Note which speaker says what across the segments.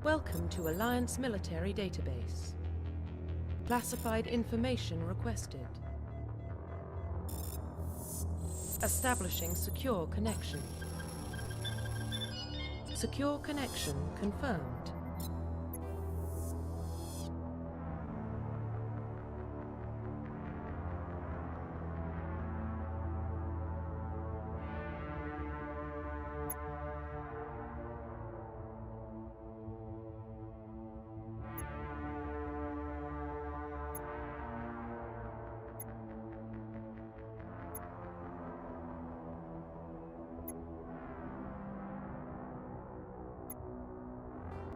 Speaker 1: Welcome to Alliance Military Database. Classified information requested. Establishing secure connection. Secure connection confirmed.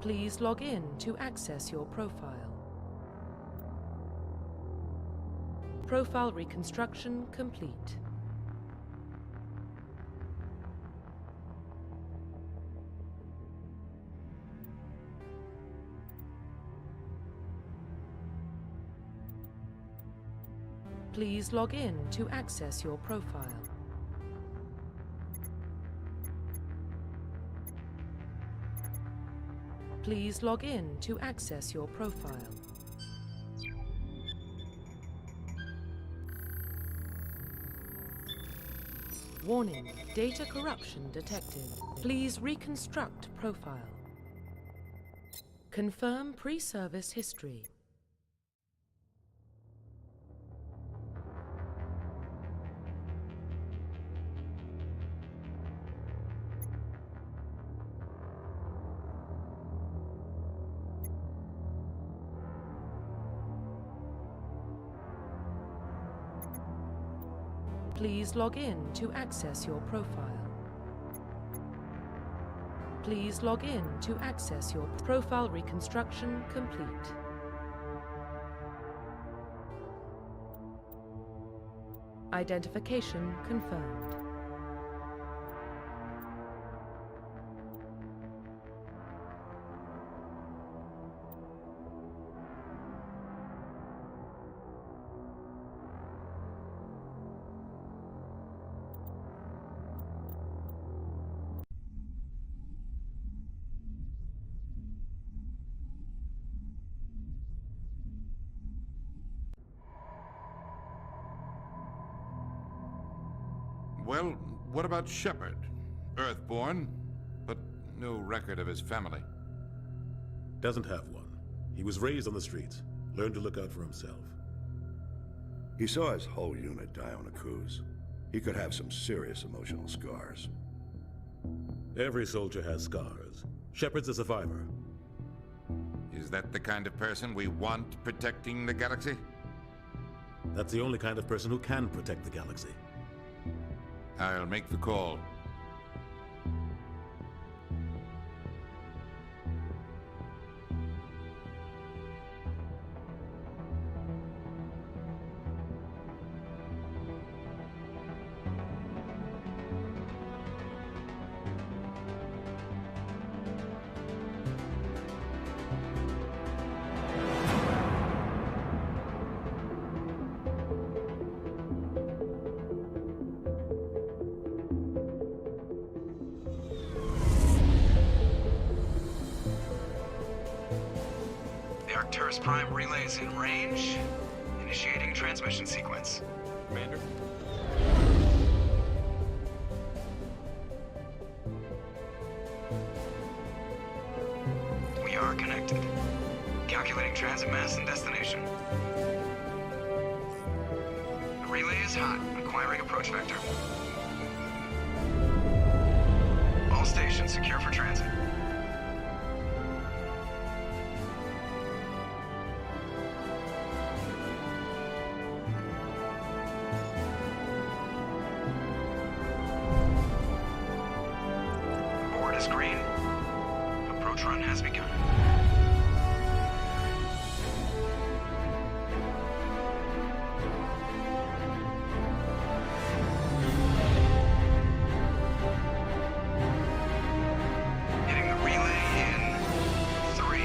Speaker 1: Please log in to access your profile. Profile reconstruction complete. Please log in to access your profile. Please log in to access your profile. Warning, data corruption detected. Please reconstruct profile. Confirm pre-service history. Please log in to access your profile. Please log in to access your profile reconstruction complete. Identification confirmed.
Speaker 2: Well, what about Shepard? Earthborn, but no record of his family.
Speaker 3: Doesn't have one. He was raised on the streets, learned to look out for himself.
Speaker 4: He saw his whole unit die on a cruise. He could have some serious emotional scars.
Speaker 3: Every soldier has scars. Shepard's a survivor.
Speaker 2: Is that the kind of person we want protecting the galaxy?
Speaker 3: That's the only kind of person who can protect the galaxy.
Speaker 2: I'll make the call.
Speaker 5: Arcturus Prime relays in range. Initiating transmission sequence.
Speaker 2: Commander?
Speaker 5: We are connected. Calculating transit mass and destination. The relay is hot. Acquiring approach vector. All stations secure for transit. Green. Approach run has begun. Hitting the relay in 3,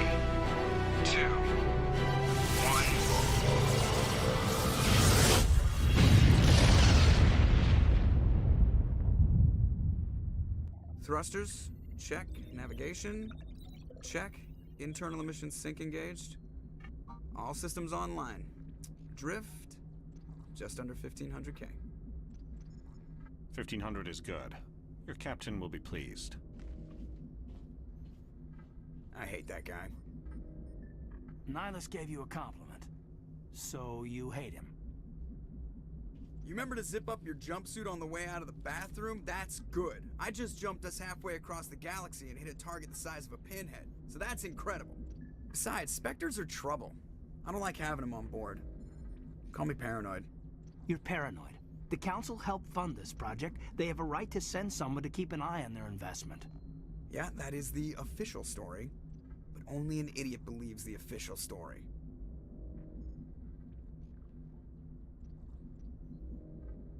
Speaker 5: 2, 1. Thrusters. Check. Navigation. Check. Internal emissions sync engaged. All systems online. Drift, just under 1500K.
Speaker 6: 1500 is good. Your captain will be pleased.
Speaker 5: I hate that guy.
Speaker 7: Nihilus gave you a compliment. So you hate him.
Speaker 5: You remember to zip up your jumpsuit on the way out of the bathroom? That's good. I just jumped us halfway across the galaxy and hit a target the size of a pinhead, so that's incredible. Besides, Spectres are trouble. I don't like having them on board. Call me paranoid.
Speaker 7: You're paranoid. The Council helped fund this project. They have a right to send someone to keep an eye on their investment.
Speaker 5: Yeah, that is the official story. But only an idiot believes the official story.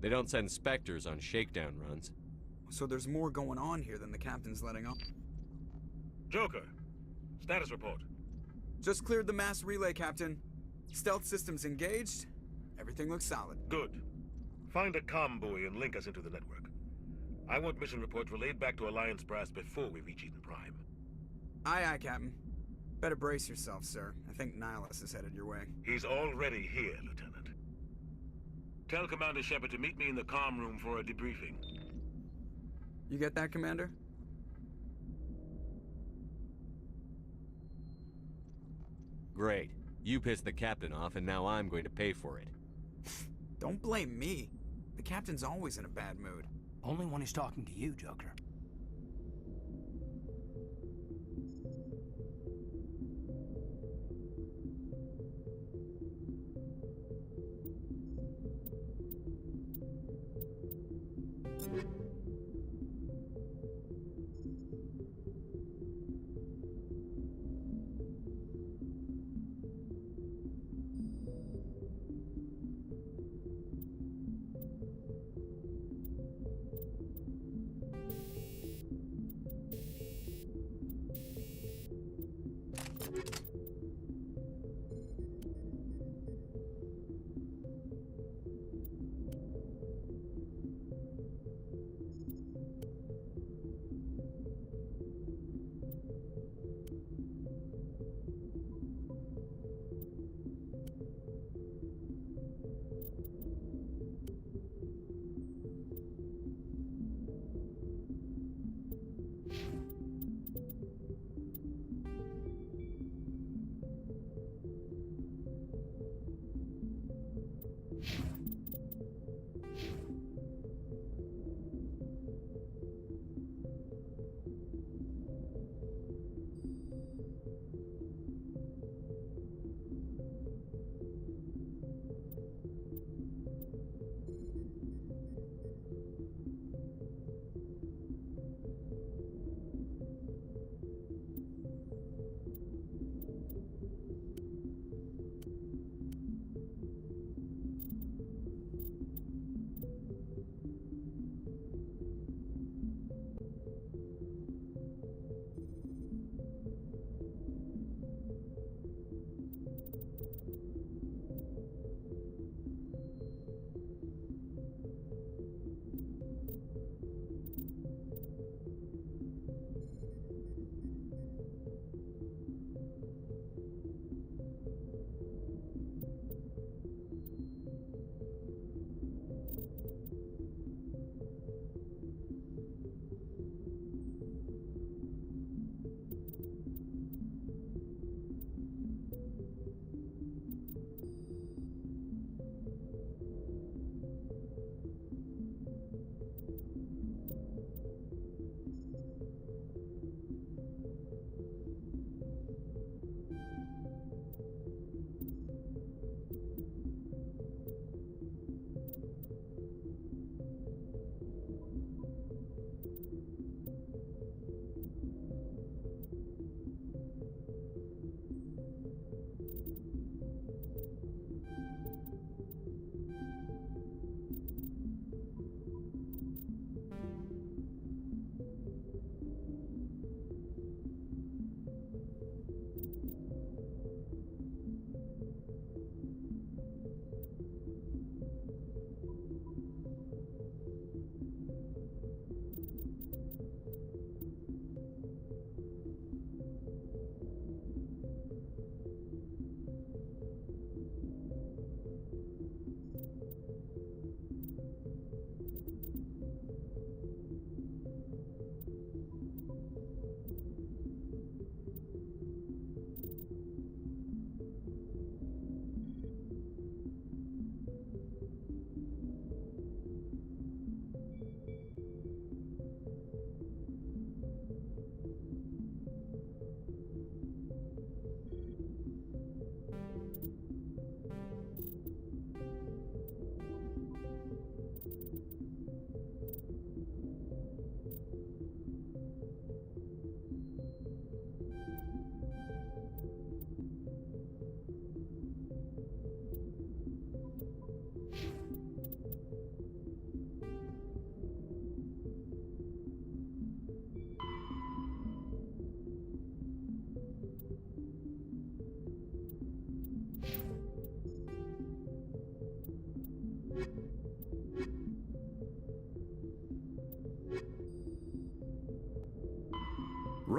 Speaker 8: They don't send Spectres on shakedown runs.
Speaker 5: So there's more going on here than the captain's letting on.
Speaker 3: Joker, status report.
Speaker 5: Just cleared the mass relay, Captain. Stealth systems engaged. Everything looks solid.
Speaker 3: Good. Find a comm buoy and link us into the network. I want mission reports relayed back to Alliance Brass before we reach Eden Prime.
Speaker 5: Aye, aye, Captain. Better brace yourself, sir. I think Nihilus is headed your way.
Speaker 3: He's already here, Lieutenant. Tell Commander Shepard to meet me in the comm room for a debriefing.
Speaker 5: You get that, Commander?
Speaker 8: Great. You pissed the captain off, and now I'm going to pay for it.
Speaker 5: Don't blame me. The captain's always in a bad mood.
Speaker 7: Only when he's talking to you, Joker.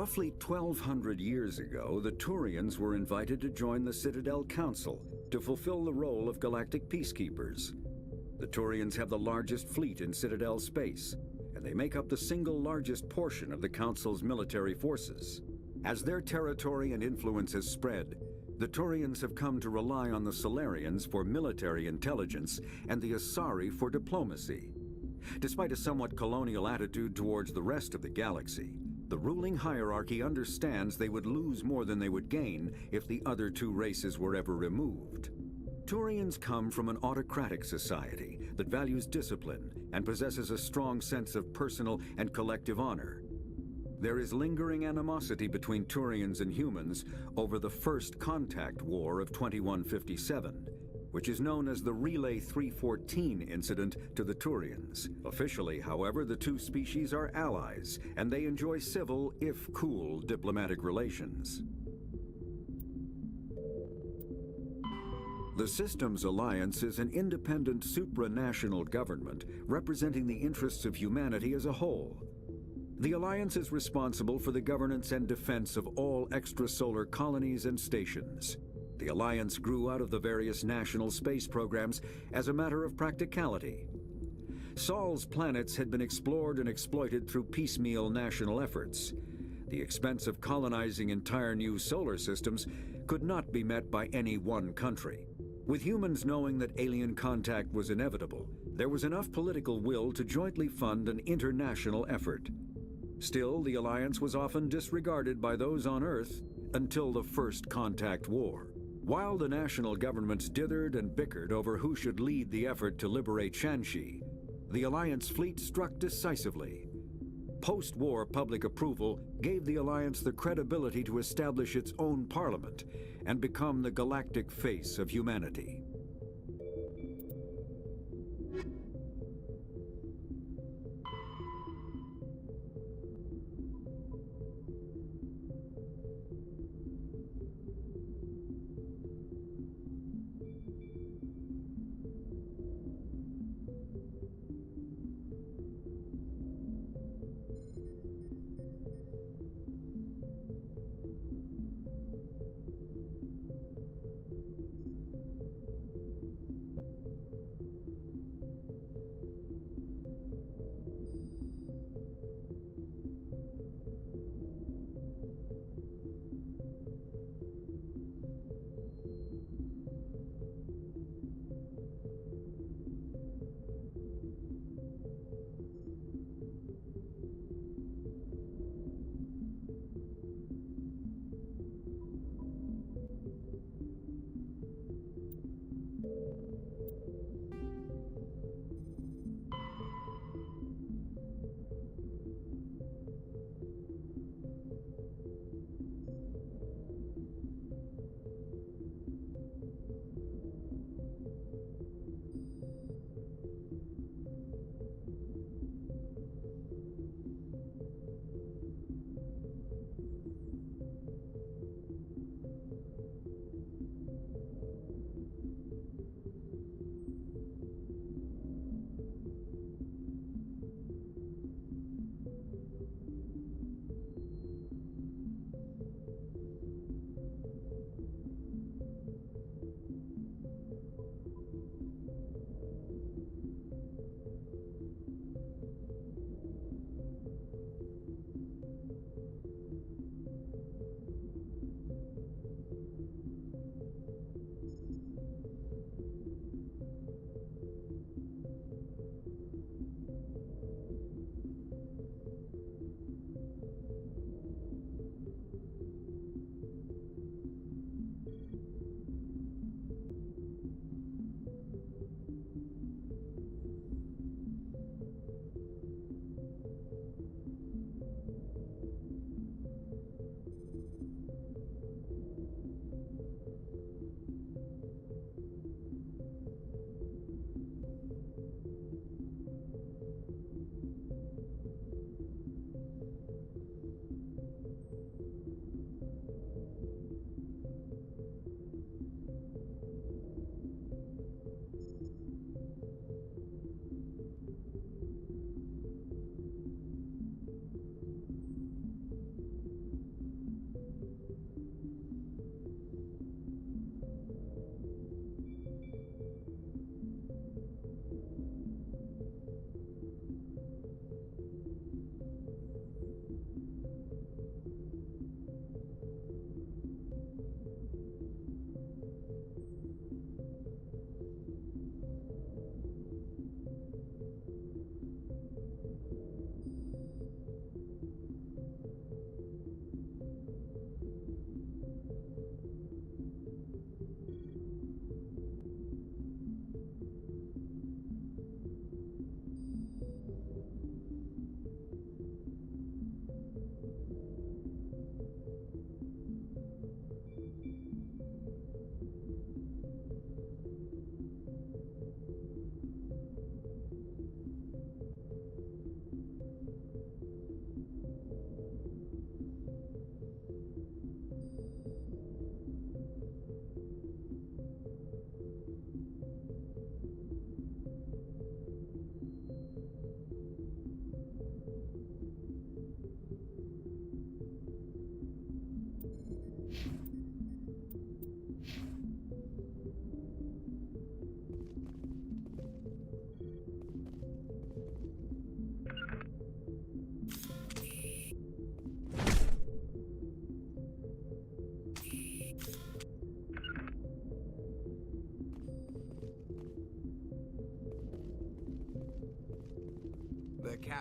Speaker 9: Roughly 1,200 years ago, the Turians were invited to join the Citadel Council to fulfill the role of galactic peacekeepers. The Turians have the largest fleet in Citadel space, and they make up the single largest portion of the Council's military forces. As their territory and influence has spread, the Turians have come to rely on the Solarians for military intelligence and the Asari for diplomacy. Despite a somewhat colonial attitude towards the rest of the galaxy, the ruling hierarchy understands they would lose more than they would gain if the other two races were ever removed. Turians come from an autocratic society that values discipline and possesses a strong sense of personal and collective honor. There is lingering animosity between Turians and humans over the First Contact War of 2157, which is known as the Relay 314 incident to the Turians. Officially, however, the two species are allies, and they enjoy civil, if cool, diplomatic relations. The Systems Alliance is an independent supranational government representing the interests of humanity as a whole. The Alliance is responsible for the governance and defense of all extrasolar colonies and stations. The Alliance grew out of the various national space programs as a matter of practicality. Sol's planets had been explored and exploited through piecemeal national efforts. The expense of colonizing entire new solar systems could not be met by any one country. With humans knowing that alien contact was inevitable, there was enough political will to jointly fund an international effort. Still, the Alliance was often disregarded by those on Earth until the First Contact War. While the national governments dithered and bickered over who should lead the effort to liberate Shanxi, the Alliance fleet struck decisively. Post-war public approval gave the Alliance the credibility to establish its own parliament and become the galactic face of humanity.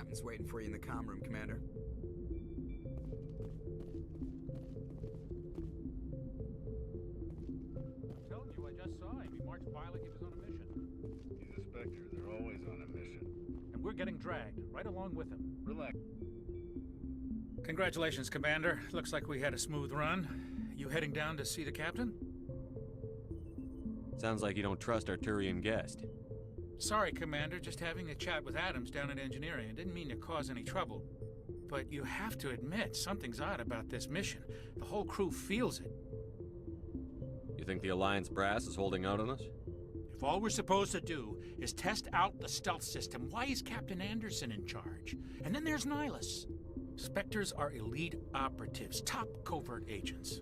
Speaker 5: captain's waiting for you in the comm room, Commander.
Speaker 10: I'm telling you, I just saw him. He marched by like he was on a mission.
Speaker 11: He's a Spectre. They're always on a mission.
Speaker 10: And we're getting dragged, right along with him.
Speaker 11: Relax.
Speaker 10: Congratulations, Commander. Looks like we had a smooth run. You heading down to see the captain?
Speaker 8: Sounds like you don't trust our Turian guest.
Speaker 10: Sorry, Commander. Just having a chat with Adams down at engineering. I didn't mean to cause any trouble. But you have to admit, something's odd about this mission. The whole crew feels it.
Speaker 8: You think the Alliance brass is holding out on us?
Speaker 10: If all we're supposed to do is test out the stealth system, why is Captain Anderson in charge? And then there's Nihilus. Spectres are elite operatives, top covert agents.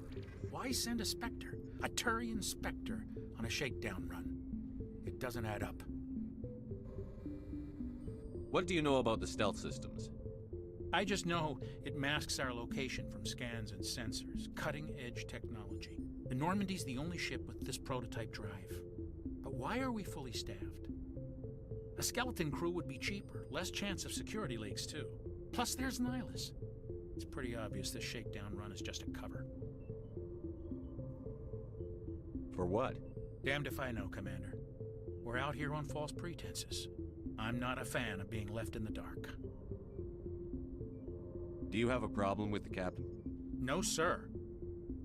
Speaker 10: Why send a Spectre, a Turian Spectre, on a shakedown run? It doesn't add up.
Speaker 8: What do you know about the stealth systems?
Speaker 10: I just know it masks our location from scans and sensors. Cutting-edge technology. The Normandy's the only ship with this prototype drive. But why are we fully staffed? A skeleton crew would be cheaper, less chance of security leaks too. Plus there's Nihilus. It's pretty obvious this shakedown run is just a cover.
Speaker 8: For what?
Speaker 10: Damned if I know, Commander. We're out here on false pretenses. I'm not a fan of being left in the dark.
Speaker 8: Do you have a problem with the captain?
Speaker 10: No, sir.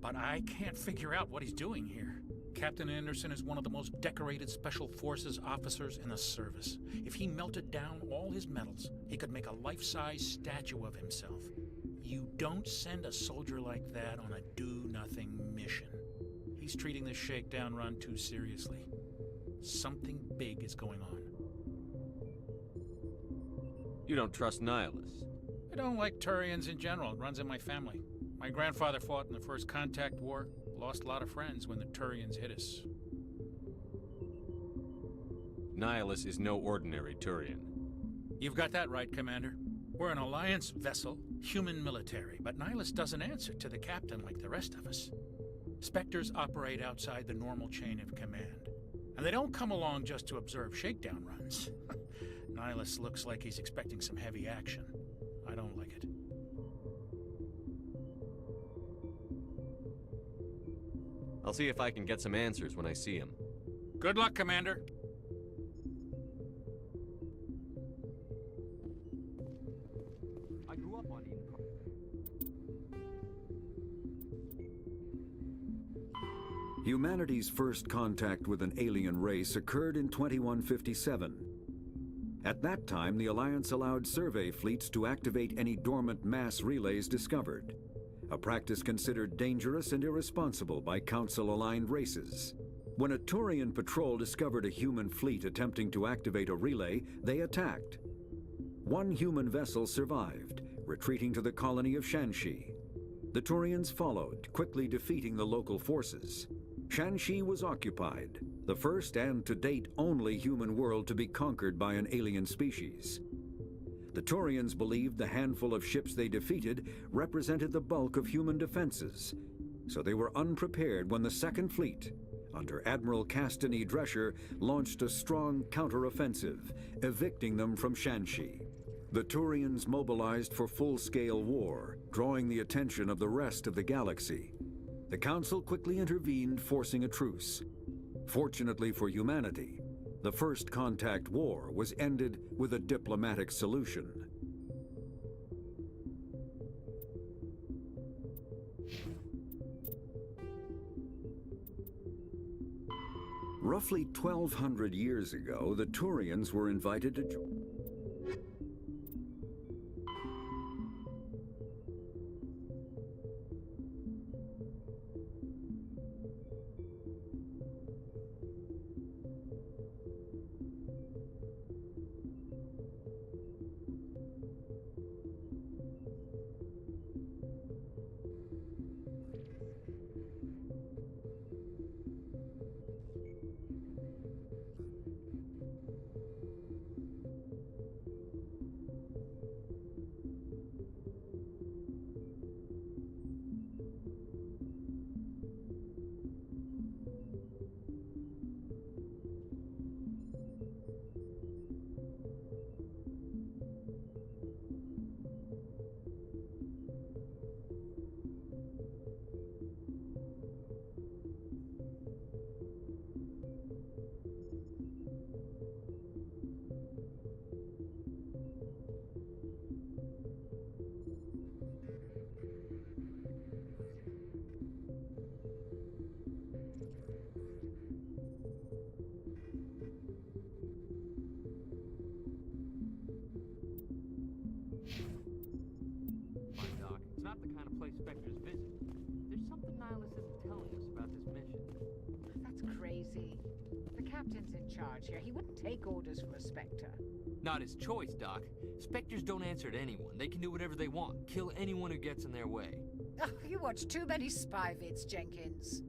Speaker 10: But I can't figure out what he's doing here. Captain Anderson is one of the most decorated Special Forces officers in the service. If he melted down all his medals, he could make a life-size statue of himself. You don't send a soldier like that on a do-nothing mission. He's treating this shakedown run too seriously. Something big is going on.
Speaker 8: You don't trust Nihilus?
Speaker 10: I don't like Turians in general. It runs in my family. My grandfather fought in the First Contact War. Lost a lot of friends when the Turians hit us.
Speaker 8: Nihilus is no ordinary Turian.
Speaker 10: You've got that right, Commander. We're an Alliance vessel, human military, but Nihilus doesn't answer to the captain like the rest of us. Spectres operate outside the normal chain of command. And they don't come along just to observe shakedown runs. Nihilus looks like he's expecting some heavy action. I don't like it.
Speaker 8: I'll see if I can get some answers when I see him.
Speaker 10: Good luck, Commander.
Speaker 7: I grew up on Eden.
Speaker 9: Humanity's first contact with an alien race occurred in 2157. At that time, the Alliance allowed survey fleets to activate any dormant mass relays discovered, a practice considered dangerous and irresponsible by Council-aligned races. When a Turian patrol discovered a human fleet attempting to activate a relay, they attacked. One human vessel survived, retreating to the colony of Shanxi. The Turians followed, quickly defeating the local forces. Shanxi was occupied, the first and to date only human world to be conquered by an alien species. The Turians believed the handful of ships they defeated represented the bulk of human defenses, so they were unprepared when the Second Fleet, under Admiral Castany Drescher, launched a strong counteroffensive, evicting them from Shanxi. The Turians mobilized for full-scale war, drawing the attention of the rest of the galaxy. The Council quickly intervened, forcing a truce. Fortunately for humanity, the First Contact War was ended with a diplomatic solution. Roughly 1,200 years ago, the Turians were invited to join.
Speaker 12: place Spectres visit. There's something Nihilus isn't telling us about this mission.
Speaker 13: That's crazy. The captain's in charge here. He wouldn't take orders from a Spectre.
Speaker 12: Not his choice, Doc. Spectres don't answer to anyone. They can do whatever they want, kill anyone who gets in their way.
Speaker 13: Oh, you watch too many spy vids, Jenkins.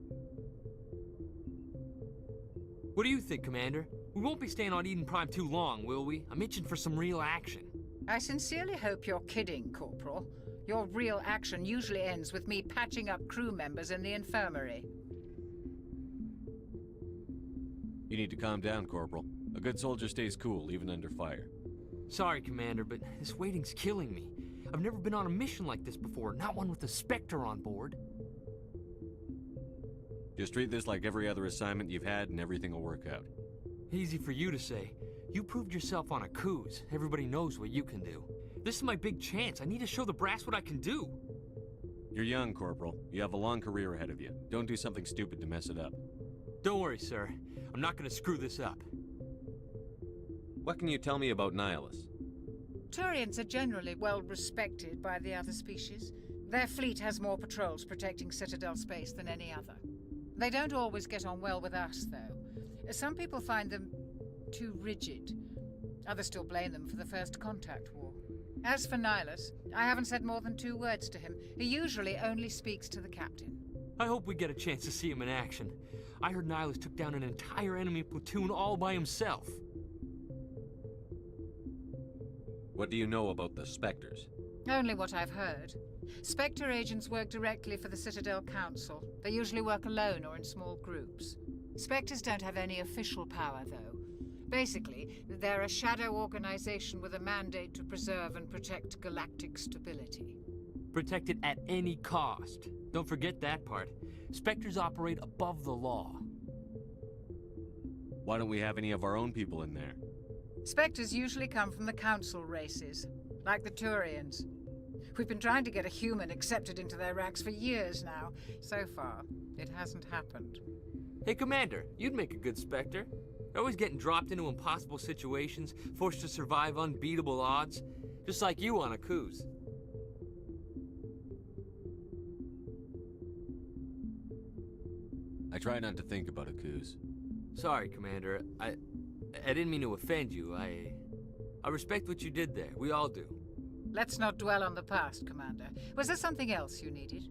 Speaker 12: What do you think, Commander? We won't be staying on Eden Prime too long, will we? I'm itching for some real action.
Speaker 13: I sincerely hope you're kidding, Corporal. Your real action usually ends with me patching up crew members in the infirmary.
Speaker 8: You need to calm down, Corporal. A good soldier stays cool, even under fire.
Speaker 12: Sorry, Commander, but this waiting's killing me. I've never been on a mission like this before, not one with a Spectre on board.
Speaker 8: Just treat this like every other assignment you've had and everything will work out.
Speaker 12: Easy for you to say. You proved yourself on Akuz. Everybody knows what you can do. This is my big chance. I need to show the brass what I can do.
Speaker 8: You're young, Corporal. You have a long career ahead of you. Don't do something stupid to mess it up.
Speaker 12: Don't worry, sir. I'm not gonna screw this up.
Speaker 8: What can you tell me about Nihilus?
Speaker 13: Turians are generally well respected by the other species. Their fleet has more patrols protecting Citadel space than any other. They don't always get on well with us, though. Some people find them too rigid. Others still blame them for the First Contact War. As for Nihilus, I haven't said more than 2 words to him. He usually only speaks to the captain.
Speaker 12: I hope we get a chance to see him in action. I heard Nihilus took down an entire enemy platoon all by himself.
Speaker 8: What do you know about the Spectres?
Speaker 13: Only what I've heard. Spectre agents work directly for the Citadel Council. They usually work alone or in small groups. Spectres don't have any official power, though. Basically, they're a shadow organization with a mandate to preserve and protect galactic stability.
Speaker 12: Protect it at any cost. Don't forget that part. Spectres operate above the law.
Speaker 8: Why don't we have any of our own people in there?
Speaker 13: Spectres usually come from the Council races, like the Turians. We've been trying to get a human accepted into their ranks for years now. So far, it hasn't happened.
Speaker 12: Hey, Commander, you'd make a good Spectre. You're always getting dropped into impossible situations, forced to survive unbeatable odds, just like you on Akuz.
Speaker 8: I try not to think about Akuz.
Speaker 12: Sorry, Commander. I didn't mean to offend you. I respect what you did there. We all do.
Speaker 13: Let's not dwell on the past, Commander. Was there something else you needed?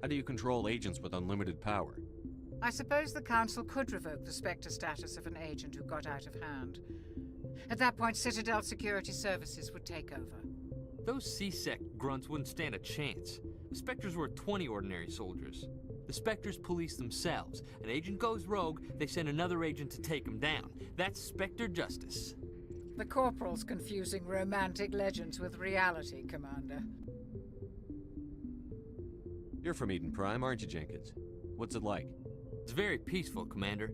Speaker 8: How do you control agents with unlimited power?
Speaker 13: I suppose the Council could revoke the Spectre status of an agent who got out of hand. At that point, Citadel Security Services would take over.
Speaker 12: Those C-Sec grunts wouldn't stand a chance. The Spectres were 20 ordinary soldiers. The Spectres police themselves. An agent goes rogue, they send another agent to take him down. That's Spectre justice.
Speaker 13: The Corporal's confusing romantic legends with reality, Commander.
Speaker 8: You're from Eden Prime, aren't you, Jenkins? What's it like?
Speaker 12: It's very peaceful, Commander.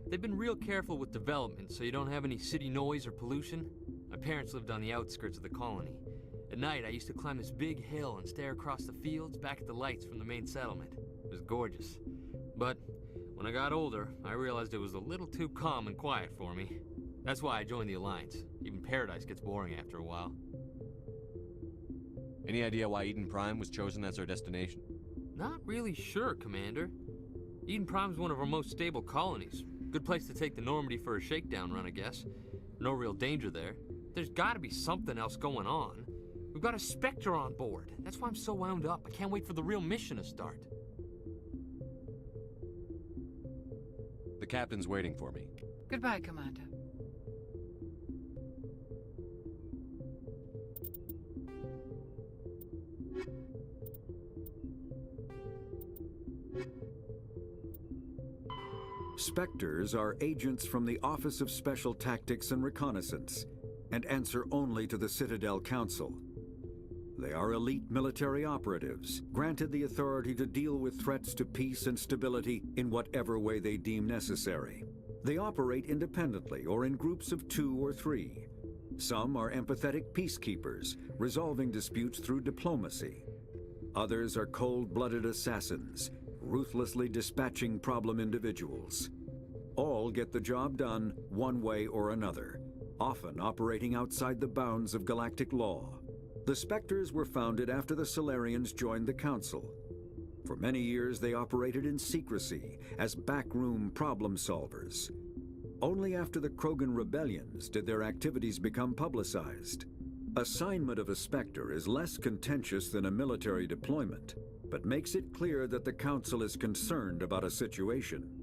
Speaker 12: They've been real careful with development, so you don't have any city noise or pollution. My parents lived on the outskirts of the colony. At night, I used to climb this big hill and stare across the fields back at the lights from the main settlement. It was gorgeous. But when I got older, I realized it was a little too calm and quiet for me. That's why I joined the Alliance. Even Paradise gets boring after a while.
Speaker 8: Any idea why Eden Prime was chosen as our destination?
Speaker 12: Not really sure, Commander. Eden Prime's one of our most stable colonies. Good place to take the Normandy for a shakedown run, I guess. No real danger there. There's gotta be something else going on. We've got a Spectre on board. That's why I'm so wound up. I can't wait for the real mission to start.
Speaker 8: The captain's waiting for me.
Speaker 13: Goodbye, Commander.
Speaker 9: Spectres are agents from the Office of Special Tactics and Reconnaissance, and answer only to the Citadel Council. They are elite military operatives, granted the authority to deal with threats to peace and stability in whatever way they deem necessary. They operate independently or in groups of 2 or 3. Some are empathetic peacekeepers, resolving disputes through diplomacy. Others are cold-blooded assassins, ruthlessly dispatching problem individuals. All get the job done one way or another, often operating outside the bounds of galactic law. The Spectres were founded after the Solarians joined the Council. For many years, they operated in secrecy as backroom problem solvers. Only after the Krogan rebellions did their activities become publicized. Assignment of a Spectre is less contentious than a military deployment, but makes it clear that the Council is concerned about a situation.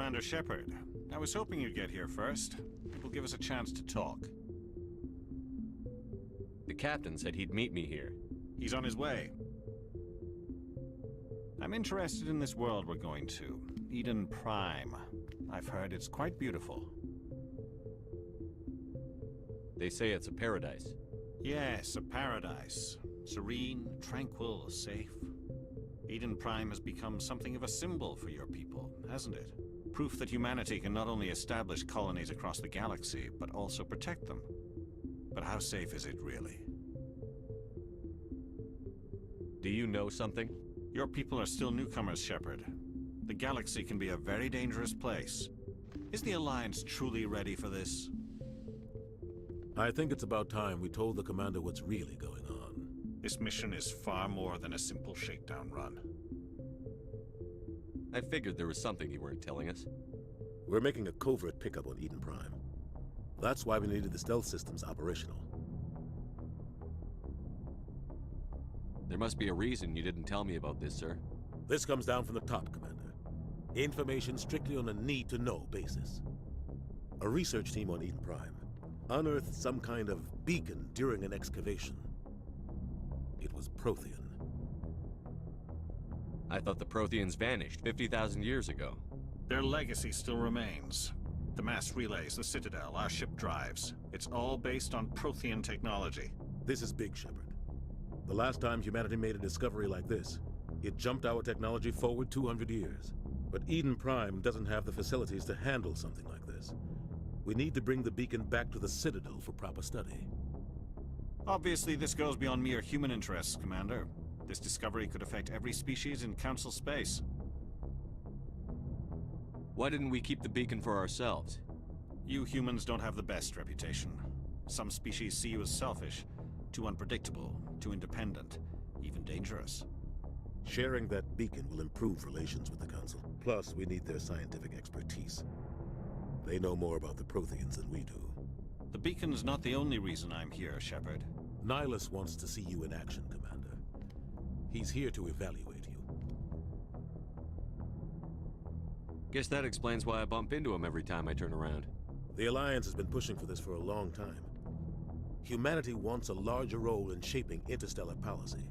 Speaker 6: Commander Shepard, I was hoping you'd get here first. It will give us a chance to talk.
Speaker 8: The captain said he'd meet me here.
Speaker 6: He's on his way. I'm interested in this world we're going to, Eden Prime. I've heard it's quite beautiful.
Speaker 8: They say it's a paradise.
Speaker 6: Yes, a paradise. Serene, tranquil, safe. Eden Prime has become something of a symbol for your people, hasn't it? Proof that humanity can not only establish colonies across the galaxy, but also protect them. But how safe is it really?
Speaker 8: Do you know something?
Speaker 6: Your people are still newcomers, Shepard. The galaxy can be a very dangerous place. Is the Alliance truly ready for this?
Speaker 14: I think it's about time we told the Commander what's really going on.
Speaker 6: This mission is far more than a simple shakedown run.
Speaker 8: I figured there was something you weren't telling us.
Speaker 14: We're making a covert pickup on Eden Prime. That's why we needed the stealth systems operational.
Speaker 8: There must be a reason you didn't tell me about this, sir.
Speaker 14: This comes down from the top, Commander. Information strictly on a need-to-know basis. A research team on Eden Prime unearthed some kind of beacon during an excavation. It was Prothean.
Speaker 8: I thought the Protheans vanished 50,000 years ago.
Speaker 6: Their legacy still remains. The mass relays, the Citadel, our ship drives. It's all based on Prothean technology.
Speaker 14: This is big, Shepard. The last time humanity made a discovery like this, it jumped our technology forward 200 years. But Eden Prime doesn't have the facilities to handle something like this. We need to bring the beacon back to the Citadel for proper study.
Speaker 6: Obviously, this goes beyond mere human interests, Commander. This discovery could affect every species in Council space.
Speaker 8: Why didn't we keep the beacon for ourselves?
Speaker 6: You humans don't have the best reputation. Some species see you as selfish, too unpredictable, too independent, even dangerous.
Speaker 14: Sharing that beacon will improve relations with the Council. Plus, we need their scientific expertise. They know more about the Protheans than we do.
Speaker 6: The beacon's not the only reason I'm here, Shepard.
Speaker 14: Nihilus wants to see you in action, Commander. He's here to evaluate you.
Speaker 8: Guess that explains why I bump into him every time I turn around.
Speaker 14: The Alliance has been pushing for this for a long time. Humanity wants a larger role in shaping interstellar policy.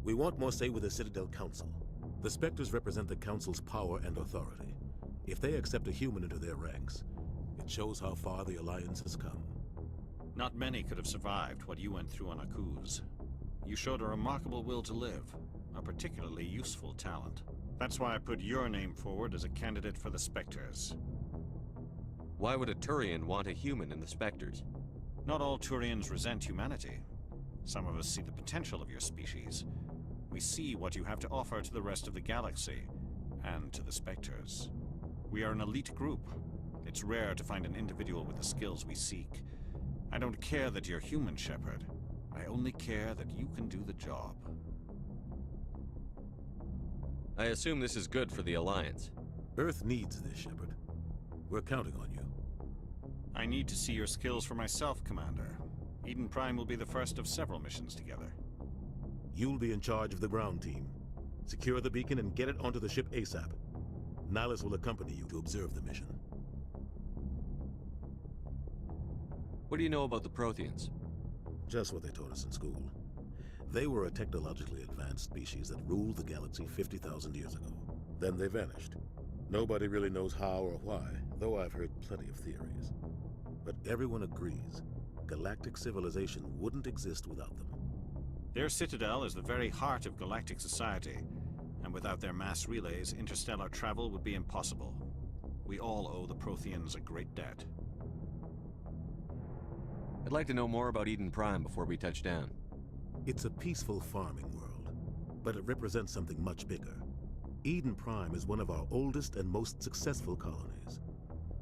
Speaker 14: We want more say with the Citadel Council. The Spectres represent the Council's power and authority. If they accept a human into their ranks, it shows how far the Alliance has come.
Speaker 6: Not many could have survived what you went through on Akuz. You showed a remarkable will to live, a particularly useful talent. That's why I put your name forward as a candidate for the Spectres.
Speaker 8: Why would a Turian want a human in the Spectres?
Speaker 6: Not all Turians resent humanity. Some of us see the potential of your species. We see what you have to offer to the rest of the galaxy, and to the Spectres. We are an elite group. It's rare to find an individual with the skills we seek. I don't care that you're human, Shepard. I only care that you can do the job.
Speaker 8: I assume this is good for the Alliance.
Speaker 14: Earth needs this, Shepard. We're counting on you.
Speaker 6: I need to see your skills for myself, Commander. Eden Prime will be the first of several missions together.
Speaker 14: You'll be in charge of the ground team. Secure the beacon and get it onto the ship ASAP. Nihilus will accompany you to observe the mission.
Speaker 8: What do you know about the Protheans?
Speaker 14: Just what they taught us in school. They were a technologically advanced species that ruled the galaxy 50,000 years ago. Then they vanished. Nobody really knows how or why, though I've heard plenty of theories. But everyone agrees, galactic civilization wouldn't exist without them.
Speaker 6: Their citadel is the very heart of galactic society, and And without their mass relays, interstellar travel would be impossible. We all owe the Protheans a great debt.
Speaker 8: I'd like to know more about Eden Prime before we touch down.
Speaker 14: It's a peaceful farming world, but it represents something much bigger. Eden Prime is one of our oldest and most successful colonies.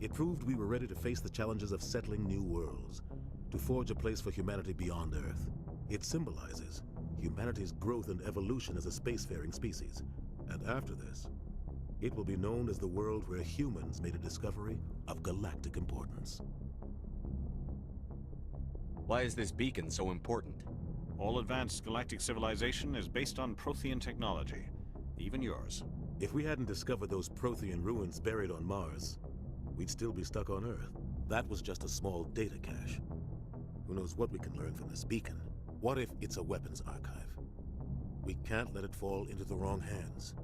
Speaker 14: It proved we were ready to face the challenges of settling new worlds, to forge a place for humanity beyond Earth. It symbolizes humanity's growth and evolution as a spacefaring species. And after this, it will be known as the world where humans made a discovery of galactic importance.
Speaker 8: Why is this beacon so important?
Speaker 6: All advanced galactic civilization is based on Prothean technology, even yours.
Speaker 14: If we hadn't discovered those Prothean ruins buried on Mars, we'd still be stuck on Earth. That was just a small data cache. Who knows what we can learn from this beacon? What if it's a weapons archive? We can't let it fall into the wrong hands.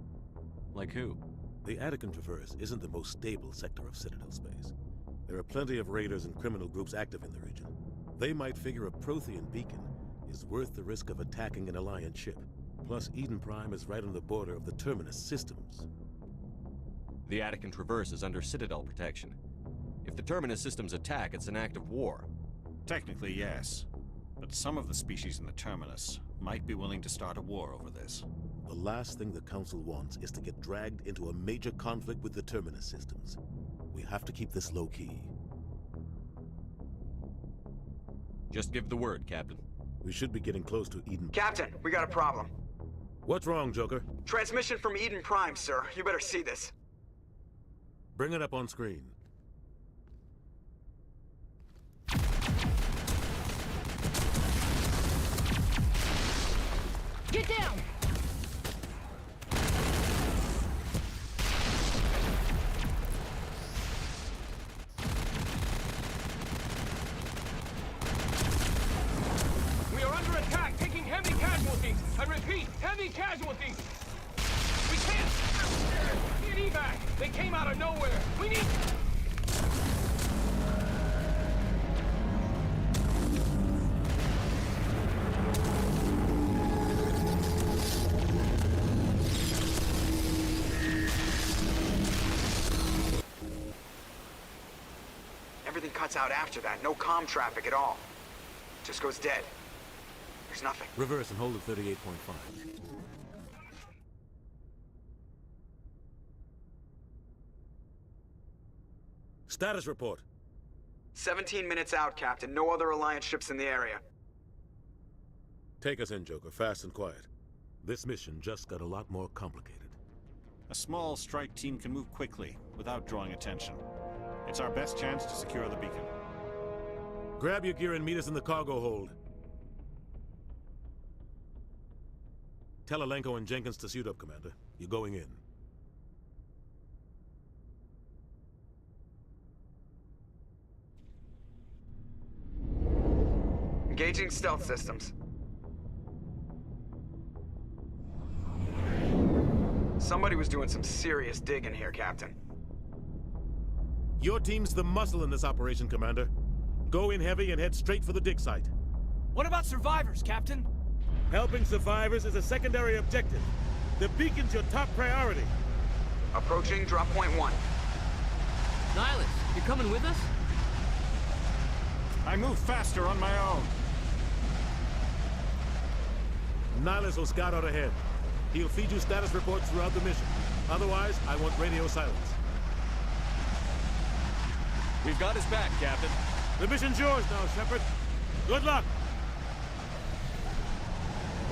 Speaker 8: Like who?
Speaker 14: The Attican Traverse isn't the most stable sector of Citadel space. There are plenty of raiders and criminal groups active in the region. They might figure a Prothean beacon is worth the risk of attacking an Alliance ship. Plus, Eden Prime is right on the border of the Terminus systems.
Speaker 8: The Attican Traverse is under Citadel protection. If the Terminus systems attack, it's an act of war.
Speaker 6: Technically, yes. But some of the species in the Terminus might be willing to start a war over this.
Speaker 14: The last thing the Council wants is to get dragged into a major conflict with the Terminus systems. We have to keep this low-key.
Speaker 8: Just give the word, Captain.
Speaker 14: We should be getting close to Eden.
Speaker 5: Captain, we got a problem.
Speaker 14: What's wrong, Joker?
Speaker 5: Transmission from Eden Prime, sir. You better see this.
Speaker 14: Bring it up on screen.
Speaker 15: Get down!
Speaker 16: We are under attack, taking heavy casualties. I repeat, heavy casualties. We can't... Need evac. They came out of nowhere. We need...
Speaker 5: Everything cuts out after that. No comm traffic at all. Just goes dead. There's nothing.
Speaker 14: Reverse and hold at 38.5. Status report.
Speaker 5: 17 minutes out, Captain. No other Alliance ships in the area.
Speaker 14: Take us in, Joker, fast and quiet. This mission just got a lot more complicated.
Speaker 6: A small strike team can move quickly, without drawing attention. It's our best chance to secure the beacon.
Speaker 14: Grab your gear and meet us in the cargo hold. Tell Alenko and Jenkins to suit up, Commander. You're going in.
Speaker 5: Engaging stealth systems. Somebody was doing some serious digging here, Captain.
Speaker 14: Your team's the muscle in this operation, Commander. Go in heavy and head straight for the dig site.
Speaker 15: What about survivors, Captain?
Speaker 14: Helping survivors is a secondary objective. The beacon's your top priority.
Speaker 5: Approaching drop point 1.
Speaker 12: Nihilus, you coming with us?
Speaker 6: I move faster on my own.
Speaker 14: Nihilus will scout out ahead. He'll feed you status reports throughout the mission. Otherwise, I want radio silence.
Speaker 8: We've got his back, Captain.
Speaker 14: The mission's yours now, Shepard. Good luck!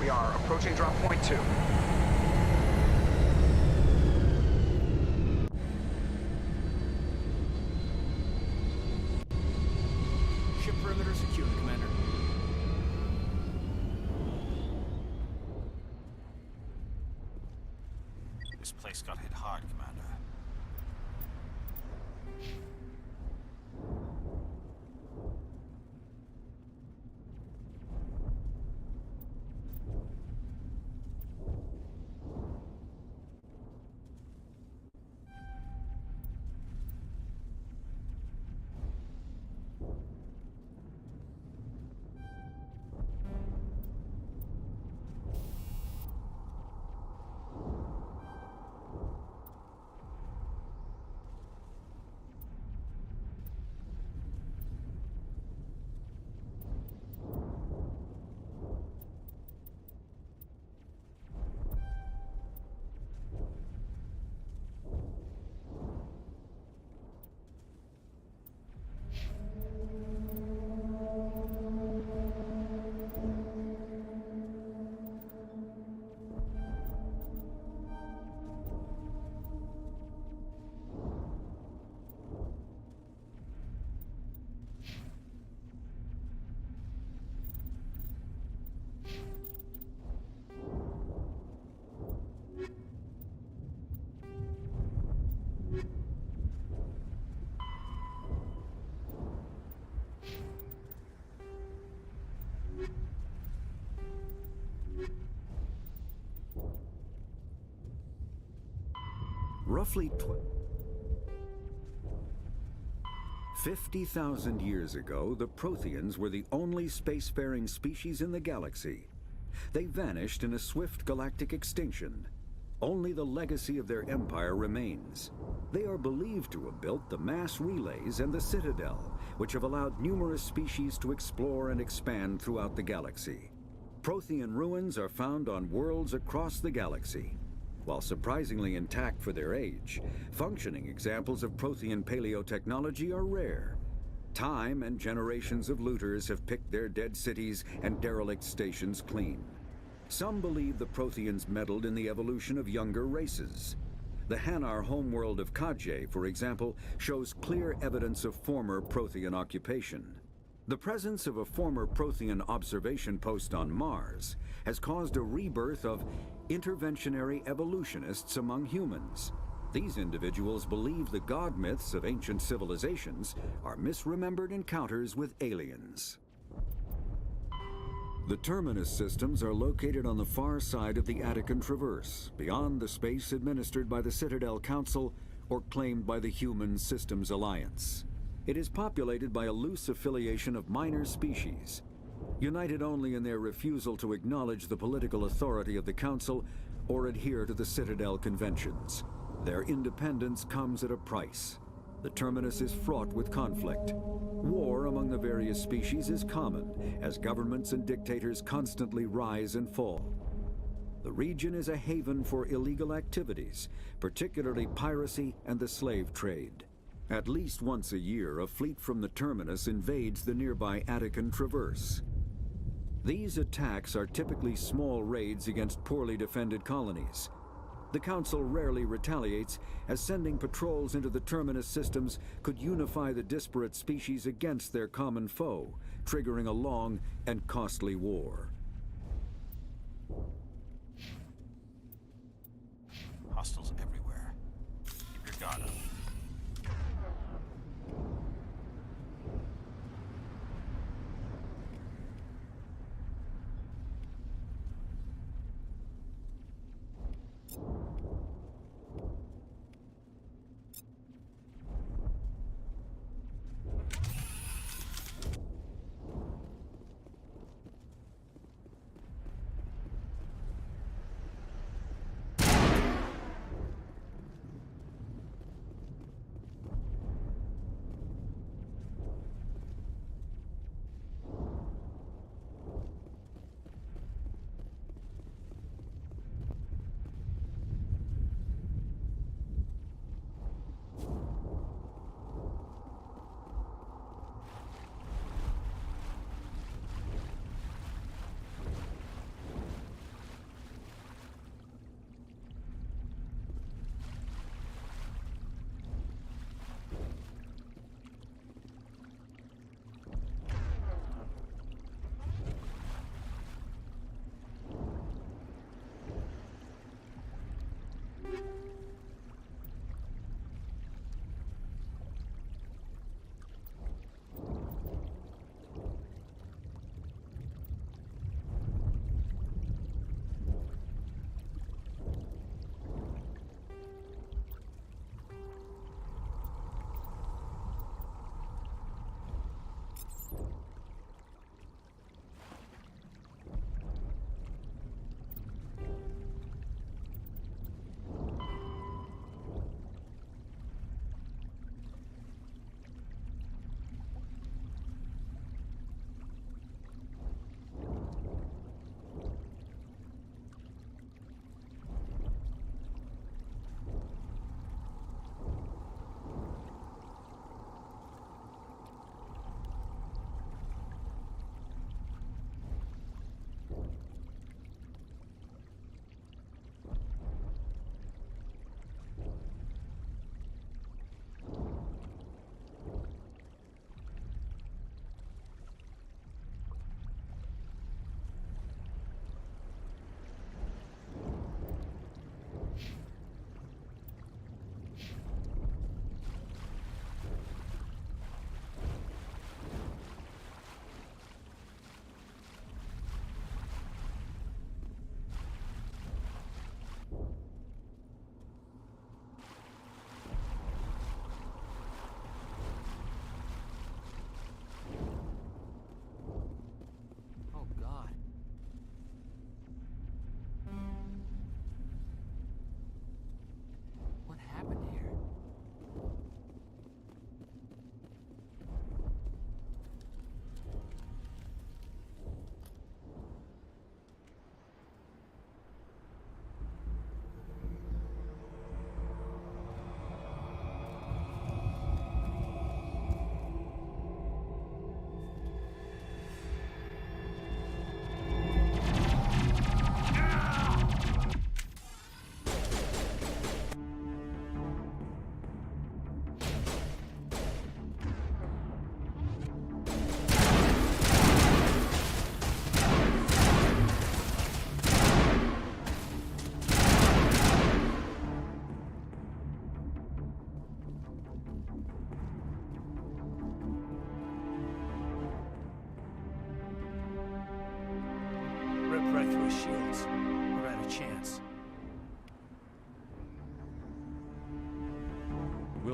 Speaker 5: We are approaching drop point 2.
Speaker 7: Ship perimeter secured, Commander.
Speaker 6: This place got hit hard, Commander.
Speaker 9: Roughly 50,000 years ago, the Protheans were the only spacefaring species in the galaxy. They vanished in a swift galactic extinction. Only the legacy of their empire remains. They are believed to have built the mass relays and the Citadel, which have allowed numerous species to explore and expand throughout the galaxy. Prothean ruins are found on worlds across the galaxy. While surprisingly intact for their age, functioning examples of Prothean paleotechnology are rare. Time and generations of looters have picked their dead cities and derelict stations clean. Some believe the Protheans meddled in the evolution of younger races. The Hanar homeworld of Kaje, for example, shows clear evidence of former Prothean occupation. The presence of a former Prothean observation post on Mars has caused a rebirth of interventionary evolutionists among humans. These individuals believe the god myths of ancient civilizations are misremembered encounters with aliens. The Terminus systems are located on the far side of the Attican Traverse, beyond the space administered by the Citadel Council or claimed by the Human Systems Alliance. It is populated by a loose affiliation of minor species, united only in their refusal to acknowledge the political authority of the Council or adhere to the Citadel conventions. Their independence comes at a price. The Terminus is fraught with conflict. War among the various species is common, as governments and dictators constantly rise and fall. The region is a haven for illegal activities, particularly piracy and the slave trade. At least once a year, a fleet from the Terminus invades the nearby Attican Traverse. These attacks are typically small raids against poorly defended colonies. The Council rarely retaliates, as sending patrols into the Terminus systems could unify the disparate species against their common foe, triggering a long and costly war.
Speaker 6: Hostiles everywhere. Keep your guard up.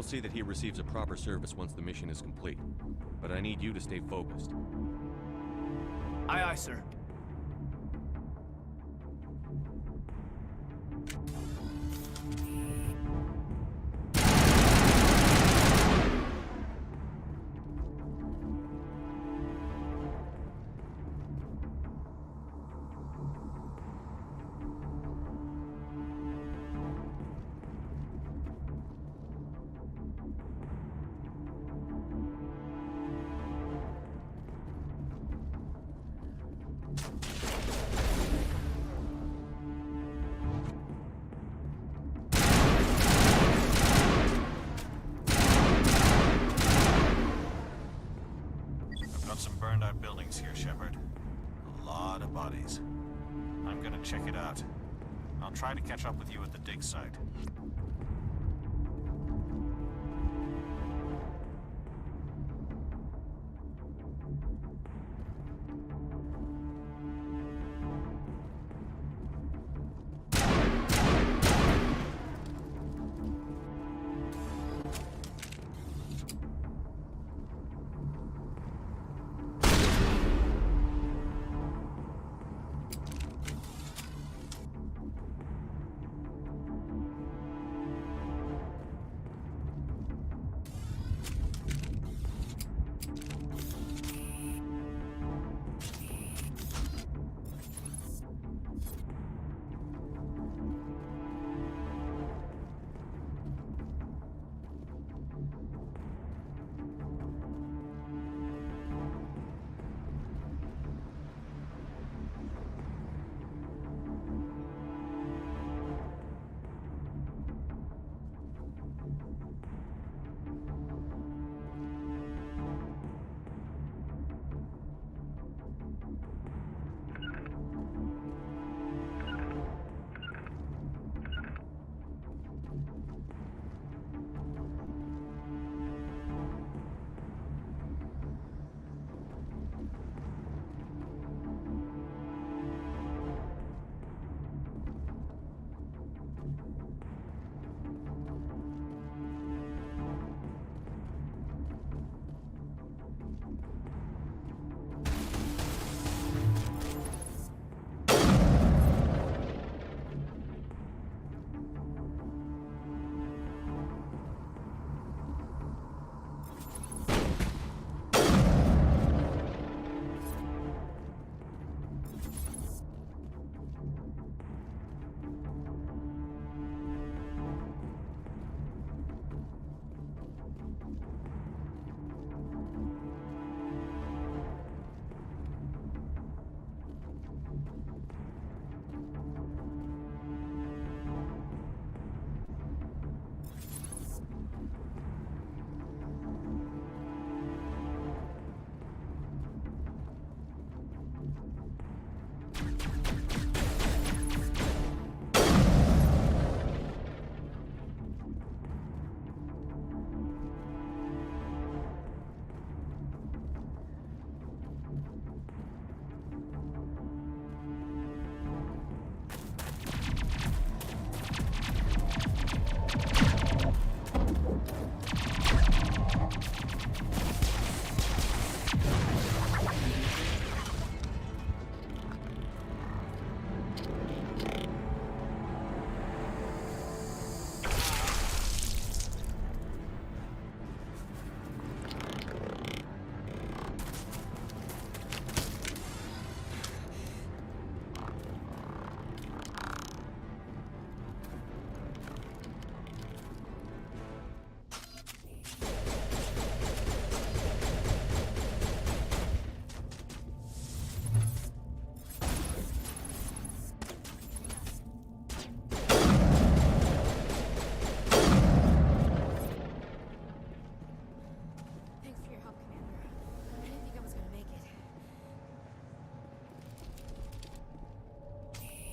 Speaker 8: We'll see that he receives a proper service once the mission is complete. But I need you to stay focused.
Speaker 15: Aye, aye, sir.
Speaker 6: Some burned out buildings here, Shepard. A lot of bodies. I'm gonna check it out. I'll try to catch up with you at the dig site.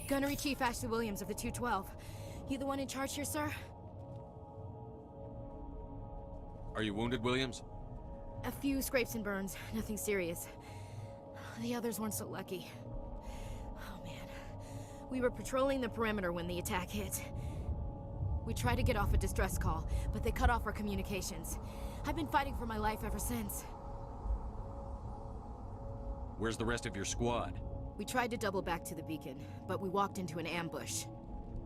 Speaker 17: Gunnery Chief Ashley Williams of the 212. You the one in charge here, sir?
Speaker 8: Are you wounded, Williams?
Speaker 17: A few scrapes and burns, nothing serious. The others weren't so lucky. Oh man. We were patrolling the perimeter when the attack hit. We tried to get off a distress call, but they cut off our communications. I've been fighting for my life ever since.
Speaker 8: Where's the rest of your squad?
Speaker 17: We tried to double back to the beacon, but we walked into an ambush.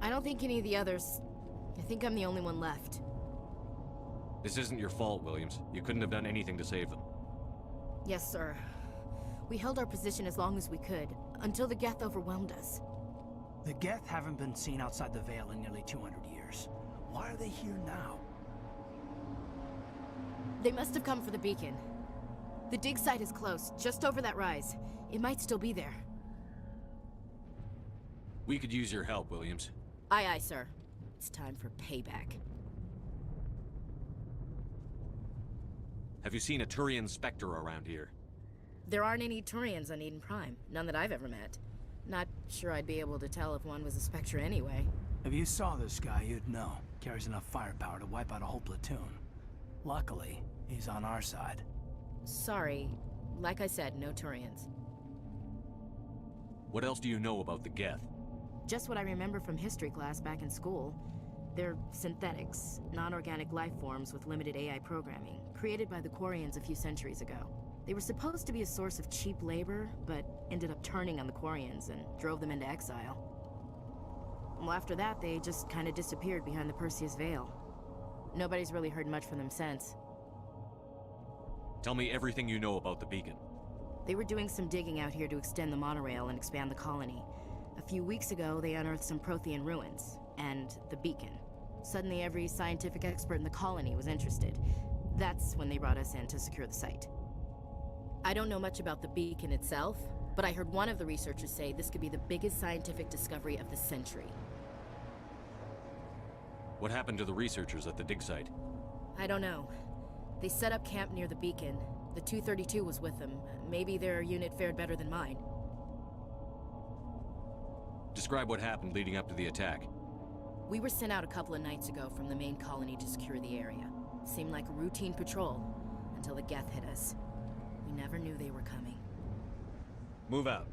Speaker 17: I don't think any of the others... I think I'm the only one left.
Speaker 8: This isn't your fault, Williams. You couldn't have done anything to save them.
Speaker 17: Yes, sir. We held our position as long as we could, until the Geth overwhelmed us.
Speaker 7: The Geth haven't been seen outside the Veil in nearly 200 years. Why are they here now?
Speaker 17: They must have come for the beacon. The dig site is close, just over that rise. It might still be there.
Speaker 8: We could use your help, Williams.
Speaker 17: Aye, aye, sir. It's time for payback.
Speaker 8: Have you seen a Turian Spectre around here?
Speaker 17: There aren't any Turians on Eden Prime. None that I've ever met. Not sure I'd be able to tell if one was a Spectre anyway.
Speaker 7: If you saw this guy, you'd know. Carries enough firepower to wipe out a whole platoon. Luckily, he's on our side.
Speaker 17: Sorry. Like I said, no Turians.
Speaker 8: What else do you know about the Geth?
Speaker 17: Just what I remember from history class back in school. They're synthetics, non-organic life forms with limited AI programming, created by the Quarians a few centuries ago. They were supposed to be a source of cheap labor, but ended up turning on the Quarians and drove them into exile. Well, after that, they just kind of disappeared behind the Perseus Veil. Nobody's really heard much from them since.
Speaker 8: Tell me everything you know about the beacon.
Speaker 17: They were doing some digging out here to extend the monorail and expand the colony. A few weeks ago, they unearthed some Prothean ruins, and the beacon. Suddenly, every scientific expert in the colony was interested. That's when they brought us in to secure the site. I don't know much about the beacon itself, but I heard one of the researchers say this could be the biggest scientific discovery of the century.
Speaker 8: What happened to the researchers at the dig site?
Speaker 17: I don't know. They set up camp near the beacon. The 232 was with them. Maybe their unit fared better than mine.
Speaker 8: Describe what happened leading up to the attack.
Speaker 17: We were sent out a couple of nights ago from the main colony to secure the area. Seemed like a routine patrol, until the Geth hit us. We never knew they were coming.
Speaker 8: Move out.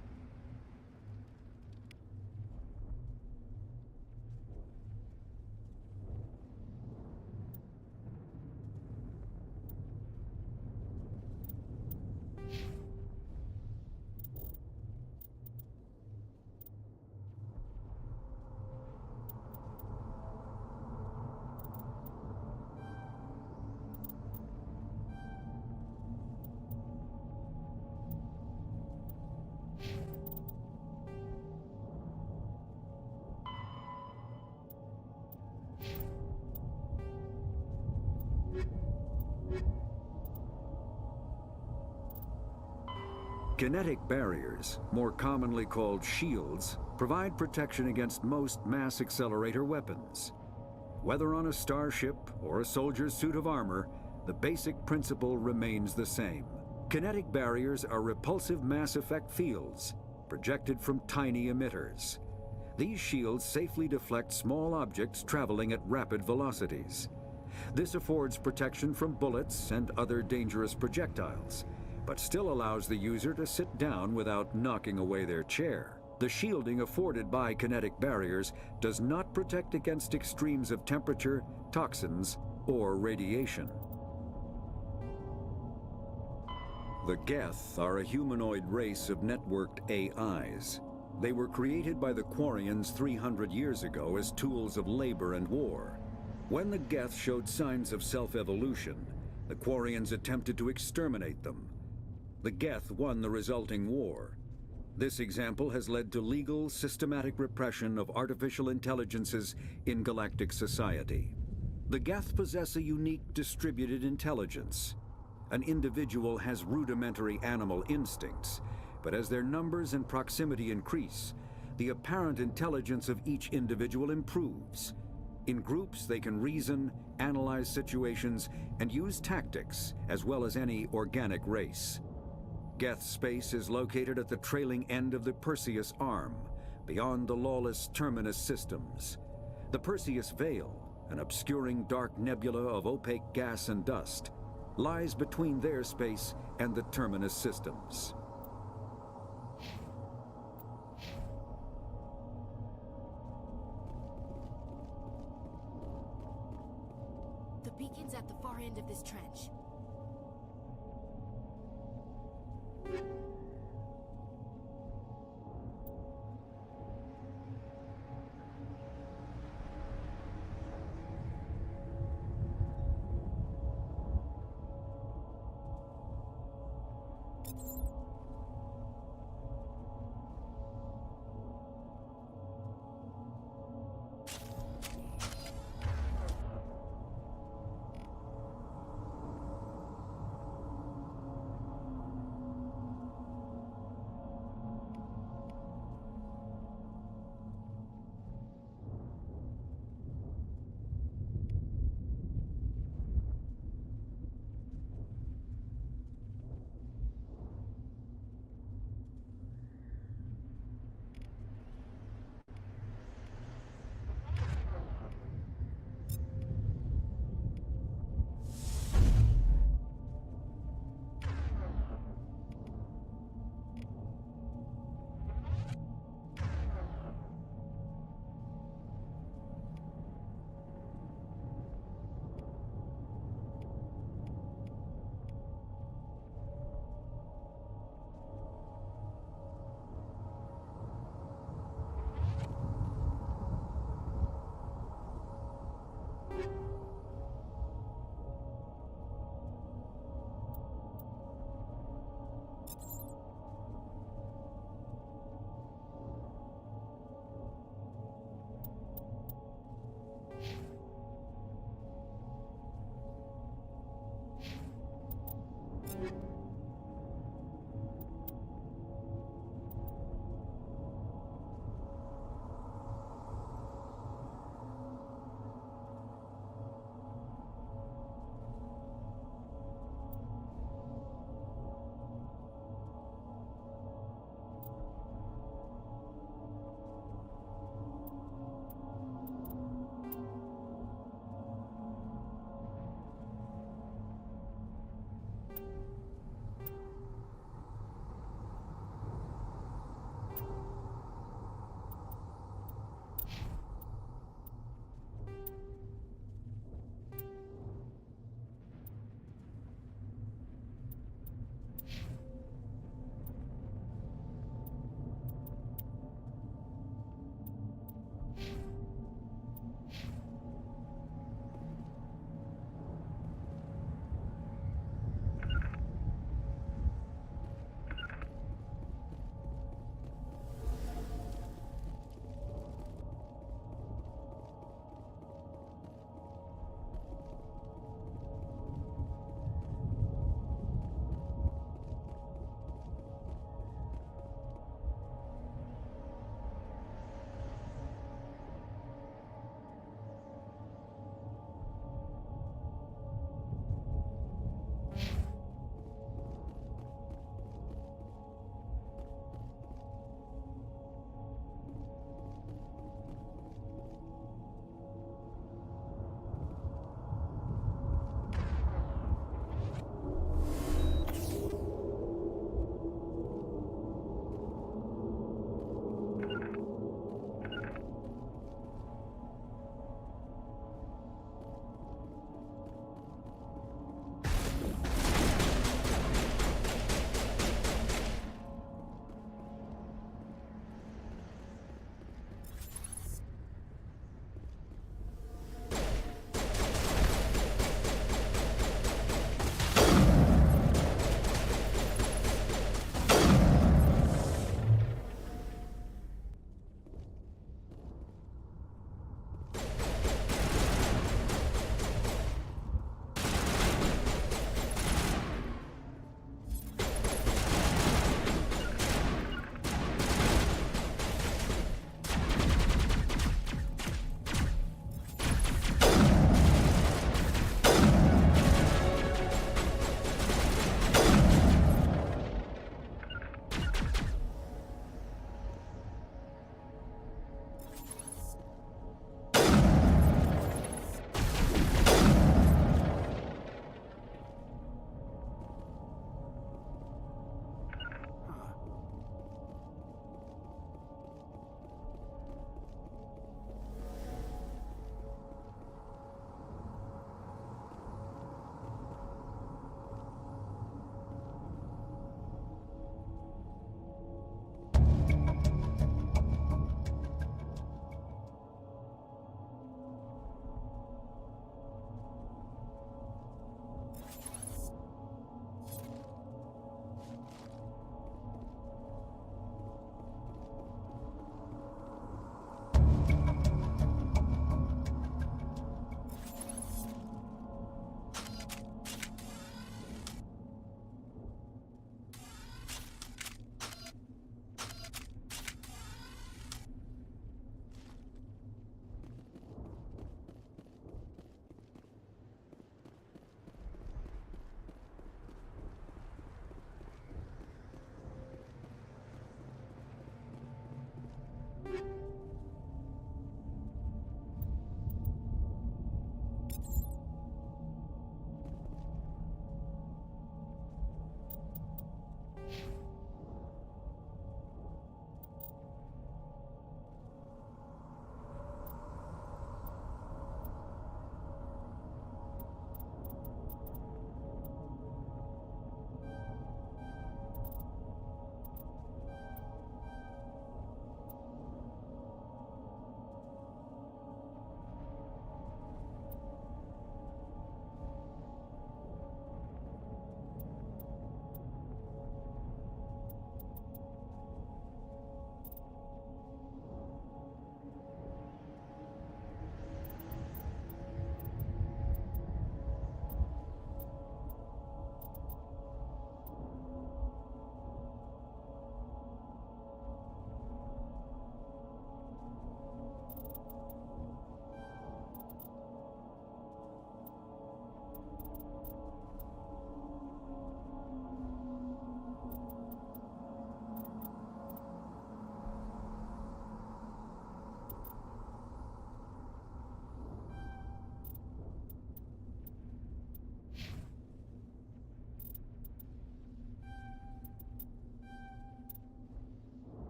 Speaker 9: Kinetic barriers, more commonly called shields, provide protection against most mass accelerator weapons. Whether on a starship or a soldier's suit of armor, the basic principle remains the same. Kinetic barriers are repulsive mass effect fields, projected from tiny emitters. These shields safely deflect small objects traveling at rapid velocities. This affords protection from bullets and other dangerous projectiles, but still allows the user to sit down without knocking away their chair. The shielding afforded by kinetic barriers does not protect against extremes of temperature, toxins, or radiation. The Geth are a humanoid race of networked AIs. They were created by the Quarians 300 years ago as tools of labor and war. When the Geth showed signs of self-evolution, the Quarians attempted to exterminate them. The Geth won the resulting war. This example has led to legal, systematic repression of artificial intelligences in galactic society. The Geth possess a unique distributed intelligence. An individual has rudimentary animal instincts, but as their numbers and proximity increase, the apparent intelligence of each individual improves. In groups, they can reason, analyze situations, and use tactics, as well as any organic race. Geth space is located at the trailing end of the Perseus Arm, beyond the lawless Terminus systems. The Perseus Veil, an obscuring dark nebula of opaque gas and dust, lies between their space and the Terminus systems.
Speaker 17: of this trench.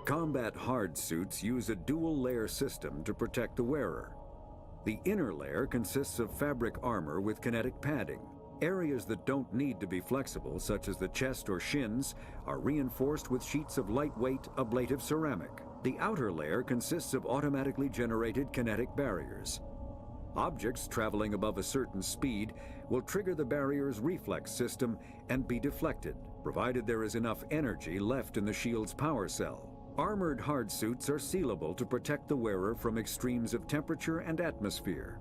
Speaker 9: Combat hard suits use a dual-layer system to protect the wearer. The inner layer consists of fabric armor with kinetic padding. Areas that don't need to be flexible, such as the chest or shins, are reinforced with sheets of lightweight, ablative ceramic. The outer layer consists of automatically generated kinetic barriers. Objects traveling above a certain speed will trigger the barrier's reflex system and be deflected, provided there is enough energy left in the shield's power cell. Armored hard suits are sealable to protect the wearer from extremes of temperature and atmosphere.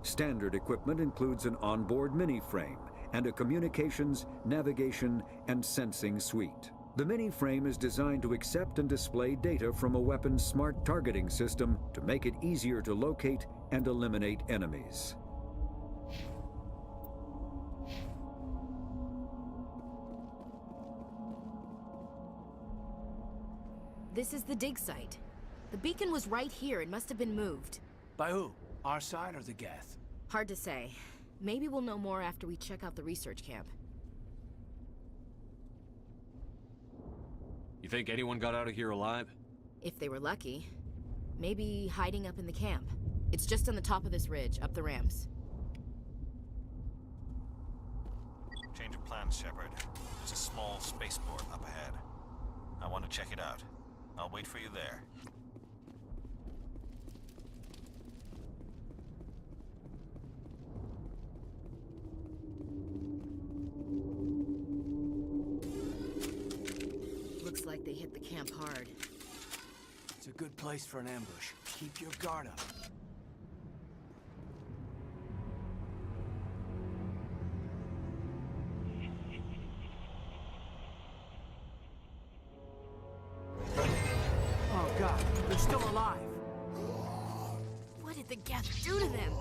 Speaker 9: Standard equipment includes an onboard mini-frame and a communications, navigation, and sensing suite. The mini-frame is designed to accept and display data from a weapon's smart targeting system to make it easier to locate and eliminate enemies.
Speaker 17: This is the dig site. The beacon was right here. It must have been moved.
Speaker 15: By who? Our side or the Geth?
Speaker 17: Hard to say. Maybe we'll know more after we check out the research camp.
Speaker 8: You think anyone got out of here alive?
Speaker 17: If they were lucky. Maybe hiding up in the camp. It's just on the top of this ridge, up the ramps.
Speaker 6: Change of plans, Shepard. There's a small spaceport up ahead. I want to check it out. I'll wait for you there.
Speaker 17: Looks like they hit the camp hard.
Speaker 15: It's a good place for an ambush. Keep your guard up. Oh God, they're still alive.
Speaker 17: What did the Geth do to them?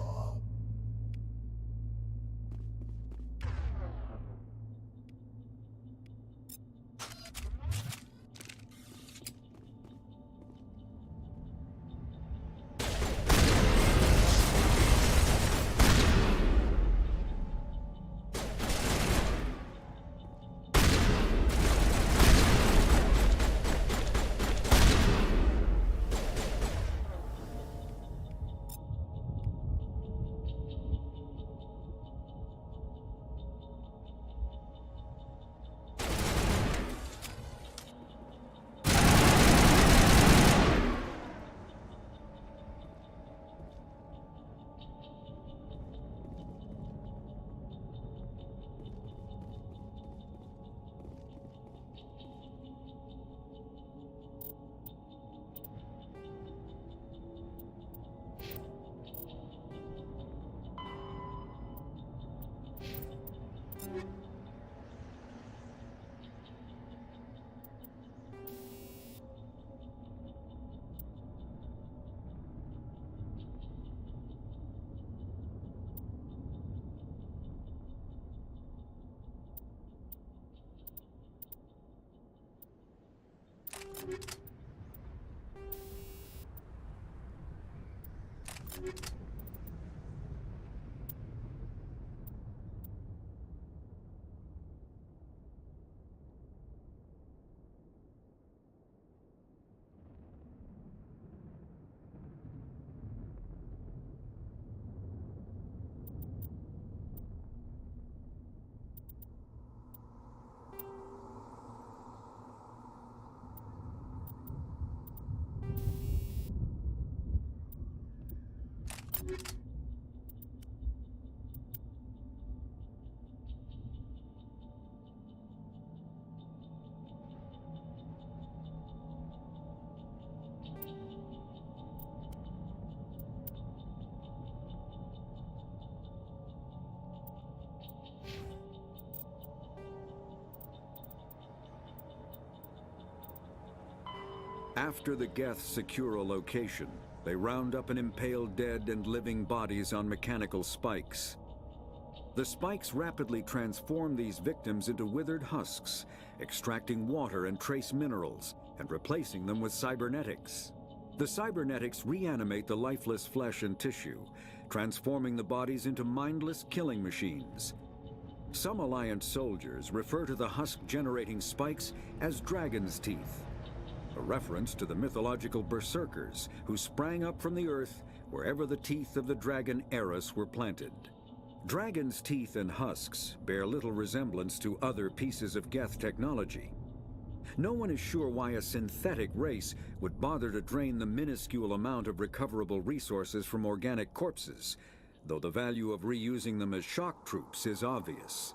Speaker 9: After the Geth secure a location, they round up and impale dead and living bodies on mechanical spikes. The spikes rapidly transform these victims into withered husks, extracting water and trace minerals, and replacing them with cybernetics. The cybernetics reanimate the lifeless flesh and tissue, transforming the bodies into mindless killing machines. Some Alliance soldiers refer to the husk-generating spikes as dragon's teeth, a reference to the mythological berserkers who sprang up from the earth wherever the teeth of the dragon Eris were planted. Dragon's teeth and husks bear little resemblance to other pieces of Geth technology. No one is sure why a synthetic race would bother to drain the minuscule amount of recoverable resources from organic corpses, though the value of reusing them as shock troops is obvious.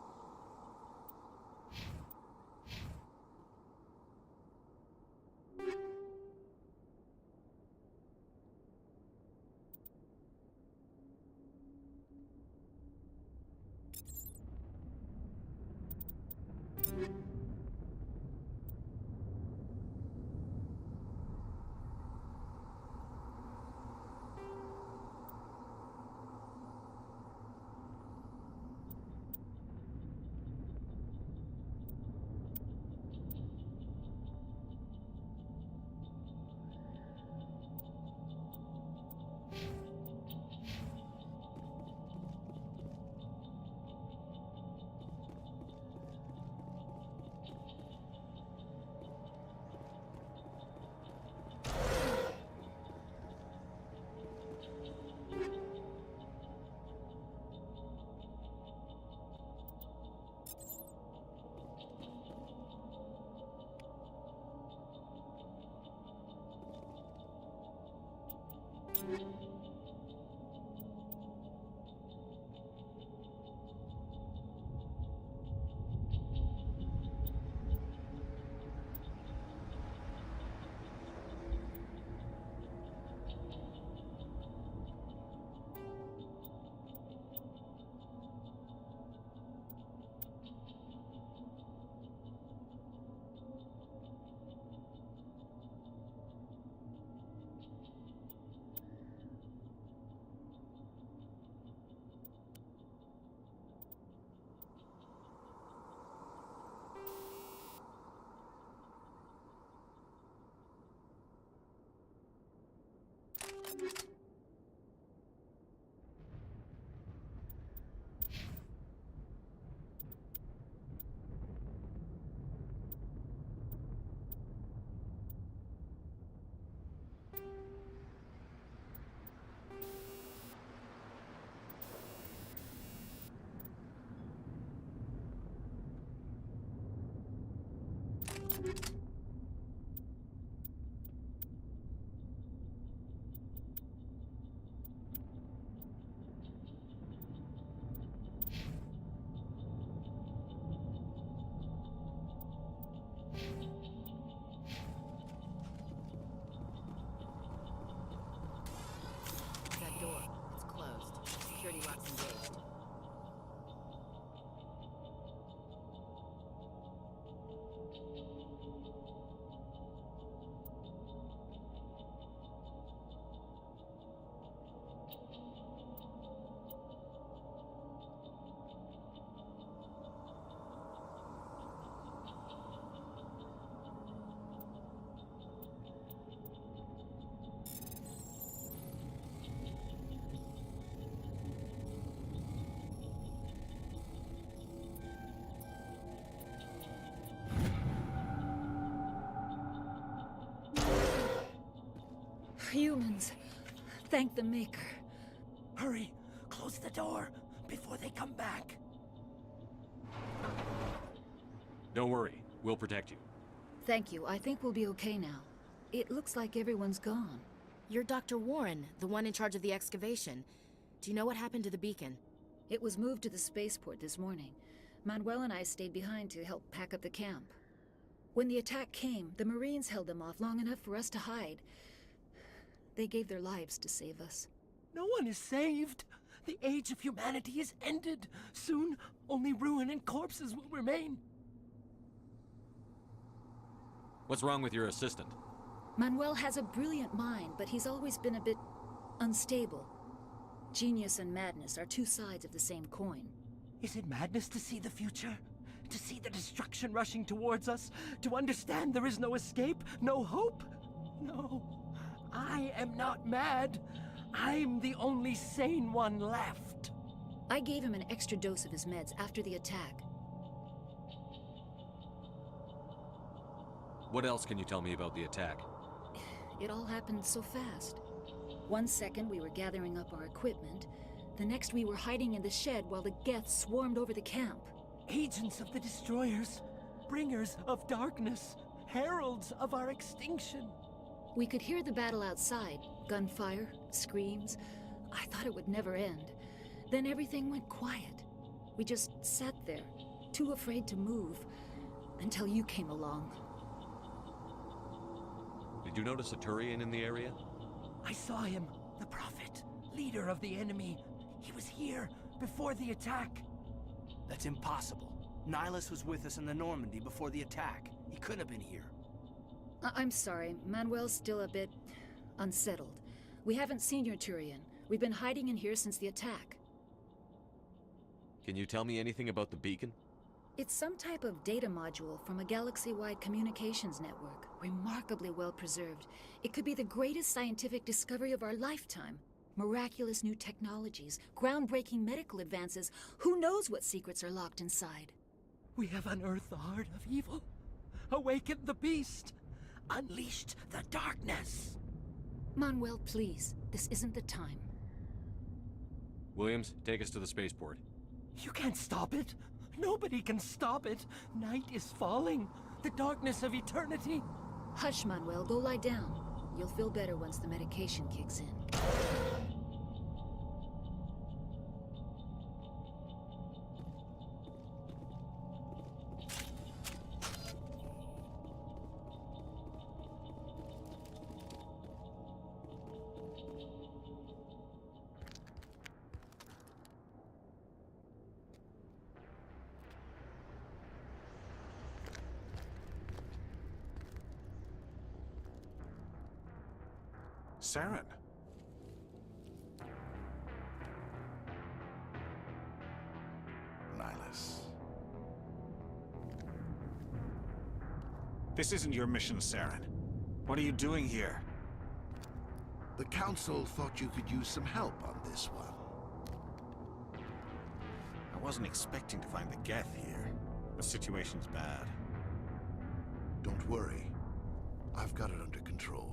Speaker 18: humans. Thank the Maker.
Speaker 15: Hurry! Close the door before they come back.
Speaker 8: Don't worry. We'll protect you.
Speaker 18: Thank you. I think we'll be okay now. It looks like everyone's gone.
Speaker 17: You're Dr. Warren, the one in charge of the excavation. Do you know what happened to the beacon?
Speaker 18: It was moved to the spaceport this morning. Manuel and I stayed behind to help pack up the camp. When the attack came, the Marines held them off long enough for us to hide. They gave their lives to save us.
Speaker 15: No one is saved. The age of humanity is ended. Soon, only ruin and corpses will remain.
Speaker 8: What's wrong with your assistant?
Speaker 18: Manuel has a brilliant mind, but he's always been a bit unstable. Genius and madness are two sides of the same coin.
Speaker 15: Is it madness to see the future? To see the destruction rushing towards us? To understand there is no escape? No hope? No. I am not mad. I'm the only sane one left.
Speaker 18: I gave him an extra dose of his meds after the attack.
Speaker 8: What else can you tell me about the attack?
Speaker 18: It all happened so fast. 1 second we were gathering up our equipment. The next we were hiding in the shed while the Geth swarmed over the camp.
Speaker 15: Agents of the Destroyers, bringers of darkness, heralds of our extinction.
Speaker 18: We could hear the battle outside. Gunfire, screams. I thought it would never end. Then everything went quiet. We just sat there, too afraid to move, until you came along.
Speaker 8: Did you notice a Turian in the area?
Speaker 15: I saw him, the Prophet, leader of the enemy. He was here before the attack.
Speaker 7: That's impossible. Nihilus was with us in the Normandy before the attack. He couldn't have been here.
Speaker 18: I'm sorry. Manuel's still a bit unsettled. We haven't seen your Turian. We've been hiding in here since the attack.
Speaker 8: Can you tell me anything about the beacon?
Speaker 18: It's some type of data module from a galaxy-wide communications network. Remarkably well preserved. It could be the greatest scientific discovery of our lifetime. Miraculous new technologies, groundbreaking medical advances. Who knows what secrets are locked inside?
Speaker 15: We have unearthed the heart of evil, awakened the beast, unleashed the darkness.
Speaker 18: Manuel, please. This isn't the time.
Speaker 8: Williams, take us to the spaceport.
Speaker 15: You can't stop it. Nobody can stop it. Night is falling. The darkness of eternity.
Speaker 18: Hush, Manuel. Go lie down. You'll feel better once the medication kicks in.
Speaker 19: Saren. Nihilus.
Speaker 6: This isn't your mission, Saren. What are you doing here?
Speaker 20: The Council thought you could use some help on this one.
Speaker 6: I wasn't expecting to find the Geth here. The situation's bad.
Speaker 20: Don't worry. I've got it under control.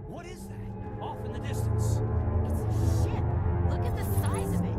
Speaker 7: What is that? Off in the distance.
Speaker 17: It's a ship. Look at the size of it.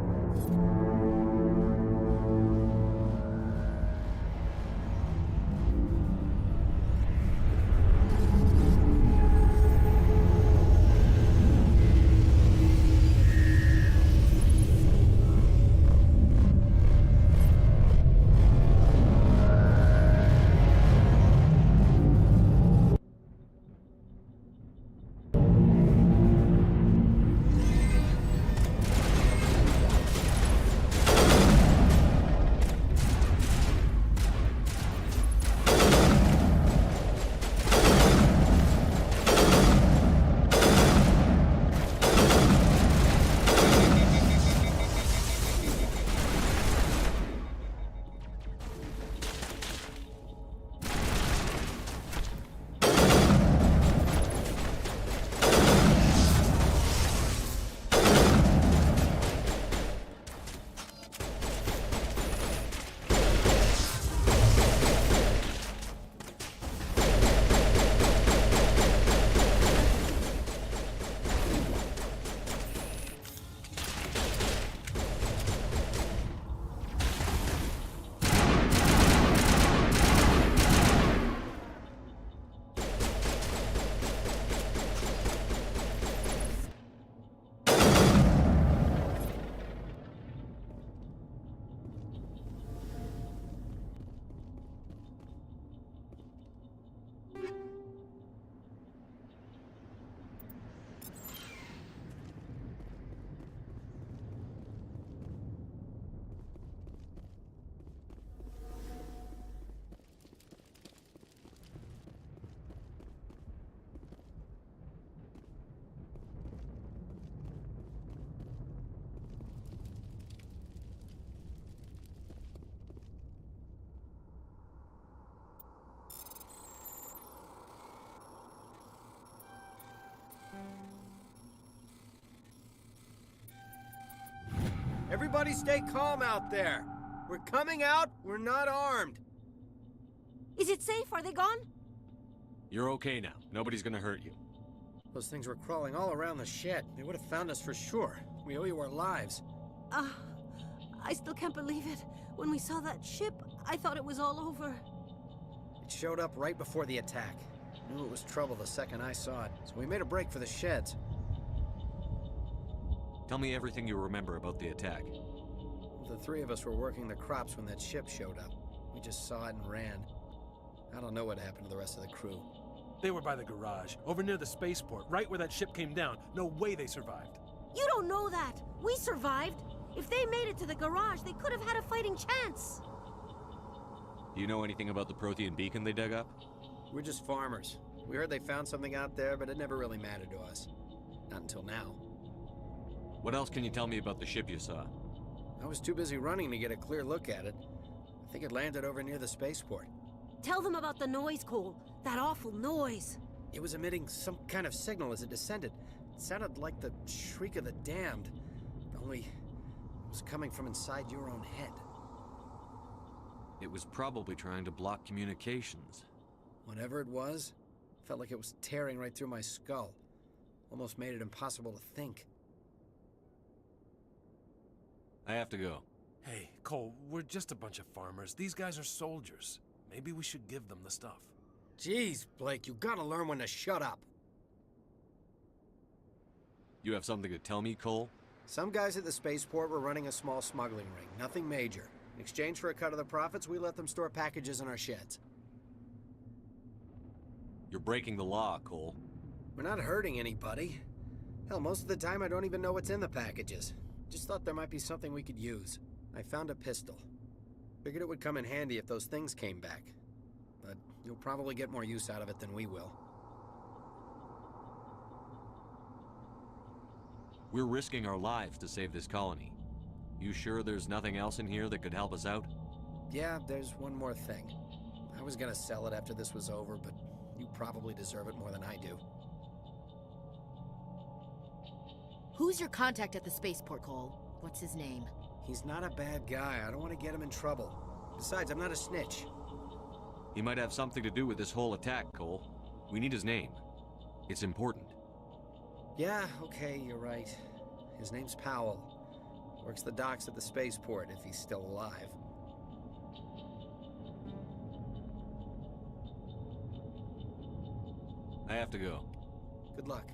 Speaker 19: Everybody stay calm out there. We're coming out, we're not armed.
Speaker 21: Is it safe? Are they gone?
Speaker 8: You're okay now. Nobody's gonna hurt you.
Speaker 19: Those things were crawling all around the shed. They would have found us for sure. We owe you our lives.
Speaker 21: I still can't believe it. When we saw that ship, I thought it was all over.
Speaker 19: It showed up right before the attack. Knew it was trouble the second I saw it, so we made a break for the sheds.
Speaker 8: Tell me everything you remember about the attack.
Speaker 19: The three of us were working the crops when that ship showed up. We just saw it and ran. I don't know what happened to the rest of the crew.
Speaker 22: They were by the garage, over near the spaceport, right where that ship came down. No way they survived.
Speaker 21: You don't know that. We survived. If they made it to the garage, they could have had a fighting chance.
Speaker 8: Do you know anything about the Prothean beacon they dug up?
Speaker 19: We're just farmers. We heard they found something out there, but it never really mattered to us. Not until now.
Speaker 8: What else can you tell me about the ship you saw?
Speaker 19: I was too busy running to get a clear look at it. I think it landed over near the spaceport.
Speaker 21: Tell them about the noise, Cole. That awful noise.
Speaker 19: It was emitting some kind of signal as it descended. It sounded like the shriek of the damned. Only it was coming from inside your own head.
Speaker 8: It was probably trying to block communications.
Speaker 19: Whatever it was, felt like it was tearing right through my skull. Almost made it impossible to think.
Speaker 8: I have to go.
Speaker 22: Hey, Cole, we're just a bunch of farmers. These guys are soldiers. Maybe we should give them the stuff.
Speaker 19: Jeez, Blake, you gotta learn when to shut up.
Speaker 8: You have something to tell me, Cole?
Speaker 19: Some guys at the spaceport were running a small smuggling ring, nothing major. In exchange for a cut of the profits, we let them store packages in our sheds.
Speaker 8: You're breaking the law, Cole.
Speaker 19: We're not hurting anybody. Hell, most of the time I don't even know what's in the packages. Just thought there might be something we could use. I found a pistol. Figured it would come in handy if those things came back. But you'll probably get more use out of it than we will.
Speaker 8: We're risking our lives to save this colony. You sure there's nothing else in here that could help us out?
Speaker 19: Yeah, there's one more thing. I was gonna sell it after this was over, but you probably deserve it more than I do.
Speaker 17: Who's your contact at the spaceport, Cole? What's his name?
Speaker 19: He's not a bad guy. I don't want to get him in trouble. Besides, I'm not a snitch.
Speaker 8: He might have something to do with this whole attack, Cole. We need his name. It's important.
Speaker 19: Yeah, okay, you're right. His name's Powell. Works the docks at the spaceport, if he's still alive.
Speaker 8: I have to go.
Speaker 19: Good luck.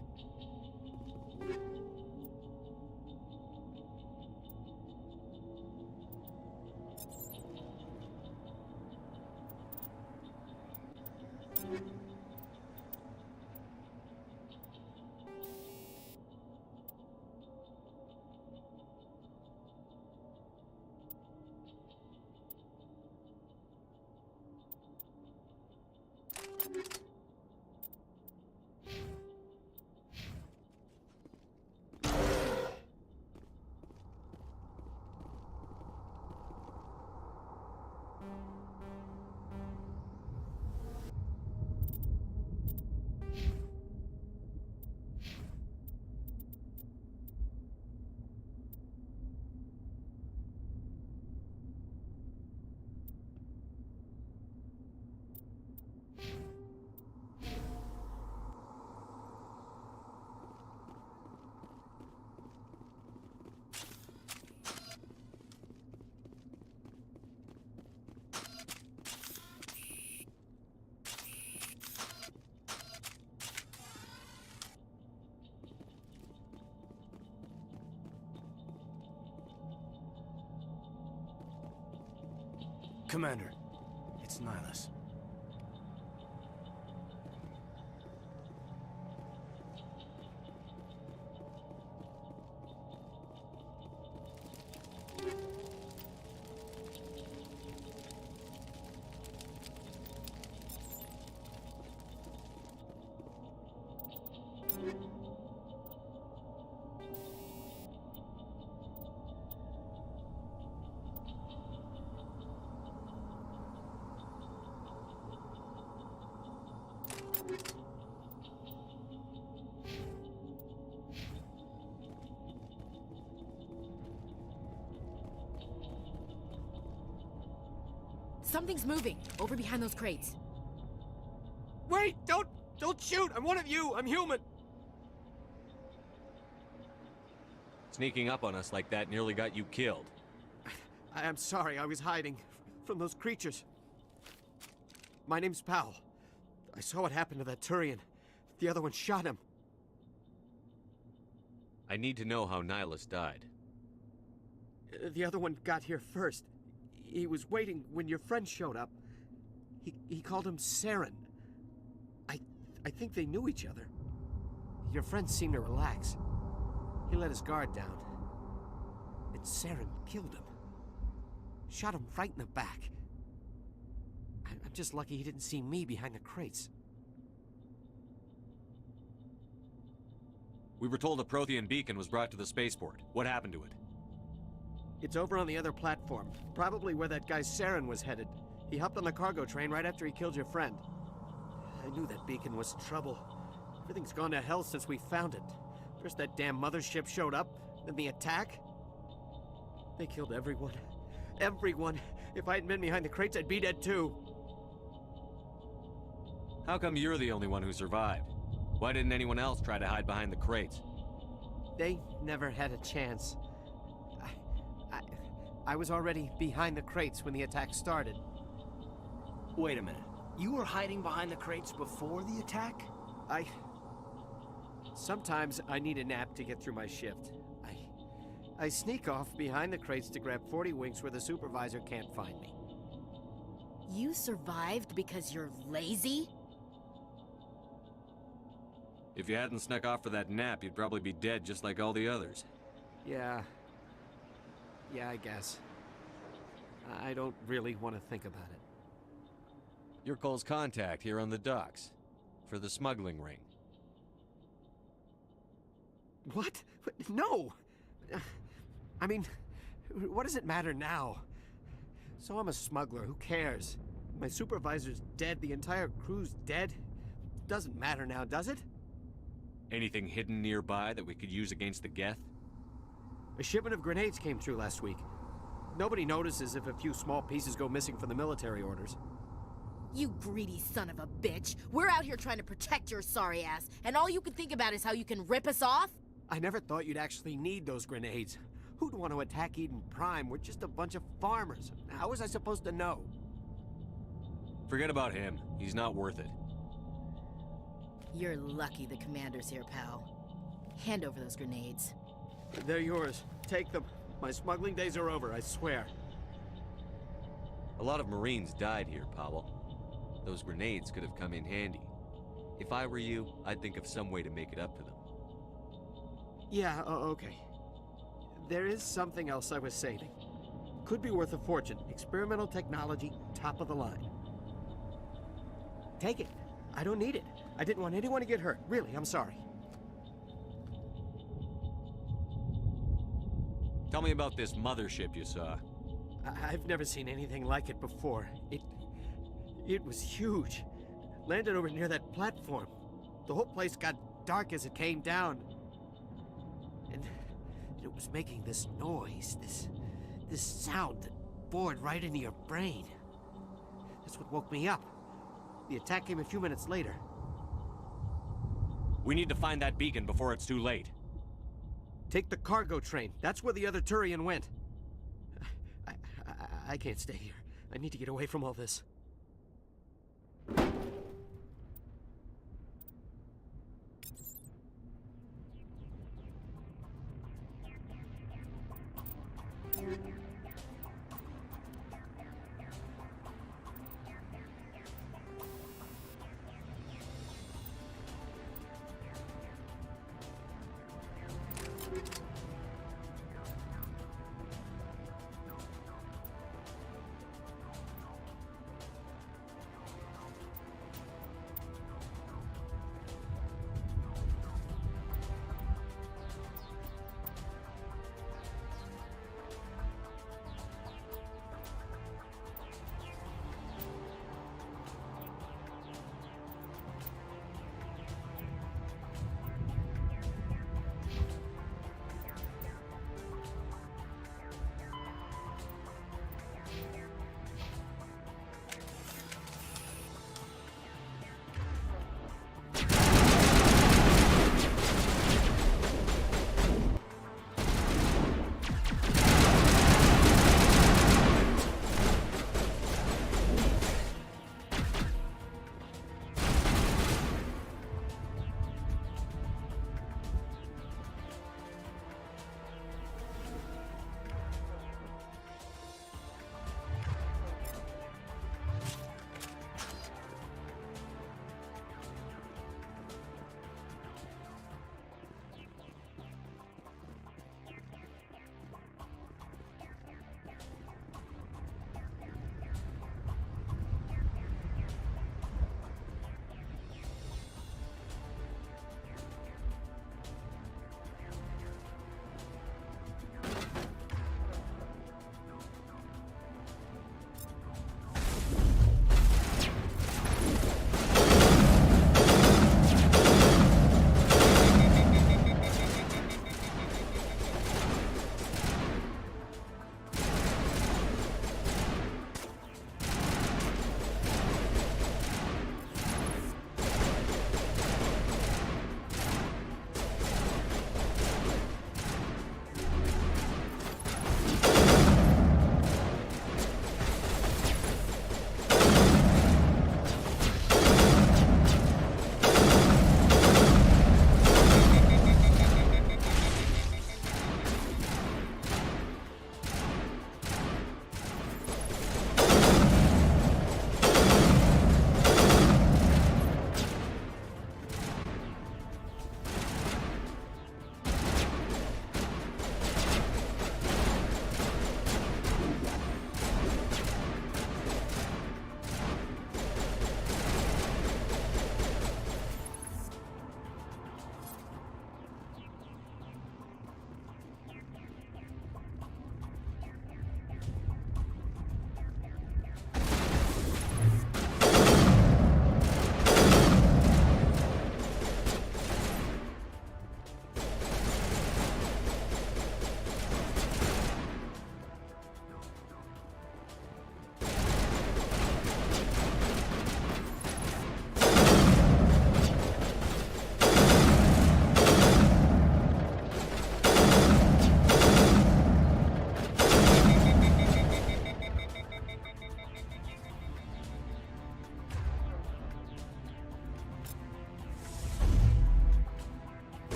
Speaker 7: Commander, it's Nihilus.
Speaker 17: Something's moving, over behind those crates.
Speaker 15: Wait! Don't shoot! I'm one of you! I'm human!
Speaker 8: Sneaking up on us like that nearly got you killed.
Speaker 15: I'm sorry, I was hiding from those creatures. My name's Powell. I saw what happened to that Turian. The other one shot him.
Speaker 8: I need to know how Nihilus died.
Speaker 15: The other one got here first. He was waiting when your friend showed up. He called him Saren. I think they knew each other. Your friend seemed to relax. He let his guard down. And Saren killed him. Shot him right in the back. I'm just lucky he didn't see me behind the crates.
Speaker 8: We were told a Prothean beacon was brought to the spaceport. What happened to it?
Speaker 15: It's over on the other platform. Probably where that guy Saren was headed. He hopped on the cargo train right after he killed your friend. I knew that beacon was trouble. Everything's gone to hell since we found it. First that damn mothership showed up, then the attack. They killed everyone. Everyone! If I hadn't been behind the crates, I'd be dead too.
Speaker 8: How come you're the only one who survived? Why didn't anyone else try to hide behind the crates?
Speaker 15: They never had a chance. I was already behind the crates when the attack started.
Speaker 7: Wait a minute. You were hiding behind the crates before the attack?
Speaker 15: Sometimes I need a nap to get through my shift. I sneak off behind the crates to grab 40 winks where the supervisor can't find me.
Speaker 17: You survived because you're lazy?
Speaker 8: If you hadn't snuck off for that nap, you'd probably be dead just like all the others.
Speaker 15: Yeah, I guess. I don't really want to think about it.
Speaker 8: You're Cole's contact here on the docks. For the smuggling ring.
Speaker 15: What? No! I mean, what does it matter now? So I'm a smuggler, who cares? My supervisor's dead, the entire crew's dead. Doesn't matter now, does it?
Speaker 8: Anything hidden nearby that we could use against the Geth?
Speaker 15: A shipment of grenades came through last week. Nobody notices if a few small pieces go missing from the military orders.
Speaker 17: You greedy son of a bitch. We're out here trying to protect your sorry ass, and all you can think about is how you can rip us off?
Speaker 15: I never thought you'd actually need those grenades. Who'd want to attack Eden Prime? We're just a bunch of farmers. How was I supposed to know?
Speaker 8: Forget about him. He's not worth it.
Speaker 17: You're lucky the commander's here, pal. Hand over those grenades.
Speaker 15: They're yours. Take them. My smuggling days are over, I swear.
Speaker 8: A lot of Marines died here, Powell. Those grenades could have come in handy. If I were you, I'd think of some way to make it up to them.
Speaker 15: Yeah, okay. There is something else I was saving. Could be worth a fortune. Experimental technology, top of the line. Take it. I don't need it. I didn't want anyone to get hurt. Really, I'm sorry.
Speaker 8: Tell me about this mothership you saw.
Speaker 15: I've never seen anything like it before. It was huge. Landed over near that platform. The whole place got dark as it came down. And it was making this noise, this sound that bored right into your brain. That's what woke me up. The attack came a few minutes later.
Speaker 8: We need to find that beacon before it's too late.
Speaker 15: Take the cargo train. That's where the other Turian went. I can't stay here. I need to get away from all this.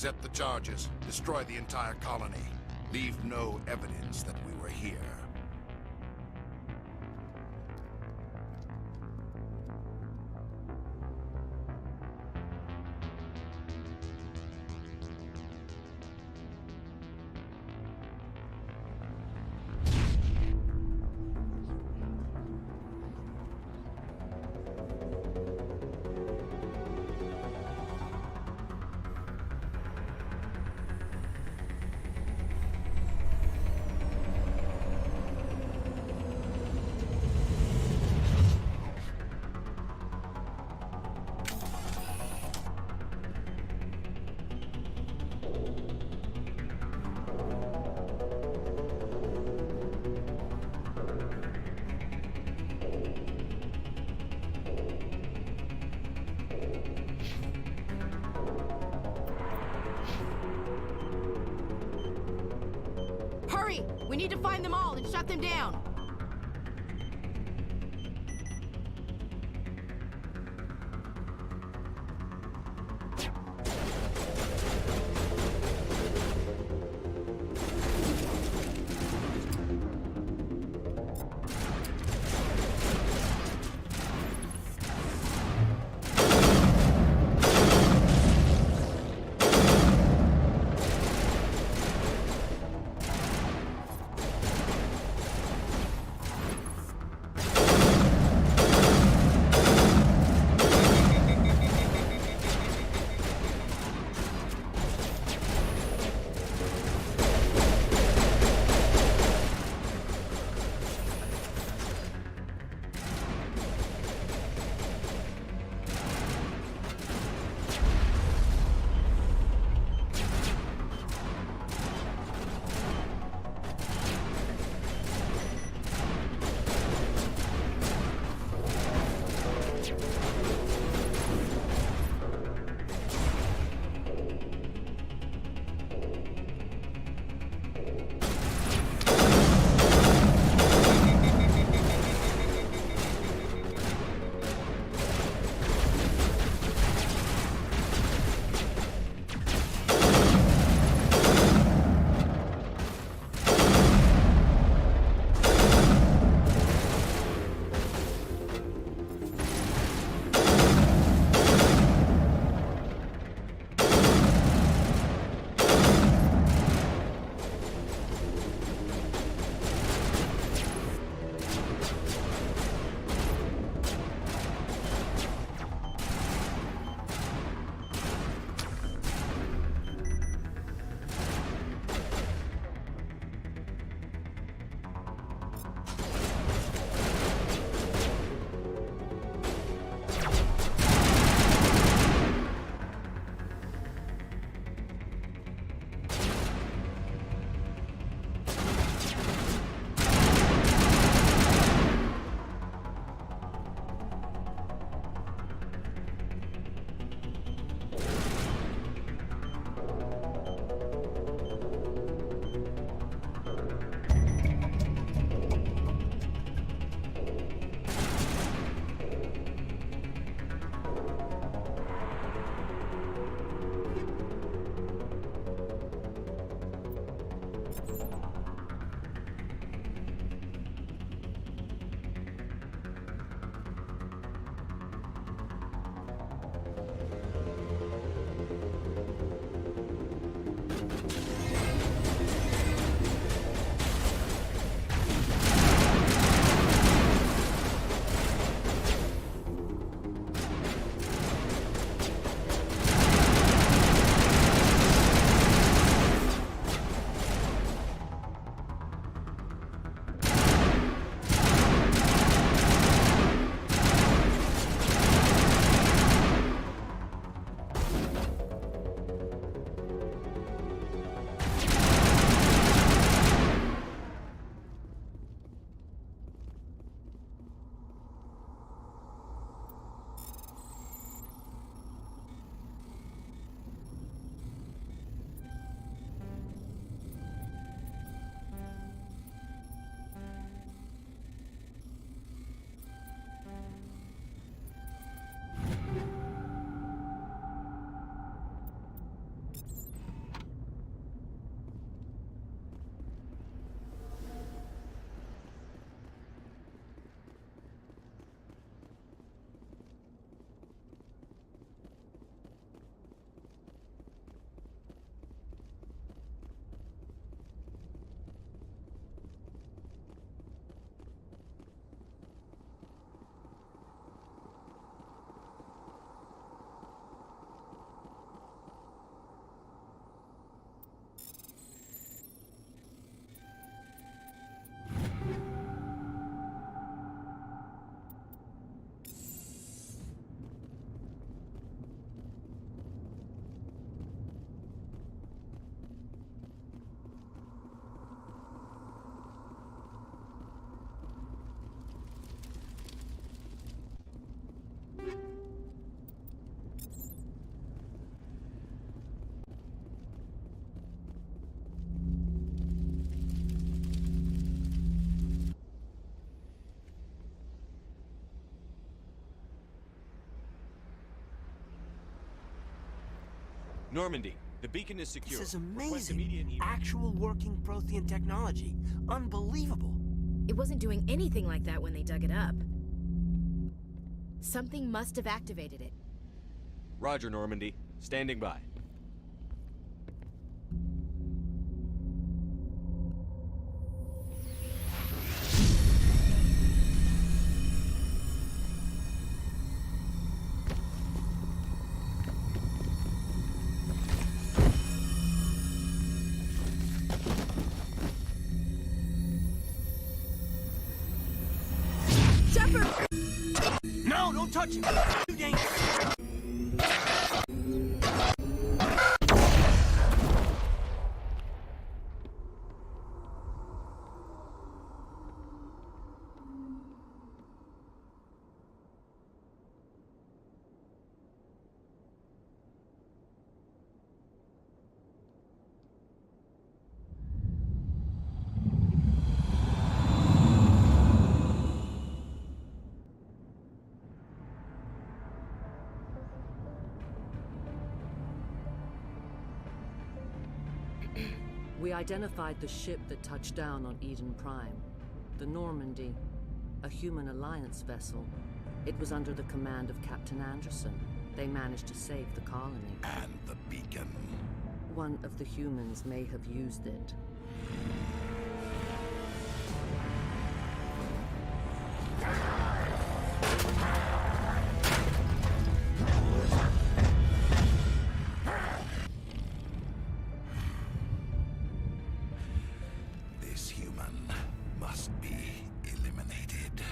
Speaker 1: Accept the charges. Destroy the entire colony. Leave no evidence that we were here.
Speaker 4: Hurry! We need to find them all and shut them down!
Speaker 8: Normandy, the beacon is secure.
Speaker 15: This is
Speaker 8: Request
Speaker 15: amazing.
Speaker 8: immediate
Speaker 15: Actual working Prothean technology. Unbelievable.
Speaker 17: It wasn't doing anything like that when they dug it up. Something must have activated it.
Speaker 8: Roger, Normandy. Standing by.
Speaker 15: No, don't touch him! Too dangerous!
Speaker 2: We identified the ship that touched down on Eden Prime. The Normandy, a human alliance vessel. It was under the command of Captain Anderson. They managed to save the colony.
Speaker 1: And the beacon.
Speaker 2: One of the humans may have used it.
Speaker 1: This human must be eliminated.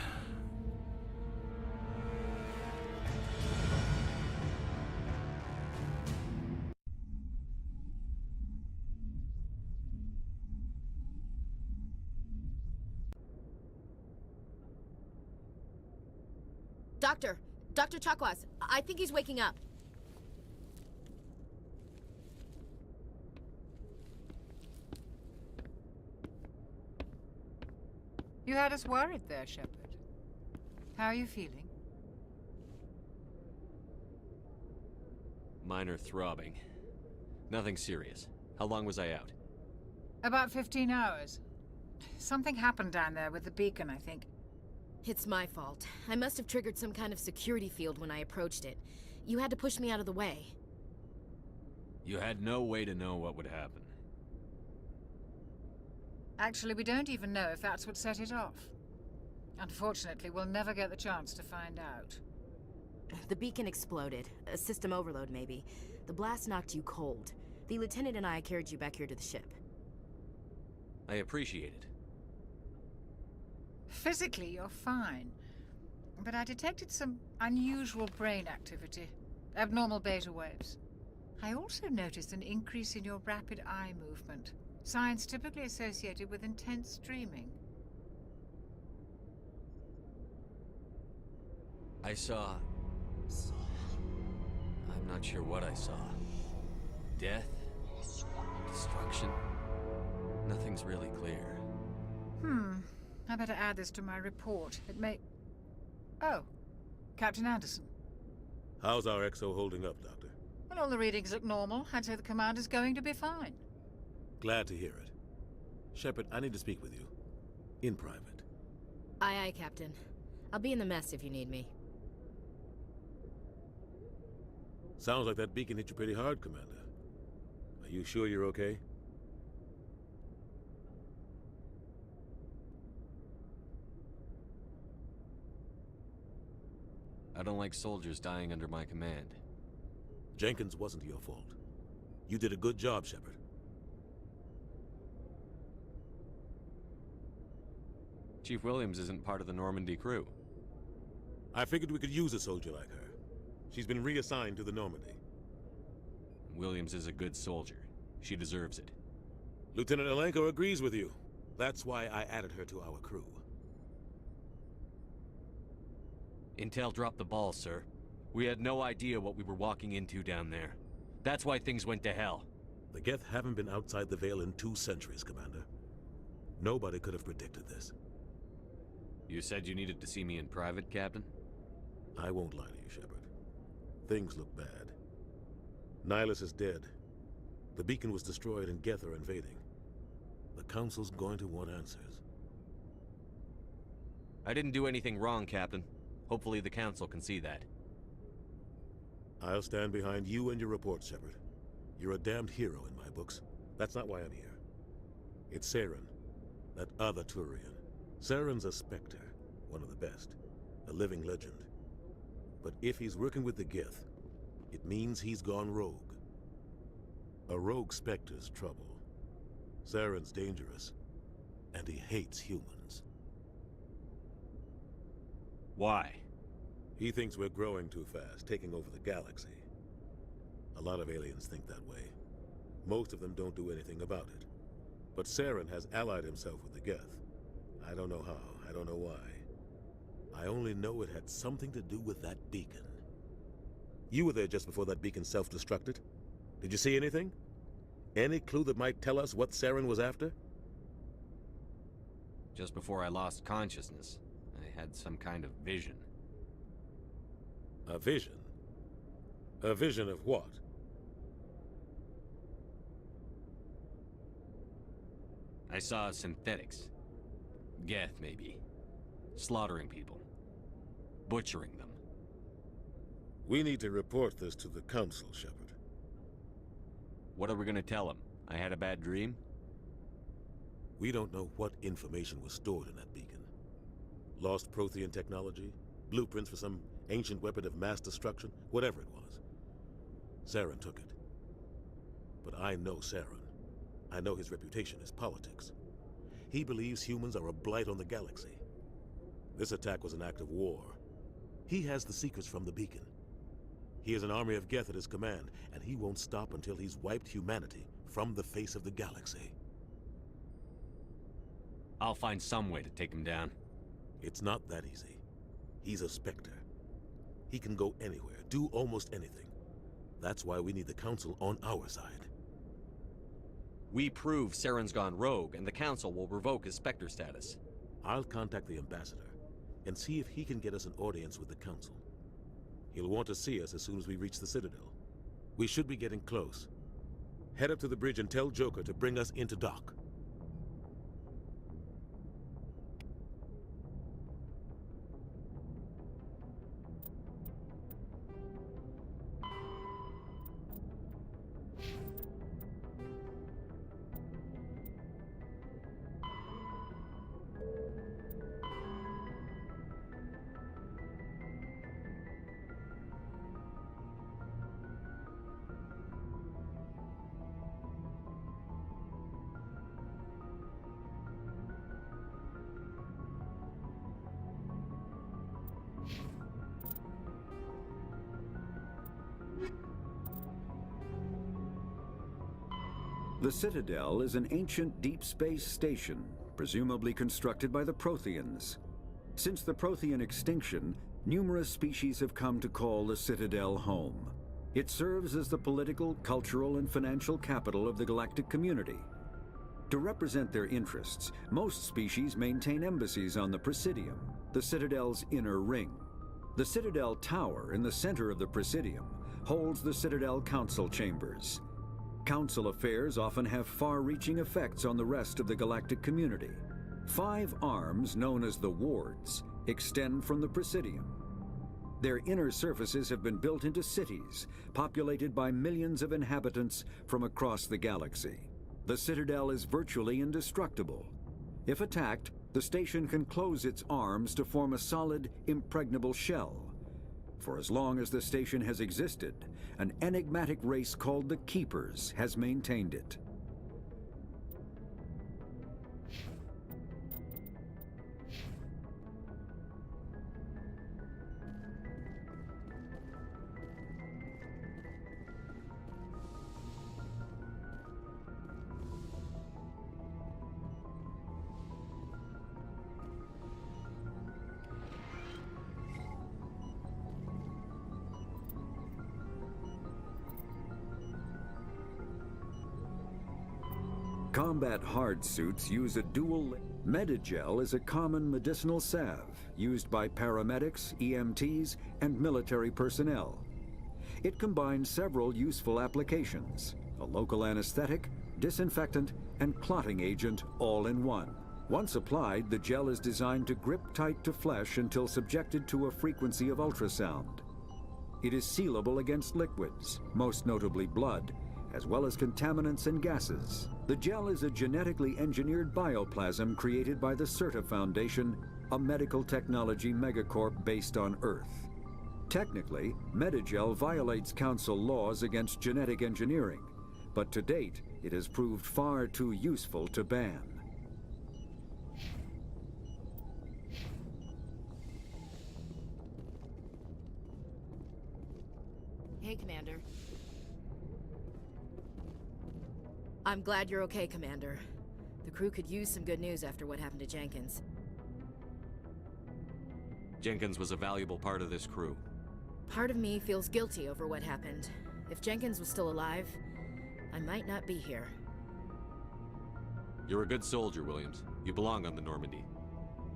Speaker 4: Dr. Chakwas, I think he's waking up.
Speaker 13: You had us worried there, Shepard. How are you feeling?
Speaker 8: Minor throbbing. Nothing serious. How long was I out?
Speaker 13: About 15 hours. Something happened down there with the beacon, I think.
Speaker 4: It's my fault. I must have triggered some kind of security field when I approached it. You had to push me out of the way.
Speaker 8: You had no way to know what would happen.
Speaker 13: Actually, we don't even know if that's what set it off. Unfortunately, we'll never get the chance to find out.
Speaker 17: The beacon exploded. A system overload, maybe. The blast knocked you cold. The lieutenant and I carried you back here to the ship.
Speaker 8: I appreciate it.
Speaker 13: Physically, you're fine. But I detected some unusual brain activity. Abnormal beta waves. I also noticed an increase in your rapid eye movement. Signs typically associated with intense dreaming.
Speaker 8: I saw... I'm not sure what I saw. Death? Destruction? Nothing's really clear.
Speaker 13: I better add this to my report. It may... Oh, Captain Anderson.
Speaker 14: How's our XO holding up, Doctor?
Speaker 13: Well, all the readings look normal. I'd say the commander's going to be fine.
Speaker 14: Glad to hear it. Shepard, I need to speak with you. In private.
Speaker 4: Aye, aye, Captain. I'll be in the mess if you need me.
Speaker 14: Sounds like that beacon hit you pretty hard, Commander. Are you sure you're okay?
Speaker 8: I don't like soldiers dying under my command.
Speaker 14: Jenkins wasn't your fault. You did a good job, Shepard.
Speaker 8: Chief Williams isn't part of the Normandy crew.
Speaker 14: I figured we could use a soldier like her. She's been reassigned to the Normandy.
Speaker 8: Williams is a good soldier. She deserves it.
Speaker 14: Lieutenant Alenko agrees with you. That's why I added her to our crew.
Speaker 8: Intel dropped the ball, sir. We had no idea what we were walking into down there. That's why things went to hell.
Speaker 14: The Geth haven't been outside the Veil in 2 centuries, Commander. Nobody could have predicted this.
Speaker 8: You said you needed to see me in private, Captain?
Speaker 14: I won't lie to you, Shepard. Things look bad. Nihilus is dead. The beacon was destroyed and Geth are invading. The Council's going to want answers.
Speaker 8: I didn't do anything wrong, Captain. Hopefully the Council can see that.
Speaker 14: I'll stand behind you and your report, Shepard. You're a damned hero in my books. That's not why I'm here. It's Saren, that other Turian. Saren's a Spectre, one of the best. A living legend. But if he's working with the Geth, it means he's gone rogue. A rogue Spectre's trouble. Saren's dangerous, and he hates humans.
Speaker 8: Why?
Speaker 14: He thinks we're growing too fast, taking over the galaxy. A lot of aliens think that way. Most of them don't do anything about it. But Saren has allied himself with the Geth. I don't know how, I don't know why. I only know it had something to do with that beacon. You were there just before that beacon self-destructed. Did you see anything? Any clue that might tell us what Saren was after?
Speaker 8: Just before I lost consciousness, I had some kind of vision.
Speaker 14: A vision? A vision of what?
Speaker 8: I saw synthetics. Geth, maybe. Slaughtering people. Butchering them.
Speaker 14: We need to report this to the Council, Shepard.
Speaker 8: What are we gonna tell them? I had a bad dream?
Speaker 14: We don't know what information was stored in that beacon. Lost Prothean technology? Blueprints for some ancient weapon of mass destruction? Whatever it was. Saren took it. But I know Saren. I know his reputation is politics. He believes humans are a blight on the galaxy. This attack was an act of war. He has the secrets from the beacon. He has an army of Geth at his command, and he won't stop until he's wiped humanity from the face of the galaxy.
Speaker 8: I'll find some way to take him down.
Speaker 14: It's not that easy. He's a Spectre. He can go anywhere, do almost anything. That's why we need the Council on our side.
Speaker 8: We prove Saren's gone rogue, and the Council will revoke his Spectre status.
Speaker 14: I'll contact the Ambassador, and see if he can get us an audience with the Council. He'll want to see us as soon as we reach the Citadel. We should be getting close. Head up to the bridge and tell Joker to bring us into dock.
Speaker 9: The Citadel is an ancient deep space station, presumably constructed by the Protheans. Since the Prothean extinction, numerous species have come to call the Citadel home. It serves as the political, cultural, and financial capital of the galactic community. To represent their interests, most species maintain embassies on the Presidium, the Citadel's inner ring. The Citadel Tower in the center of the Presidium holds the Citadel Council Chambers. Council affairs often have far-reaching effects on the rest of the galactic community. 5 arms, known as the Wards, extend from the Presidium. Their inner surfaces have been built into cities, populated by millions of inhabitants from across the galaxy. The Citadel is virtually indestructible. If attacked, the station can close its arms to form a solid, impregnable shell. For as long as the station has existed, an enigmatic race called the Keepers has maintained it. Combat hard suits use a dual... Medigel is a common medicinal salve used by paramedics, EMTs, and military personnel. It combines several useful applications: a local anesthetic, disinfectant, and clotting agent all in one. Once applied, the gel is designed to grip tight to flesh until subjected to a frequency of ultrasound. It is sealable against liquids, most notably blood, as well as contaminants and gases. The gel is a genetically engineered bioplasm created by the CERTA Foundation, a medical technology megacorp based on Earth. Technically, Medigel violates Council laws against genetic engineering, but to date, it has proved far too useful to ban.
Speaker 17: Hey, Commander.
Speaker 4: I'm glad you're okay, Commander. The crew could use some good news after what happened to Jenkins.
Speaker 8: Jenkins was a valuable part of this crew.
Speaker 4: Part of me feels guilty over what happened. If Jenkins was still alive, I might not be here.
Speaker 8: You're a good soldier, Williams. You belong on the Normandy.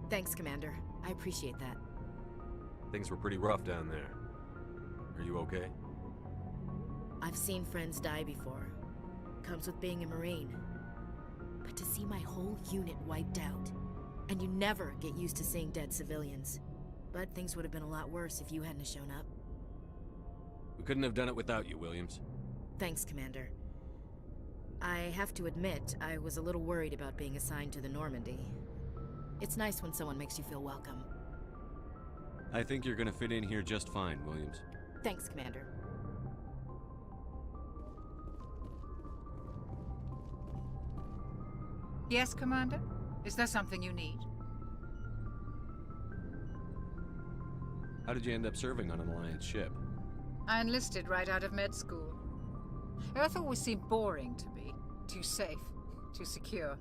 Speaker 4: Thanks, Commander. I appreciate that.
Speaker 22: Things were pretty rough down there. Are you okay?
Speaker 4: I've seen friends die before. Comes with being a Marine. But to see my whole unit wiped out, and you never get used to seeing dead civilians. But things would have been a lot worse if you hadn't shown up.
Speaker 8: We couldn't have done it without you, Williams.
Speaker 4: Thanks, Commander. I have to admit, I was a little worried about being assigned to the Normandy. It's nice when someone makes you feel welcome.
Speaker 8: I think you're gonna fit in here just fine, Williams.
Speaker 4: Thanks, Commander.
Speaker 13: Yes, Commander? Is there something you need?
Speaker 8: How did you end up serving on an Alliance ship?
Speaker 13: I enlisted right out of med school. Earth always seemed boring to me. Too safe, too secure.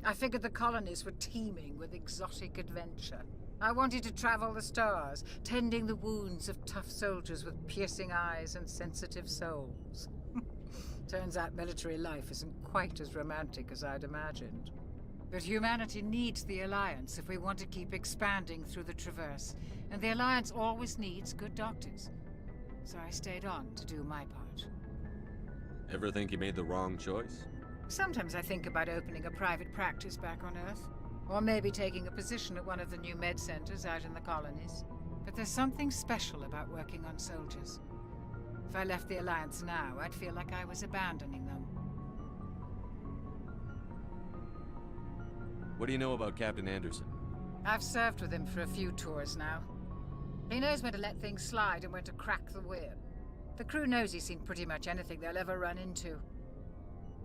Speaker 13: I figured the colonies were teeming with exotic adventure. I wanted to travel the stars, tending the wounds of tough soldiers with piercing eyes and sensitive souls. Turns out military life isn't quite as romantic as I'd imagined. But humanity needs the Alliance if we want to keep expanding through the Traverse, and the Alliance always needs good doctors. So I stayed on to do my part.
Speaker 8: Ever think you made the wrong choice?
Speaker 13: Sometimes I think about opening a private practice back on Earth, or maybe taking a position at one of the new med centers out in the colonies. But there's something special about working on soldiers. If I left the Alliance now, I'd feel like I was abandoning them.
Speaker 8: What do you know about Captain Anderson?
Speaker 13: I've served with him for a few tours now. He knows when to let things slide and when to crack the whip. The crew knows he's seen pretty much anything they'll ever run into.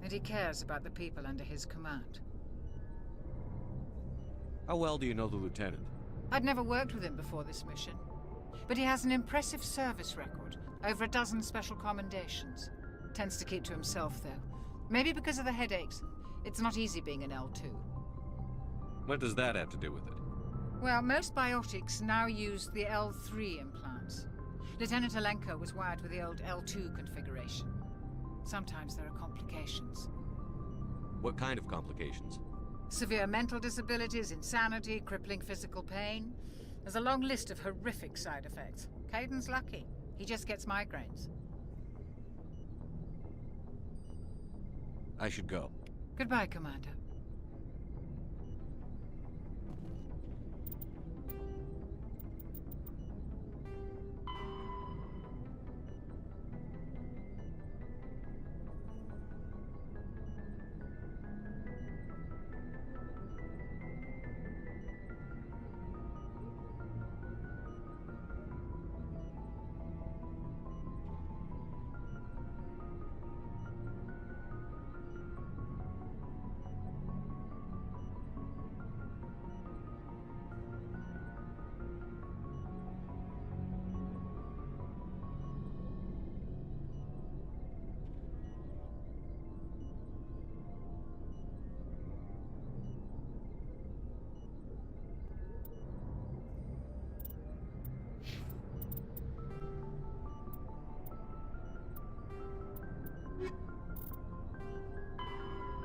Speaker 13: And he cares about the people under his command.
Speaker 8: How well do you know the Lieutenant?
Speaker 13: I'd never worked with him before this mission. But he has an impressive service record. Over a dozen special commendations. Tends to keep to himself, though. Maybe because of the headaches. It's not easy being an L2.
Speaker 8: What does that have to do with it?
Speaker 13: Well, most biotics now use the L3 implants. Lieutenant Alenko was wired with the old L2 configuration. Sometimes there are complications.
Speaker 8: What kind of complications?
Speaker 13: Severe mental disabilities, insanity, crippling physical pain. There's a long list of horrific side effects. Caden's lucky. He just gets migraines.
Speaker 8: I should go.
Speaker 13: Goodbye, Commander.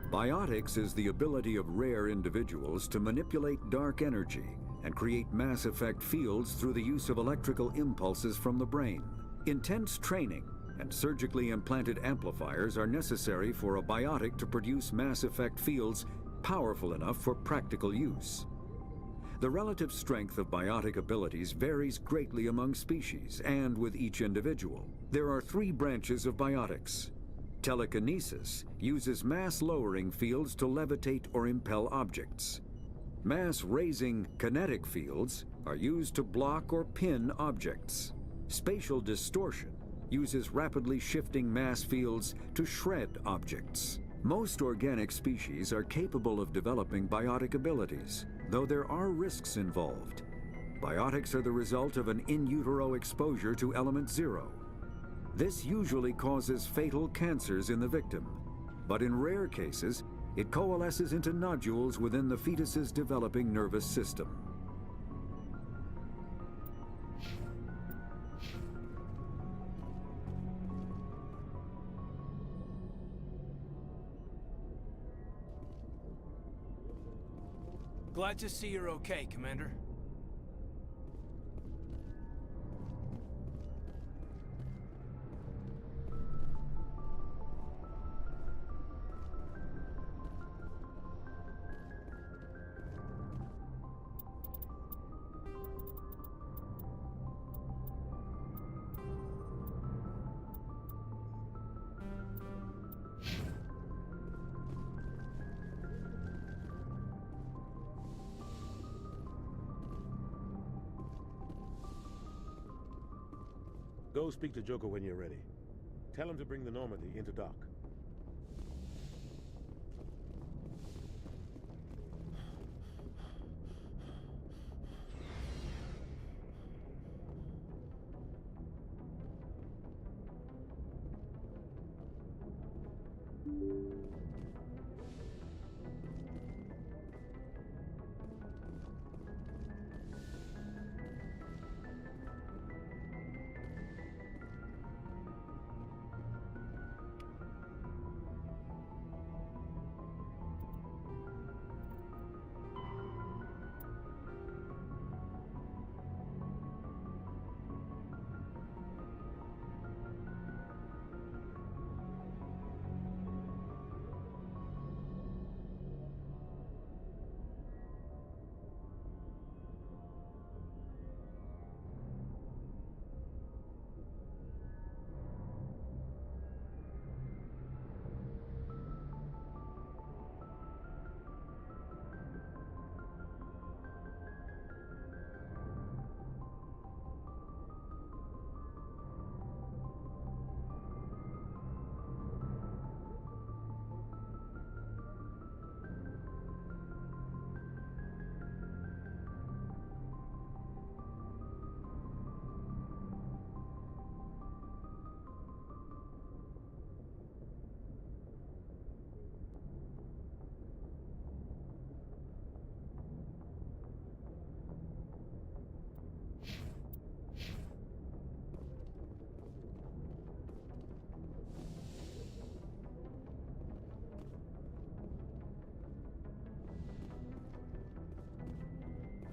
Speaker 9: Biotics is the ability of rare individuals to manipulate dark energy and create mass effect fields through the use of electrical impulses from the brain. Intense training and surgically implanted amplifiers are necessary for a biotic to produce mass effect fields powerful enough for practical use. The relative strength of biotic abilities varies greatly among species and with each individual. There are 3 branches of biotics. Telekinesis uses mass-lowering fields to levitate or impel objects. Mass-raising kinetic fields are used to block or pin objects. Spatial distortion uses rapidly shifting mass fields to shred objects. Most organic species are capable of developing biotic abilities, though there are risks involved. Biotics are the result of an in utero exposure to element 0. This usually causes fatal cancers in the victim, but in rare cases, it coalesces into nodules within the fetus's developing nervous system.
Speaker 15: Glad to see you're okay, Commander.
Speaker 14: Go speak to Joker when you're ready. Tell him to bring the Normandy into dock.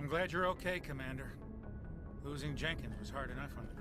Speaker 10: I'm glad you're okay, Commander. Losing Jenkins was hard enough on the crew.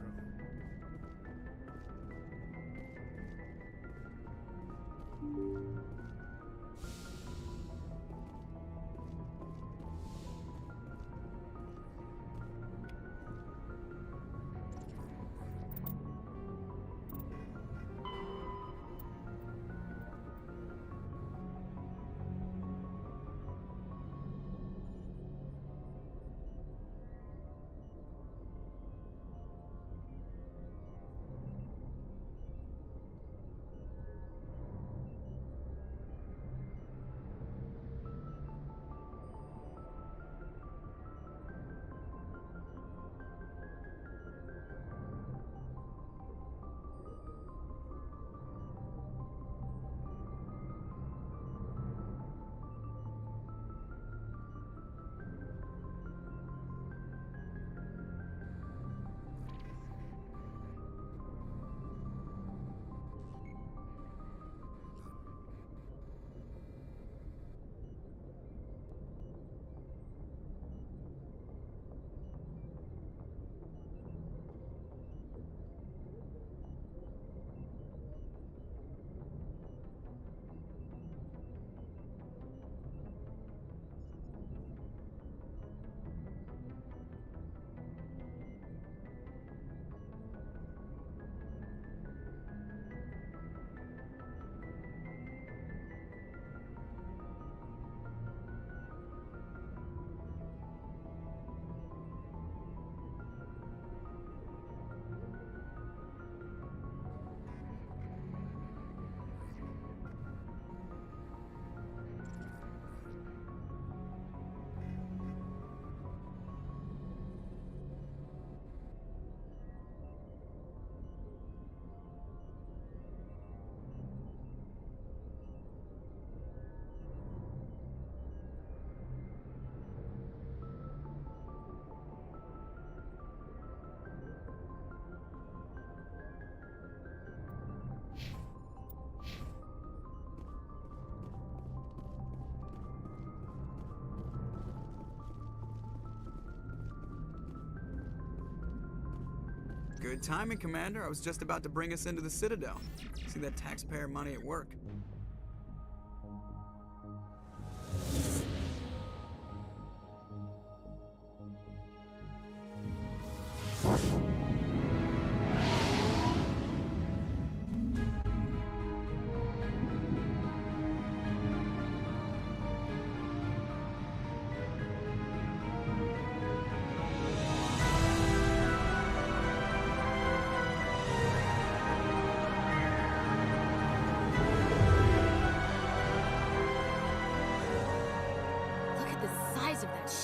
Speaker 5: Good timing, Commander. I was just about to bring us into the Citadel. See that taxpayer money at work.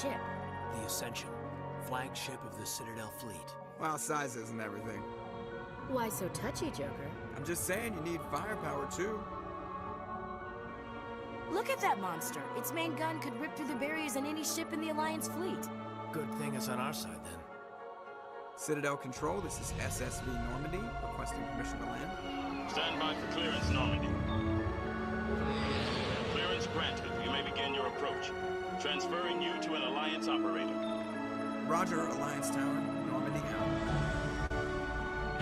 Speaker 17: Ship.
Speaker 7: The Ascension, flagship of the Citadel fleet.
Speaker 5: Well, size isn't everything.
Speaker 17: Why so touchy, Joker?
Speaker 5: I'm just saying you need firepower too.
Speaker 17: Look at that monster. Its main gun could rip through the barriers in any ship in the Alliance fleet.
Speaker 7: Good thing it's on our side then.
Speaker 5: Citadel Control, this is SSV Normandy, requesting permission to land.
Speaker 3: Stand by for clearance, Normandy. Clearance granted. You may begin your approach. Transferring you to an Alliance operator.
Speaker 5: Roger, Alliance Tower. Normandy out.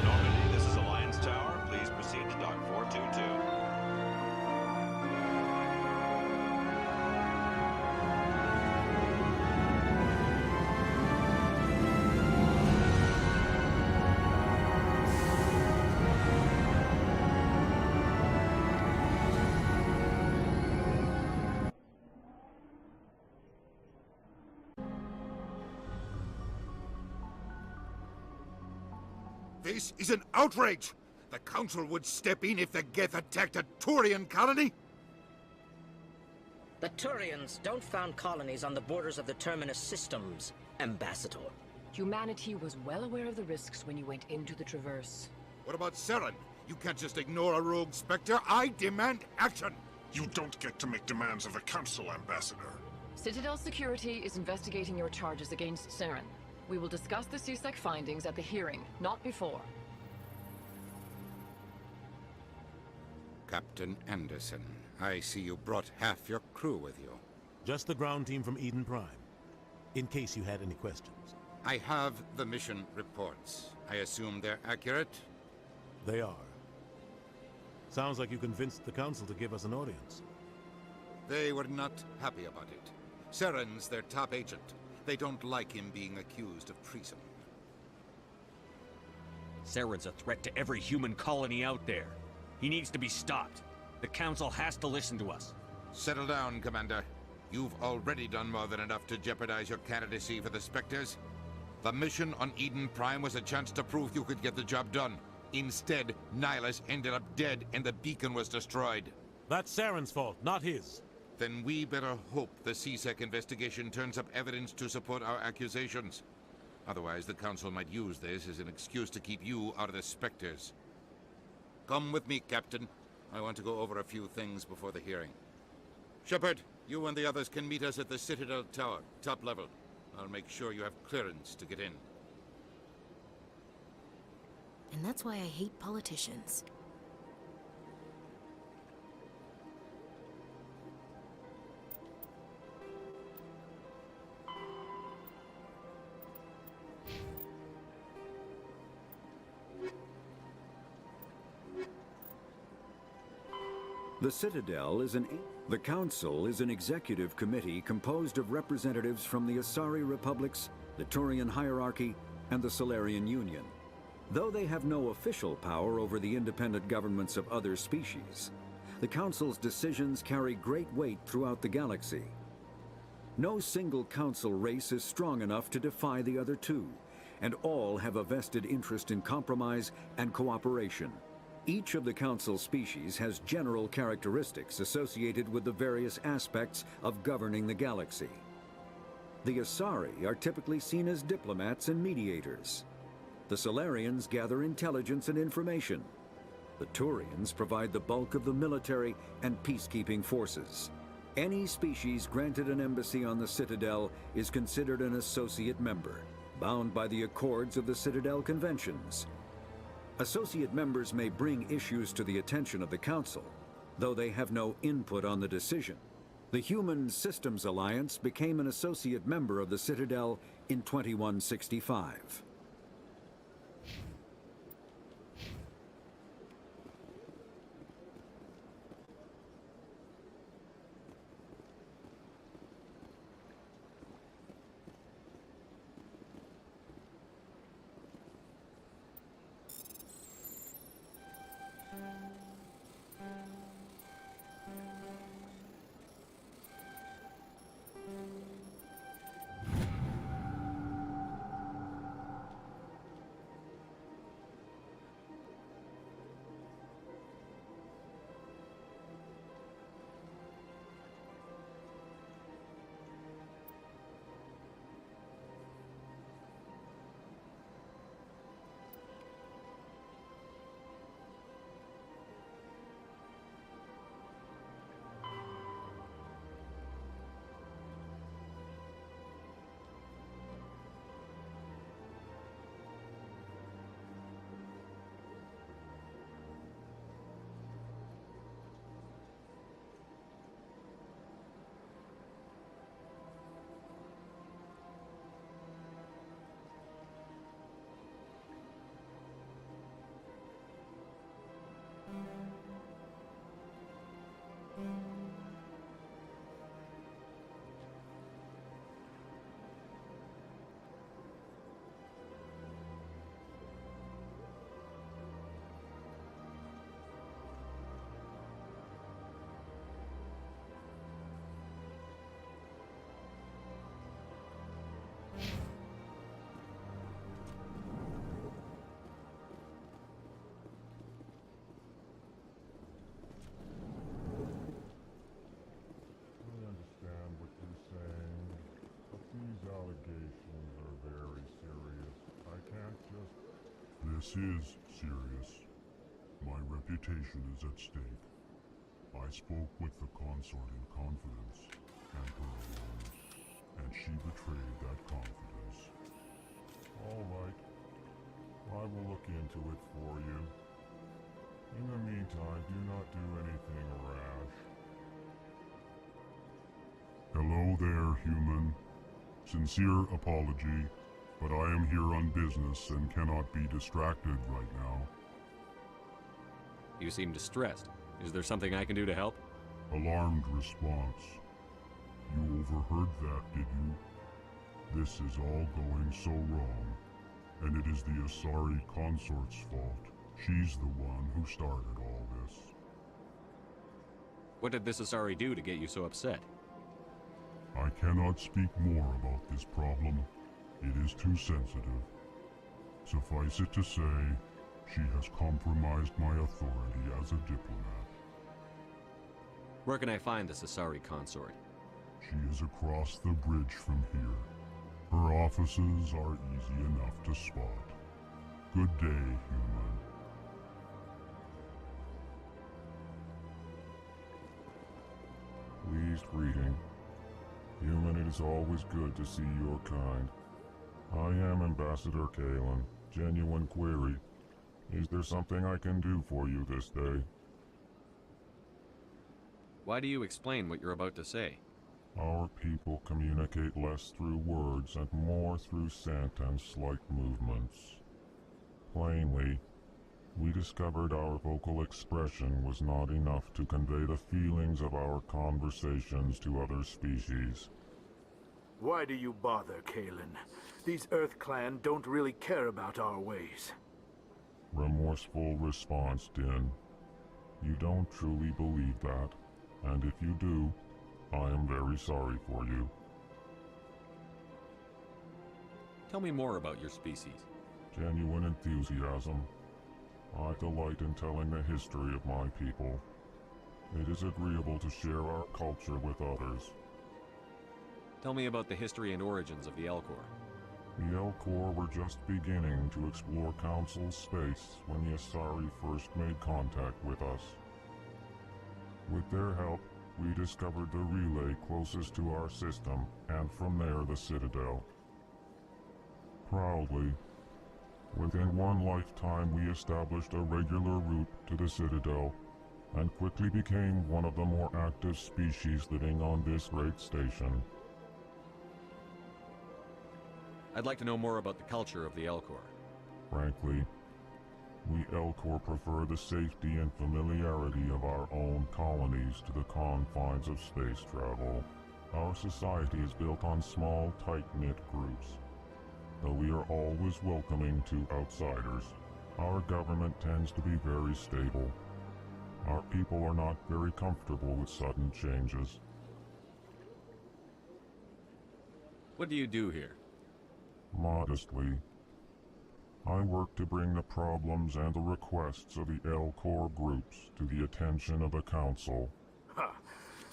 Speaker 3: Normandy, this is Alliance Tower. Please proceed to Dock 422.
Speaker 1: This is an outrage! The Council would step in if the Geth attacked a Turian colony?
Speaker 11: The Turians don't found colonies on the borders of the Terminus systems, Ambassador.
Speaker 23: Humanity was well aware of the risks when you went into the Traverse.
Speaker 1: What about Saren? You can't just ignore a rogue Spectre. I demand action!
Speaker 24: You don't get to make demands of the Council, Ambassador.
Speaker 23: Citadel Security is investigating your charges against Saren. We will discuss the CSEC findings at the hearing, not before.
Speaker 1: Captain Anderson, I see you brought half your crew with you.
Speaker 14: Just the ground team from Eden Prime, in case you had any questions.
Speaker 1: I have the mission reports. I assume they're accurate?
Speaker 14: They are. Sounds like you convinced the Council to give us an audience.
Speaker 1: They were not happy about it. Saren's their top agent. They don't like him being accused of treason.
Speaker 25: Saren's a threat to every human colony out there. He needs to be stopped. The Council has to listen to us.
Speaker 1: Settle down, Commander. You've already done more than enough to jeopardize your candidacy for the Spectres. The mission on Eden Prime was a chance to prove you could get the job done. Instead, Nihilus ended up dead and the beacon was destroyed.
Speaker 14: That's Saren's fault, not his.
Speaker 1: Then we better hope the CSEC investigation turns up evidence to support our accusations. Otherwise, the Council might use this as an excuse to keep you out of the Spectres. Come with me, Captain. I want to go over a few things before the hearing. Shepard, you and the others can meet us at the Citadel Tower, top level. I'll make sure you have clearance to get in.
Speaker 17: And that's why I hate politicians.
Speaker 9: The Citadel is The Council is an executive committee composed of representatives from the Asari Republics, the Turian Hierarchy, and the Solarian Union. Though they have no official power over the independent governments of other species, the Council's decisions carry great weight throughout the galaxy. No single Council race is strong enough to defy the other two, and all have a vested interest in compromise and cooperation. Each of the Council species has general characteristics associated with the various aspects of governing the galaxy. The Asari are typically seen as diplomats and mediators. The Solarians gather intelligence and information. The Turians provide the bulk of the military and peacekeeping forces. Any species granted an embassy on the Citadel is considered an associate member, bound by the accords of the Citadel Conventions. Associate members may bring issues to the attention of the Council, though they have no input on the decision. The Human Systems Alliance became an associate member of the Citadel in 2165.
Speaker 6: This is serious. My reputation is at stake. I spoke with the consort in confidence, and her alone, and she betrayed that confidence. All right. I will look into it for you. In the meantime, do not do anything rash. Hello there, human. Sincere apology, but I am here on business and cannot be distracted right now.
Speaker 8: You seem distressed. Is there something I can do to help?
Speaker 6: Alarmed response. You overheard that, did you? This is all going so wrong, and it is the Asari consort's fault. She's the one who started all this.
Speaker 8: What did this Asari do to get you so upset?
Speaker 6: I cannot speak more about this problem. It is too sensitive. Suffice it to say, she has compromised my authority as a diplomat.
Speaker 8: Where can I find this Asari consort?
Speaker 6: She is across the bridge from here. Her offices are easy enough to spot. Good day, human. Pleased greeting. Human, it is always good to see your kind. I am Ambassador Kalen. Genuine query. Is there something I can do for you this day?
Speaker 8: Why do you explain what you're about to say?
Speaker 6: Our people communicate less through words and more through scent and slight movements. Plainly, we discovered our vocal expression was not enough to convey the feelings of our conversations to other species.
Speaker 12: Why do you bother, Kalen? These Earth Clan don't really care about our ways.
Speaker 6: Remorseful response, Din. You don't truly believe that, and if you do, I am very sorry for you.
Speaker 8: Tell me more about your species.
Speaker 6: Genuine enthusiasm. I delight in telling the history of my people. It is agreeable to share our culture with others.
Speaker 8: Tell me about the history and origins of the Elcor.
Speaker 6: The Elcor were just beginning to explore Council space when the Asari first made contact with us. With their help, we discovered the relay closest to our system, and from there the Citadel. Proudly, within one lifetime we established a regular route to the Citadel, and quickly became one of the more active species living on this great station.
Speaker 8: I'd like to know more about the culture of the Elcor.
Speaker 6: Frankly, we Elcor prefer the safety and familiarity of our own colonies to the confines of space travel. Our society is built on small, tight-knit groups. Though we are always welcoming to outsiders, our government tends to be very stable. Our people are not very comfortable with sudden changes.
Speaker 8: What do you do here?
Speaker 6: Modestly, I work to bring the problems and the requests of the Elcor groups to the attention of the Council.
Speaker 12: Ha!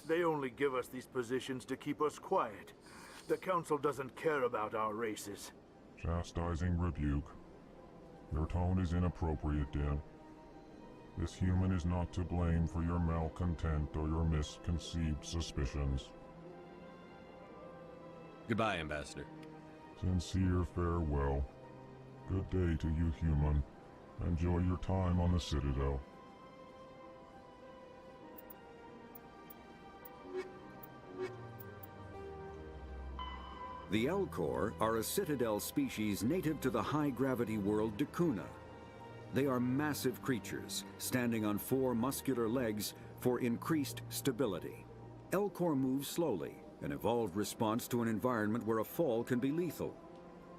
Speaker 12: They only give us these positions to keep us quiet. The Council doesn't care about our races.
Speaker 6: Chastising rebuke. Your tone is inappropriate, Din. This human is not to blame for your malcontent or your misconceived suspicions.
Speaker 8: Goodbye, Ambassador.
Speaker 6: Sincere farewell. Good day to you, human. Enjoy your time on the Citadel.
Speaker 9: The Elcor are a Citadel species native to the high-gravity world Dakuna. They are massive creatures, standing on 4 muscular legs for increased stability. Elcor move slowly, an evolved response to an environment where a fall can be lethal.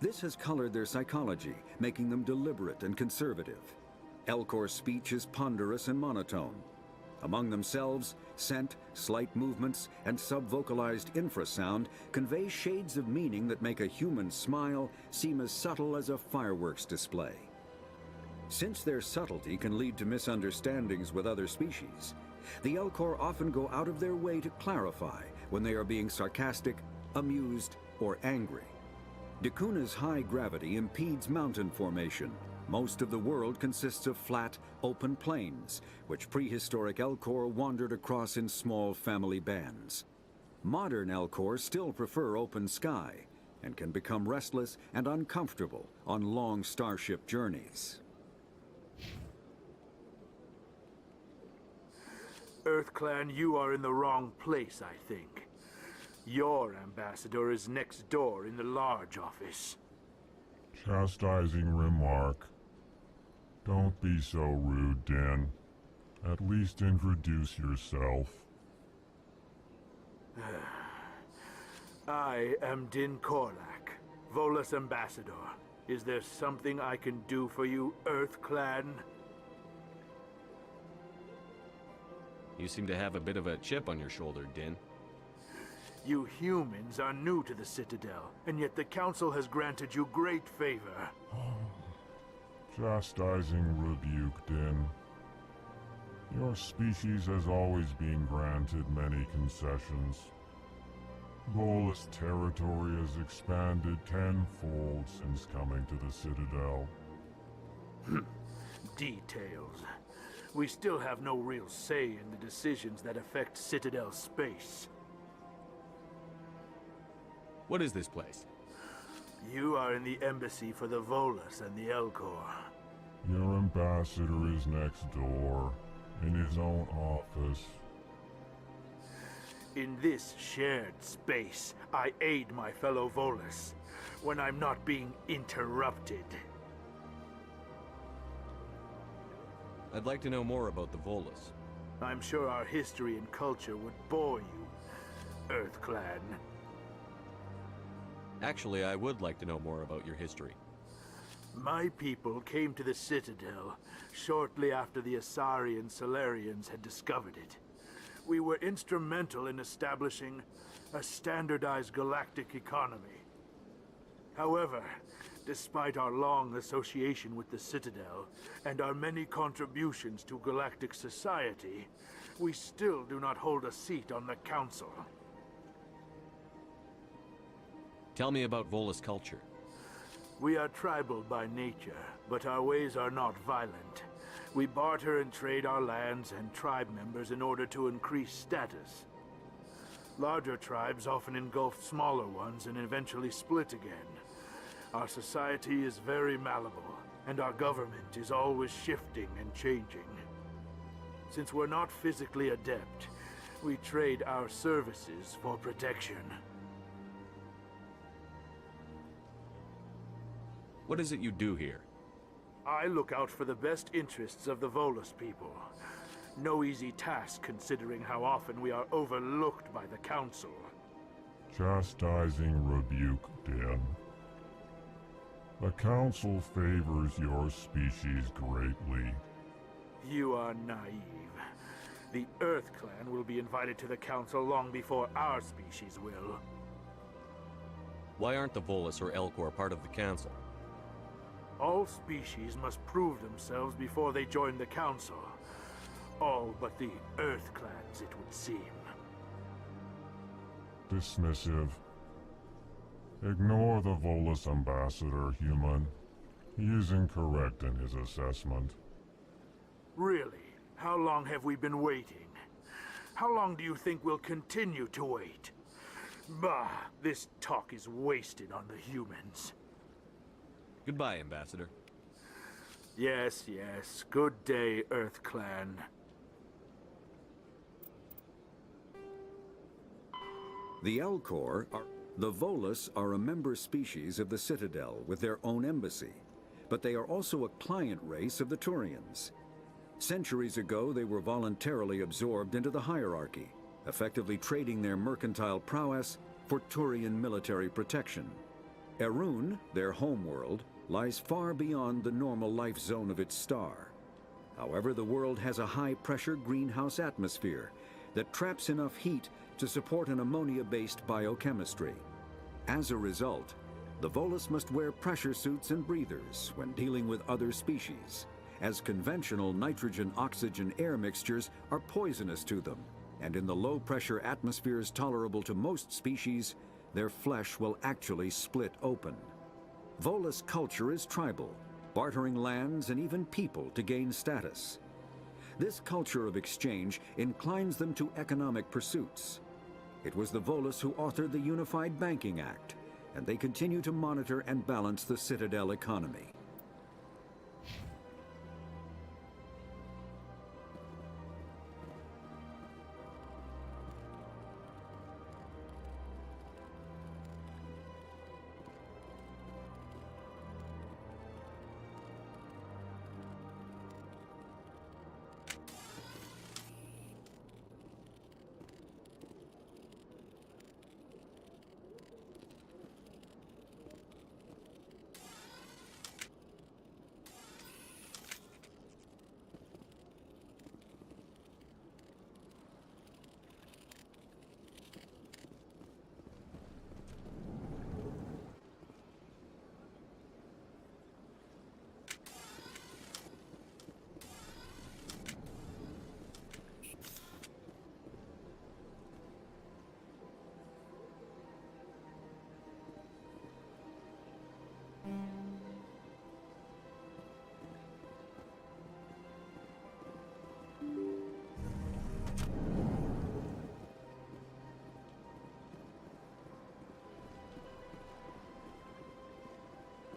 Speaker 9: This has colored their psychology, making them deliberate and conservative. Elcor speech is ponderous and monotone. Among themselves, scent, slight movements, and sub-vocalized infrasound convey shades of meaning that make a human smile seem as subtle as a fireworks display. Since their subtlety can lead to misunderstandings with other species, the Elcor often go out of their way to clarify when they are being sarcastic, amused, or angry. Dakuna's high gravity impedes mountain formation, Most of the world consists of flat, open plains, which prehistoric Elcor wandered across in small family bands. Modern Elcor still prefer open sky, and can become restless and uncomfortable on long starship journeys.
Speaker 12: EarthClan, you are in the wrong place, I think. Your ambassador is next door in the large office.
Speaker 6: Chastising remark. Don't be so rude, Din. At least introduce yourself.
Speaker 12: I am Din Korlak, Volus ambassador. Is there something I can do for you, EarthClan?
Speaker 8: You seem to have a bit of a chip on your shoulder, Din.
Speaker 12: You humans are new to the Citadel, and yet the Council has granted you great favor.
Speaker 6: Chastising rebuke, Din. Your species has always been granted many concessions. Volus territory has expanded tenfold since coming to the Citadel.
Speaker 12: Details. We still have no real say in the decisions that affect Citadel space.
Speaker 8: What is this place?
Speaker 12: You are in the embassy for the Volus and the Elcor.
Speaker 6: Your ambassador is next door, in his own office.
Speaker 12: In this shared space, I aid my fellow Volus when I'm not being interrupted.
Speaker 8: I'd like to know more about the Volus.
Speaker 12: I'm sure our history and culture would bore you, EarthClan.
Speaker 8: Actually, I would like to know more about your history.
Speaker 12: My people came to the Citadel shortly after the Asari Solarians had discovered it. We were instrumental in establishing a standardized galactic economy. However, despite our long association with the Citadel and our many contributions to galactic society, we still do not hold a seat on the Council.
Speaker 8: Tell me about Volus culture.
Speaker 12: We are tribal by nature, but our ways are not violent. We barter and trade our lands and tribe members in order to increase status. Larger tribes often engulf smaller ones and eventually split again. Our society is very malleable, and our government is always shifting and changing. Since we're not physically adept, we trade our services for protection.
Speaker 8: What is it you do here?
Speaker 12: I look out for the best interests of the Volus people. No easy task considering how often we are overlooked by the Council.
Speaker 6: Chastising rebuke, Din. The Council favors your species greatly.
Speaker 12: You are naive. The EarthClan will be invited to the Council long before our species will.
Speaker 8: Why aren't the Volus or Elcor part of the Council?
Speaker 12: All species must prove themselves before they join the Council. All but the EarthClans, it would seem.
Speaker 6: Dismissive. Ignore the Volus ambassador, human. He is incorrect in his assessment.
Speaker 12: Really? How long have we been waiting? How long do you think we'll continue to wait? Bah, this talk is wasted on the humans.
Speaker 8: Goodbye, Ambassador.
Speaker 12: Yes, yes. Good day, EarthClan.
Speaker 9: The Elcor are... The Volus are a member species of the Citadel with their own embassy, but they are also a client race of the Turians. Centuries ago, they were voluntarily absorbed into the hierarchy, effectively trading their mercantile prowess for Turian military protection. Erun, their homeworld, lies far beyond the normal life zone of its star. However, the world has a high-pressure greenhouse atmosphere that traps enough heat to support an ammonia-based biochemistry. As a result, the Volus must wear pressure suits and breathers when dealing with other species, as conventional nitrogen-oxygen air mixtures are poisonous to them, and in the low-pressure atmospheres tolerable to most species, their flesh will actually split open. Volus culture is tribal, bartering lands and even people to gain status. This culture of exchange inclines them to economic pursuits. It was the Volus who authored the Unified Banking Act, and they continue to monitor and balance the Citadel economy.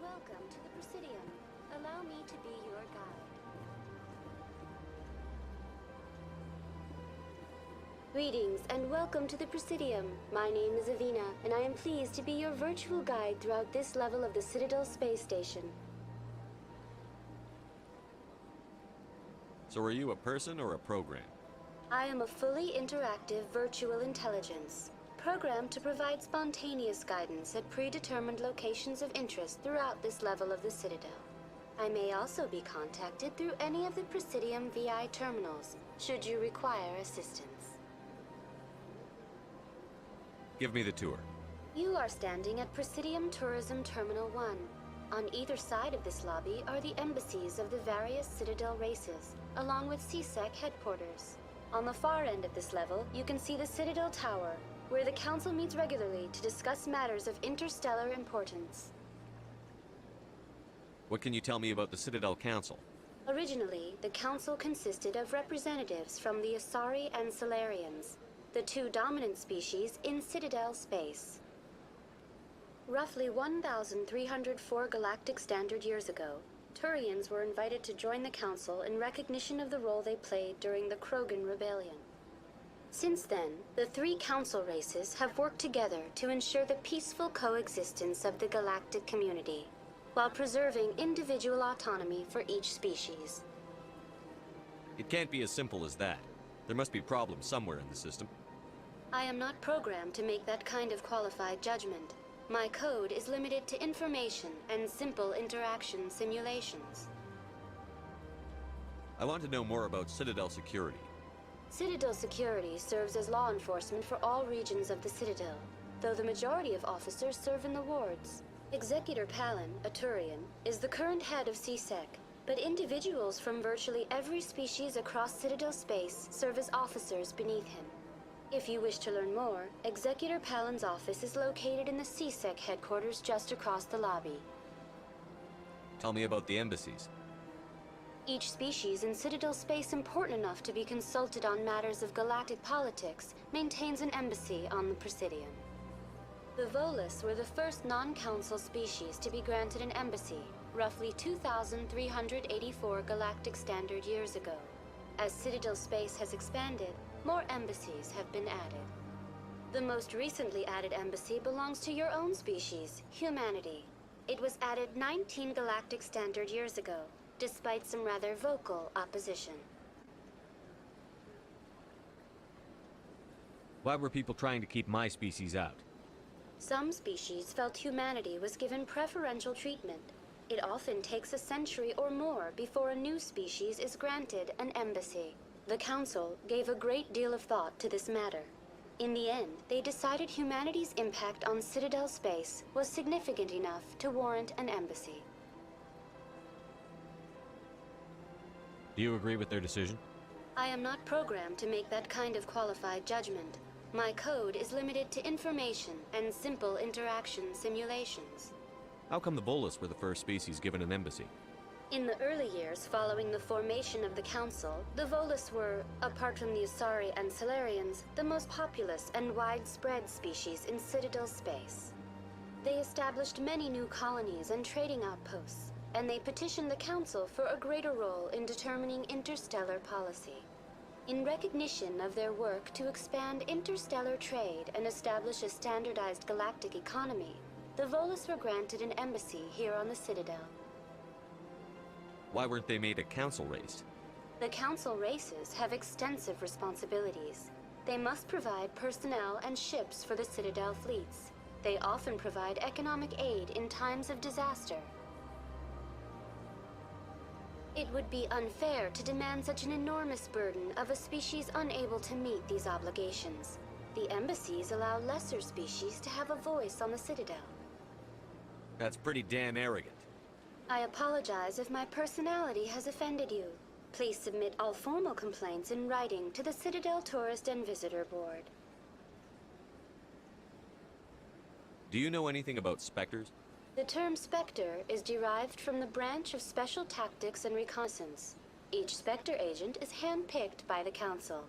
Speaker 16: Welcome to the Presidium. Allow me to be your guide. Greetings and welcome to the Presidium. My name is Avina, and I am pleased to be your virtual guide throughout this level of the Citadel Space Station.
Speaker 8: So are you a person or a program?
Speaker 16: I am a fully interactive virtual intelligence, programmed to provide spontaneous guidance at predetermined locations of interest throughout this level of the Citadel. I may also be contacted through any of the Presidium VI terminals, should you require assistance.
Speaker 8: Give me the tour.
Speaker 16: You are standing at Presidium Tourism Terminal 1. On either side of this lobby are the embassies of the various Citadel races, along with CSEC headquarters. On the far end of this level, you can see the Citadel Tower, where the Council meets regularly to discuss matters of interstellar importance.
Speaker 8: What can you tell me about the Citadel Council?
Speaker 16: Originally, the Council consisted of representatives from the Asari and Solarians, the two dominant species in Citadel space. Roughly 1,304 galactic standard years ago, Turians were invited to join the Council in recognition of the role they played during the Krogan Rebellion. Since then, the three Council races have worked together to ensure the peaceful coexistence of the galactic community, while preserving individual autonomy for each species.
Speaker 8: It can't be as simple as that. There must be problems somewhere in the system.
Speaker 16: I am not programmed to make that kind of qualified judgment. My code is limited to information and simple interaction simulations.
Speaker 8: I want to know more about Citadel security.
Speaker 16: Citadel security serves as law enforcement for all regions of the Citadel, though the majority of officers serve in the wards. Executor Palin, a Turian, is the current head of CSEC, but individuals from virtually every species across Citadel space serve as officers beneath him. If you wish to learn more, Executor Palin's office is located in the CSEC headquarters just across the lobby.
Speaker 8: Tell me about the embassies.
Speaker 16: Each species in Citadel space important enough to be consulted on matters of galactic politics maintains an embassy on the Presidium. The Volus were the first non-council species to be granted an embassy, roughly 2,384 galactic standard years ago. As Citadel space has expanded, more embassies have been added. The most recently added embassy belongs to your own species, humanity. It was added 19 galactic standard years ago, despite some rather vocal opposition.
Speaker 8: Why were people trying to keep my species out?
Speaker 16: Some species felt humanity was given preferential treatment. It often takes a century or more before a new species is granted an embassy. The Council gave a great deal of thought to this matter. In the end, they decided humanity's impact on Citadel space was significant enough to warrant an embassy.
Speaker 8: Do you agree with their decision?
Speaker 16: I am not programmed to make that kind of qualified judgment. My code is limited to information and simple interaction simulations.
Speaker 8: How come the Volus were the first species given an embassy?
Speaker 16: In the early years following the formation of the Council, the Volus were, apart from the Asari and Solarians, the most populous and widespread species in Citadel space. They established many new colonies and trading outposts, and they petitioned the Council for a greater role in determining interstellar policy. In recognition of their work to expand interstellar trade and establish a standardized galactic economy, the Volus were granted an embassy here on the Citadel.
Speaker 8: Why weren't they made a council race?
Speaker 16: The Council races have extensive responsibilities. They must provide personnel and ships for the Citadel fleets. They often provide economic aid in times of disaster. It would be unfair to demand such an enormous burden of a species unable to meet these obligations. The embassies allow lesser species to have a voice on the Citadel.
Speaker 8: That's pretty damn arrogant.
Speaker 16: I apologize if my personality has offended you. Please submit all formal complaints in writing to the Citadel Tourist and Visitor Board.
Speaker 8: Do you know anything about Spectres?
Speaker 16: The term Spectre is derived from the branch of Special Tactics and Reconnaissance. Each Spectre agent is handpicked by the Council.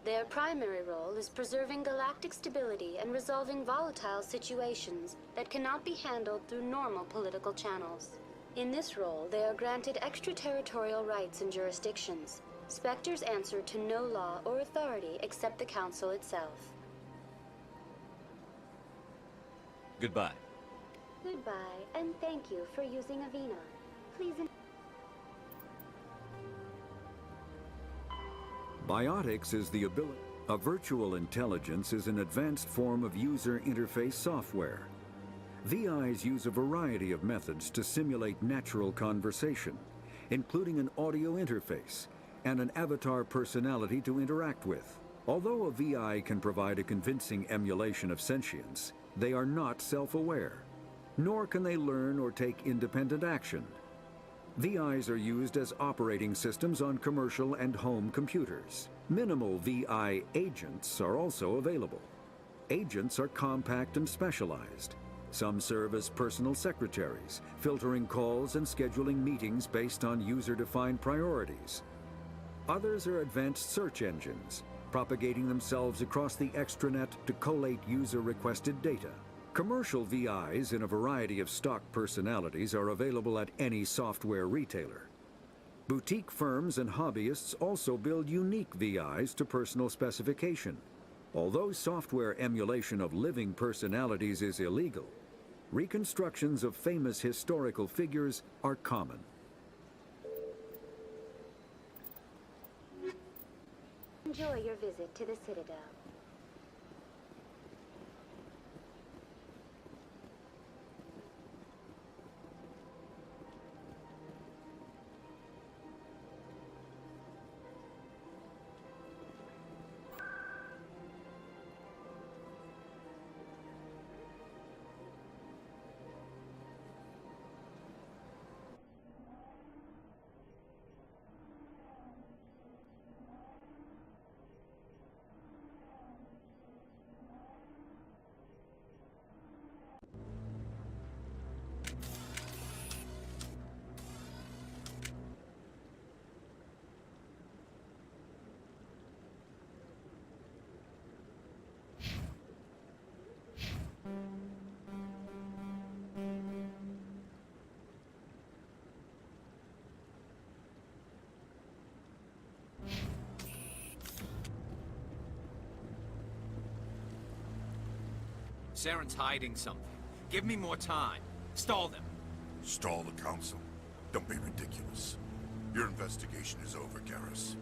Speaker 16: Their primary role is preserving galactic stability and resolving volatile situations that cannot be handled through normal political channels. In this role, they are granted extraterritorial rights and jurisdictions. Spectres answer to no law or authority except the Council itself.
Speaker 8: Goodbye.
Speaker 16: Goodbye, and thank you for using Avina. Please.
Speaker 9: Biotics is the ability. A virtual intelligence is an advanced form of user interface software. VIs use a variety of methods to simulate natural conversation, including an audio interface and an avatar personality to interact with. Although a VI can provide a convincing emulation of sentience, they are not self-aware, nor can they learn or take independent action. VIs are used as operating systems on commercial and home computers. Minimal VI agents are also available. Agents are compact and specialized. Some serve as personal secretaries, filtering calls and scheduling meetings based on user-defined priorities. Others are advanced search engines, propagating themselves across the extranet to collate user-requested data. Commercial VIs in a variety of stock personalities are available at any software retailer. Boutique firms and hobbyists also build unique VIs to personal specification. Although software emulation of living personalities is illegal, reconstructions of famous historical figures are common.
Speaker 16: Enjoy your visit to the Citadel.
Speaker 2: Saren's hiding something. Give me more time. Stall them.
Speaker 24: Stall the Council? Don't be ridiculous. Your investigation is over, Garrus.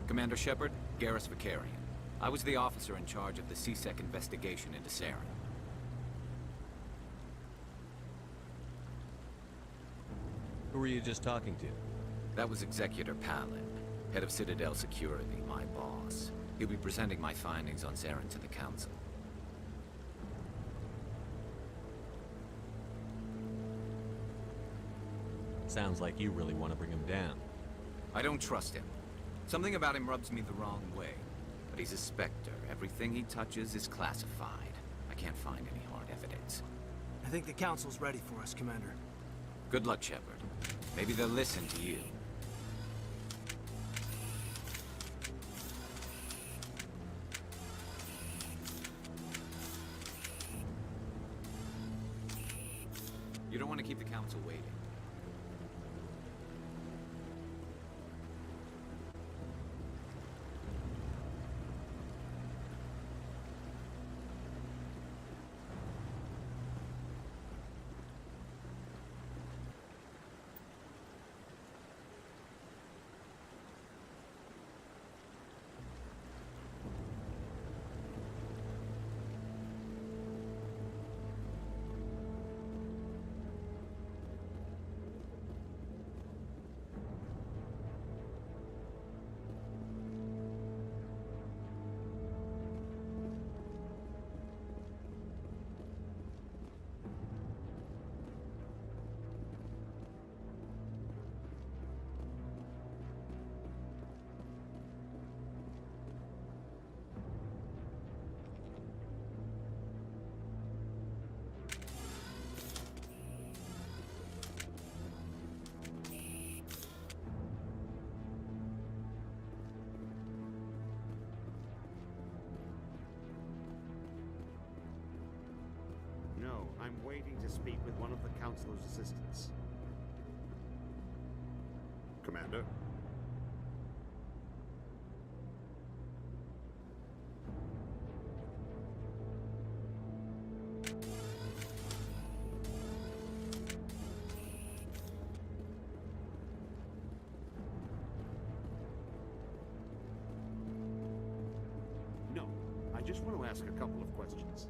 Speaker 2: Commander Shepard, Garrus Vakarian. I was the officer in charge of the C-Sec investigation into Saren.
Speaker 8: Who were you just talking to?
Speaker 2: That was Executor Palin, head of Citadel Security, my boss. He'll be presenting my findings on Saren to the Council.
Speaker 8: Sounds like you really want to bring him down.
Speaker 2: I don't trust him. Something about him rubs me the wrong way. But he's a Spectre. Everything he touches is classified. I can't find any hard evidence.
Speaker 7: I think the Council's ready for us, Commander.
Speaker 2: Good luck, Shepard. Maybe they'll listen to you. You don't want to keep the Council waiting.
Speaker 18: No, I'm waiting to speak with one of the Councilor's assistants. Commander? No, I just want to ask a couple of questions.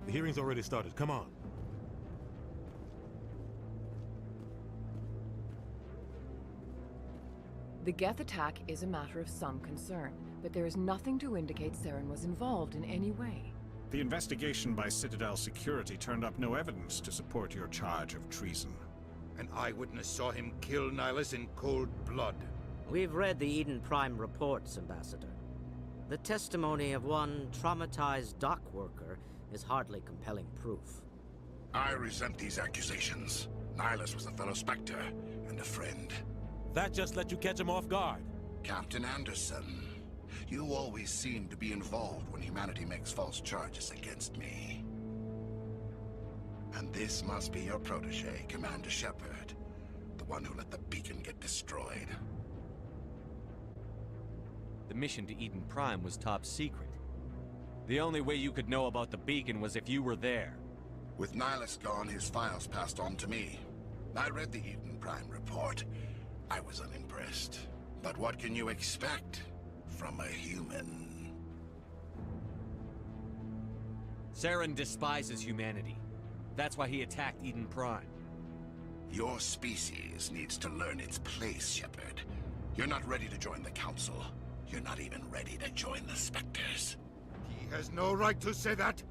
Speaker 14: The hearing's already started. Come on.
Speaker 23: The Geth attack is a matter of some concern, but there is nothing to indicate Saren was involved in any way.
Speaker 19: The investigation by Citadel Security turned up no evidence to support your charge of treason.
Speaker 1: An eyewitness saw him kill Nihilus in cold blood.
Speaker 11: We've read the Eden Prime reports, Ambassador. The testimony of one traumatized dock worker is hardly compelling proof.
Speaker 24: I resent these accusations. Nihilus was a fellow Spectre and a friend.
Speaker 14: That just let you catch him off guard.
Speaker 24: Captain Anderson, you always seem to be involved when humanity makes false charges against me. And this must be your protege, Commander Shepard, the one who let the beacon get destroyed.
Speaker 8: The mission to Eden Prime was top secret. The only way you could know about the beacon was if you were there.
Speaker 24: With Nihilus gone, his files passed on to me. I read the Eden Prime report. I was unimpressed. But what can you expect from a human?
Speaker 8: Saren despises humanity. That's why he attacked Eden Prime.
Speaker 24: Your species needs to learn its place, Shepard. You're not ready to join the Council. You're not even ready to join the Spectres.
Speaker 1: He has no right to say that.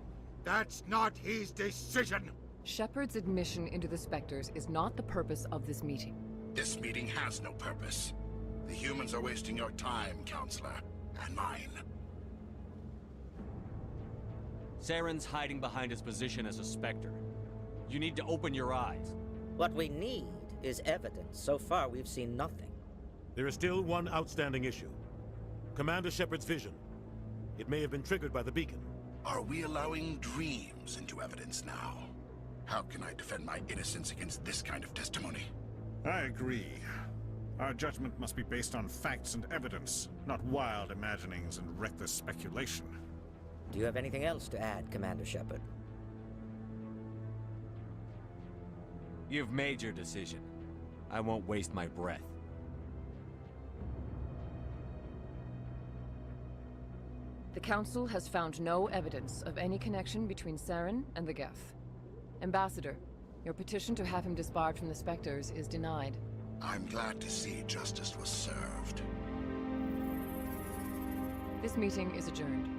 Speaker 1: That's not his decision.
Speaker 23: Shepard's admission into the Spectres is not the purpose of this meeting.
Speaker 24: This meeting has no purpose. The humans are wasting your time, Counselor, and mine.
Speaker 8: Saren's hiding behind his position as a Spectre. You need to open your eyes.
Speaker 11: What we need is evidence. So far, we've seen nothing.
Speaker 14: There is still one outstanding issue. Commander Shepard's vision. It may have been triggered by the beacon.
Speaker 24: Are we allowing dreams into evidence now? How can I defend my innocence against this kind of testimony?
Speaker 19: I agree. Our judgment must be based on facts and evidence, not wild imaginings and reckless speculation.
Speaker 11: Do you have anything else to add, Commander Shepard?
Speaker 8: You've made your decision. I won't waste my breath.
Speaker 23: The Council has found no evidence of any connection between Saren and the Geth. Ambassador, your petition to have him disbarred from the Spectres is denied.
Speaker 24: I'm glad to see justice was served.
Speaker 23: This meeting is adjourned.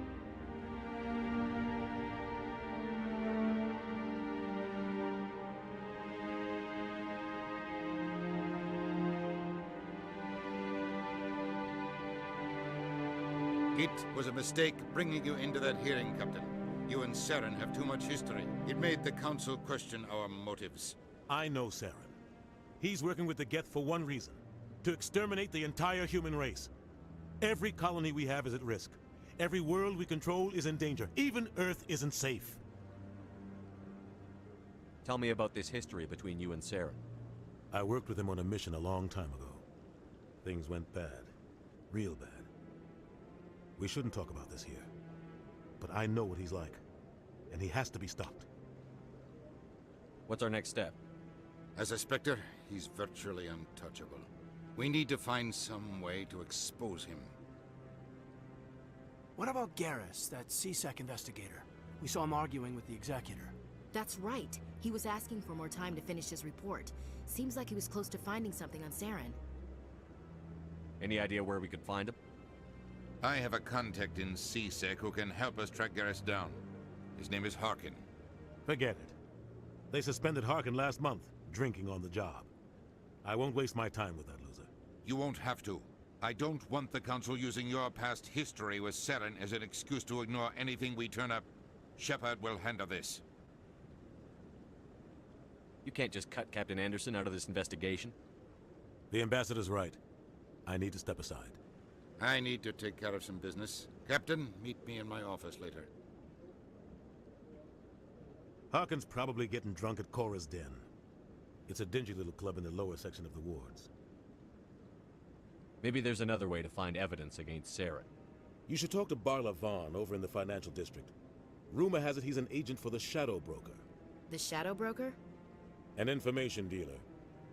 Speaker 1: was a mistake bringing you into that hearing, Captain. You and Saren have too much history. It made the Council question our motives.
Speaker 14: I know Saren. He's working with the Geth for one reason. To exterminate the entire human race. Every colony we have is at risk. Every world we control is in danger. Even Earth isn't safe.
Speaker 8: Tell me about this history between you and Saren.
Speaker 14: I worked with him on a mission a long time ago. Things went bad. Real bad. We shouldn't talk about this here. But I know what he's like. And he has to be stopped.
Speaker 8: What's our next step?
Speaker 1: As a Spectre, he's virtually untouchable. We need to find some way to expose him.
Speaker 7: What about Garrus, that C-Sec investigator? We saw him arguing with the Executor.
Speaker 17: That's right. He was asking for more time to finish his report. Seems like he was close to finding something on Saren.
Speaker 8: Any idea where we could find him?
Speaker 1: I have a contact in C-Sec who can help us track Garrus down. His name is Harkin.
Speaker 14: Forget it. They suspended Harkin last month, drinking on the job. I won't waste my time with that loser.
Speaker 1: You won't have to. I don't want the Council using your past history with Saren as an excuse to ignore anything we turn up. Shepard will handle this.
Speaker 8: You can't just cut Captain Anderson out of this investigation.
Speaker 14: The Ambassador's right. I need to step aside.
Speaker 1: I need to take care of some business. Captain, meet me in my office later.
Speaker 14: Harkin's probably getting drunk at Cora's Den. It's a dingy little club in the lower section of the wards.
Speaker 8: Maybe there's another way to find evidence against Saren.
Speaker 14: You should talk to Barla Vaughn over in the financial district. Rumor has it he's an agent for the Shadow Broker.
Speaker 17: The Shadow Broker?
Speaker 14: An information dealer.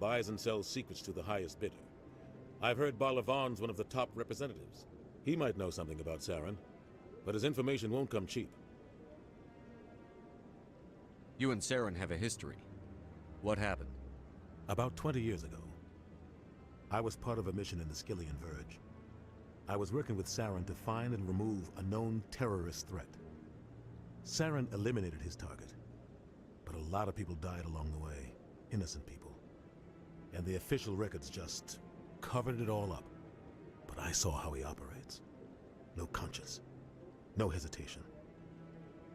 Speaker 14: Buys and sells secrets to the highest bidder. I've heard Barla Vaughn's one of the top representatives. He might know something about Saren, but his information won't come cheap.
Speaker 8: You and Saren have a history. What happened?
Speaker 14: About 20 years ago, I was part of a mission in the Skillian Verge. I was working with Saren to find and remove a known terrorist threat. Saren eliminated his target, but a lot of people died along the way, innocent people. And the official records just covered it all up. But I saw how he operates. No conscience, no hesitation.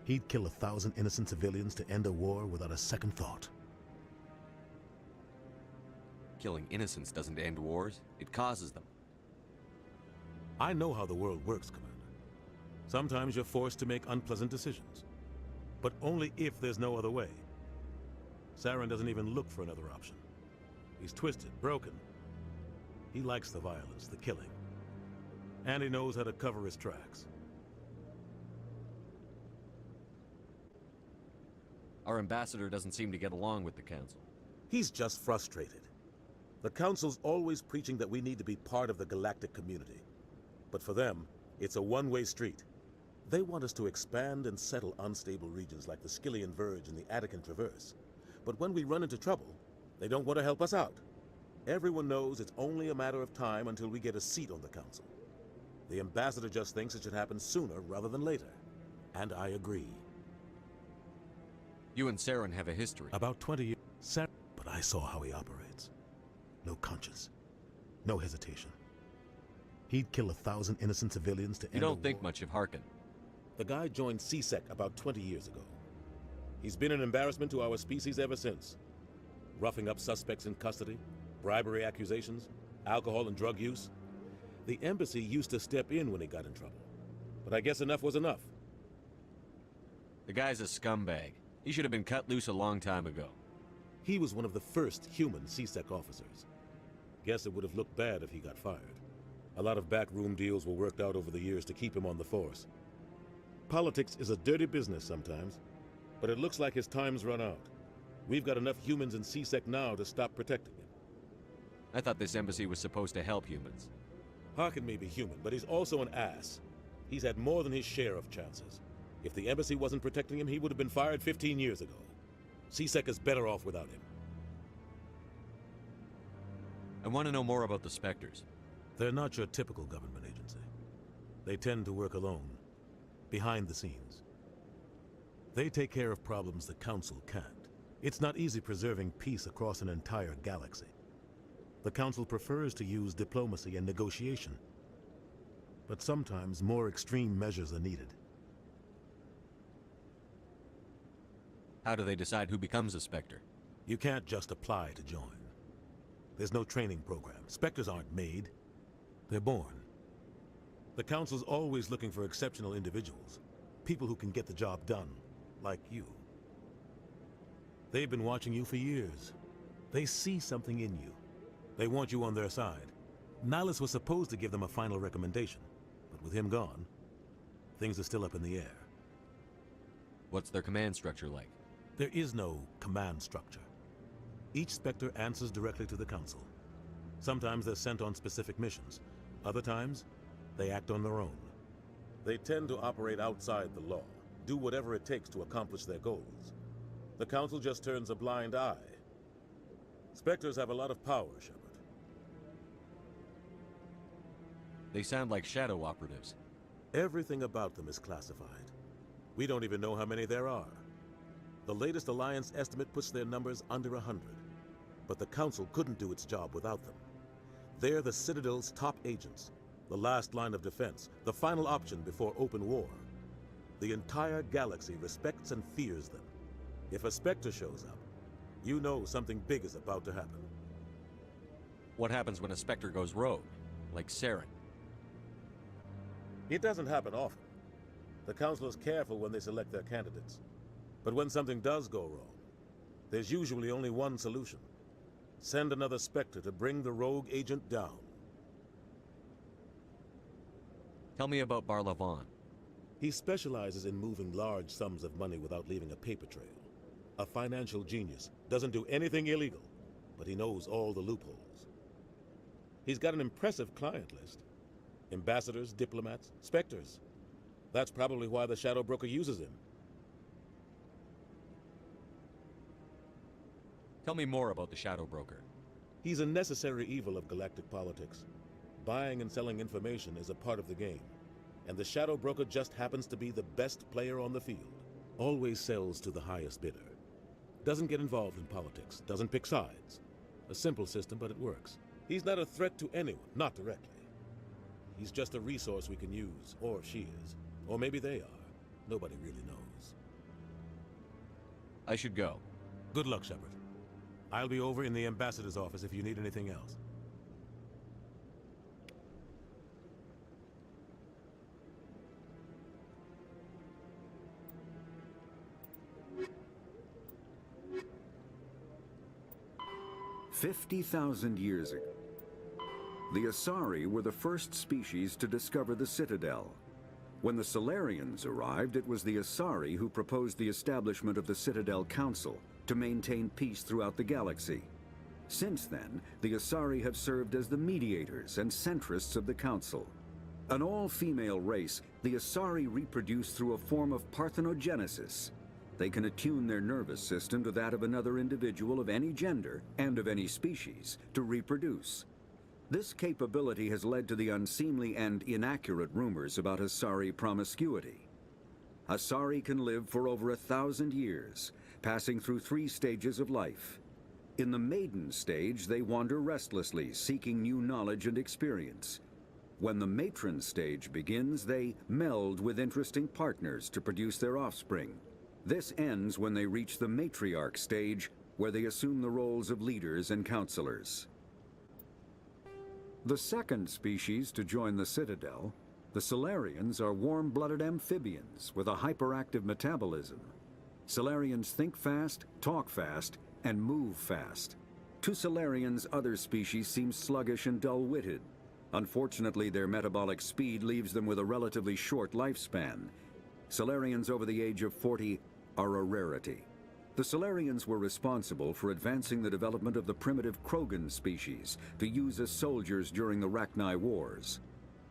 Speaker 14: He'd kill 1,000 innocent civilians to end a war without a second thought.
Speaker 8: Killing innocents doesn't end wars, it causes them.
Speaker 14: I know how the world works, Commander. Sometimes you're forced to make unpleasant decisions. But only if there's no other way. Saren doesn't even look for another option. He's twisted, broken. He likes the violence, the killing. And he knows how to cover his tracks.
Speaker 8: Our ambassador doesn't seem to get along with the Council.
Speaker 14: He's just frustrated. The Council's always preaching that we need to be part of the galactic community. But for them, it's a one-way street. They want us to expand and settle unstable regions like the Skillian Verge and the Attican Traverse. But when we run into trouble, they don't want to help us out. Everyone knows it's only a matter of time until we get a seat on the Council. The Ambassador just thinks it should happen sooner rather than later. And I agree.
Speaker 8: You and Saren have a history.
Speaker 14: About 20 years. But I saw how he operates. No conscience. No hesitation. He'd kill 1,000 innocent civilians to end a war.
Speaker 8: You don't think much of Harkin.
Speaker 14: The guy joined C-Sec about 20 years ago. He's been an embarrassment to our species ever since. Roughing up suspects in custody, bribery accusations, alcohol and drug use. The embassy used to step in when he got in trouble. But I guess enough was enough.
Speaker 8: The guy's a scumbag. He should have been cut loose a long time ago.
Speaker 14: He was one of the first human C-Sec officers. Guess it would have looked bad if he got fired. A lot of backroom deals were worked out over the years to keep him on the force. Politics is a dirty business sometimes, but it looks like his time's run out. We've got enough humans in C-Sec now to stop protecting him.
Speaker 8: I thought this embassy was supposed to help humans.
Speaker 14: Harkin may be human, but he's also an ass. He's had more than his share of chances. If the embassy wasn't protecting him, he would have been fired 15 years ago. C-Sec is better off without him.
Speaker 8: I want to know more about the Spectres.
Speaker 14: They're not your typical government agency. They tend to work alone, behind the scenes. They take care of problems the Council can't. It's not easy preserving peace across an entire galaxy. The Council prefers to use diplomacy and negotiation. But sometimes more extreme measures are needed.
Speaker 8: How do they decide who becomes a Spectre?
Speaker 14: You can't just apply to join. There's no training program. Spectres aren't made. They're born. The Council's always looking for exceptional individuals. People who can get the job done, like you. They've been watching you for years. They see something in you. They want you on their side. Nihilus was supposed to give them a final recommendation, but with him gone, things are still up in the air.
Speaker 8: What's their command structure like?
Speaker 14: There is no command structure. Each Spectre answers directly to the Council. Sometimes they're sent on specific missions. Other times, they act on their own. They tend to operate outside the law, do whatever it takes to accomplish their goals. The Council just turns a blind eye. Spectres have a lot of power, Shepard.
Speaker 8: They sound like shadow operatives.
Speaker 14: Everything about them is classified. We don't even know how many there are. The latest Alliance estimate puts their numbers under 100. But the Council couldn't do its job without them. They're the Citadel's top agents, the last line of defense, the final option before open war. The entire galaxy respects and fears them. If a Spectre shows up, you know something big is about to happen.
Speaker 8: What happens when a Spectre goes rogue, like Saren?
Speaker 14: It doesn't happen often. The Council is careful when they select their candidates. But when something does go wrong, there's usually only one solution. Send another Spectre to bring the rogue agent down.
Speaker 8: Tell me about Barlavan.
Speaker 14: He specializes in moving large sums of money without leaving a paper trail. A financial genius, doesn't do anything illegal, but he knows all the loopholes. He's got an impressive client list. Ambassadors, diplomats, Spectres. That's probably why the Shadow Broker uses him.
Speaker 8: Tell me more about the Shadow Broker.
Speaker 14: He's a necessary evil of galactic politics. Buying and selling information is a part of the game, and the Shadow Broker just happens to be the best player on the field. Always sells to the highest bidder. Doesn't get involved in politics, doesn't pick sides. A simple system, but it works. He's not a threat to anyone, not directly. He's just a resource we can use, or she is. Or maybe they are. Nobody really knows.
Speaker 8: I should go.
Speaker 14: Good luck, Shepard. I'll be over in the Ambassador's office if you need anything else.
Speaker 9: "50,000 years ago, the Asari were the first species to discover the Citadel. When the Salarians arrived, it was the Asari who proposed the establishment of the Citadel Council to maintain peace throughout the galaxy. Since then, the Asari have served as the mediators and centrists of the Council. An all-female race, the Asari reproduce through a form of parthenogenesis. They can attune their nervous system to that of another individual of any gender and of any species to reproduce. This capability has led to the unseemly and inaccurate rumors about Asari promiscuity. Asari can live for over 1,000 years, passing through 3 stages of life. In the maiden stage, they wander restlessly, seeking new knowledge and experience. When the matron stage begins, they meld with interesting partners to produce their offspring. This ends when they reach the matriarch stage, where they assume the roles of leaders and counselors. The second species to join the Citadel, the Salarians, are warm-blooded amphibians with a hyperactive metabolism. Salarians think fast, talk fast, and move fast. To Salarians, other species seem sluggish and dull-witted. Unfortunately, their metabolic speed leaves them with a relatively short lifespan. Salarians over the age of 40 are a rarity. The Salarians were responsible for advancing the development of the primitive Krogan species to use as soldiers during the Rachni Wars.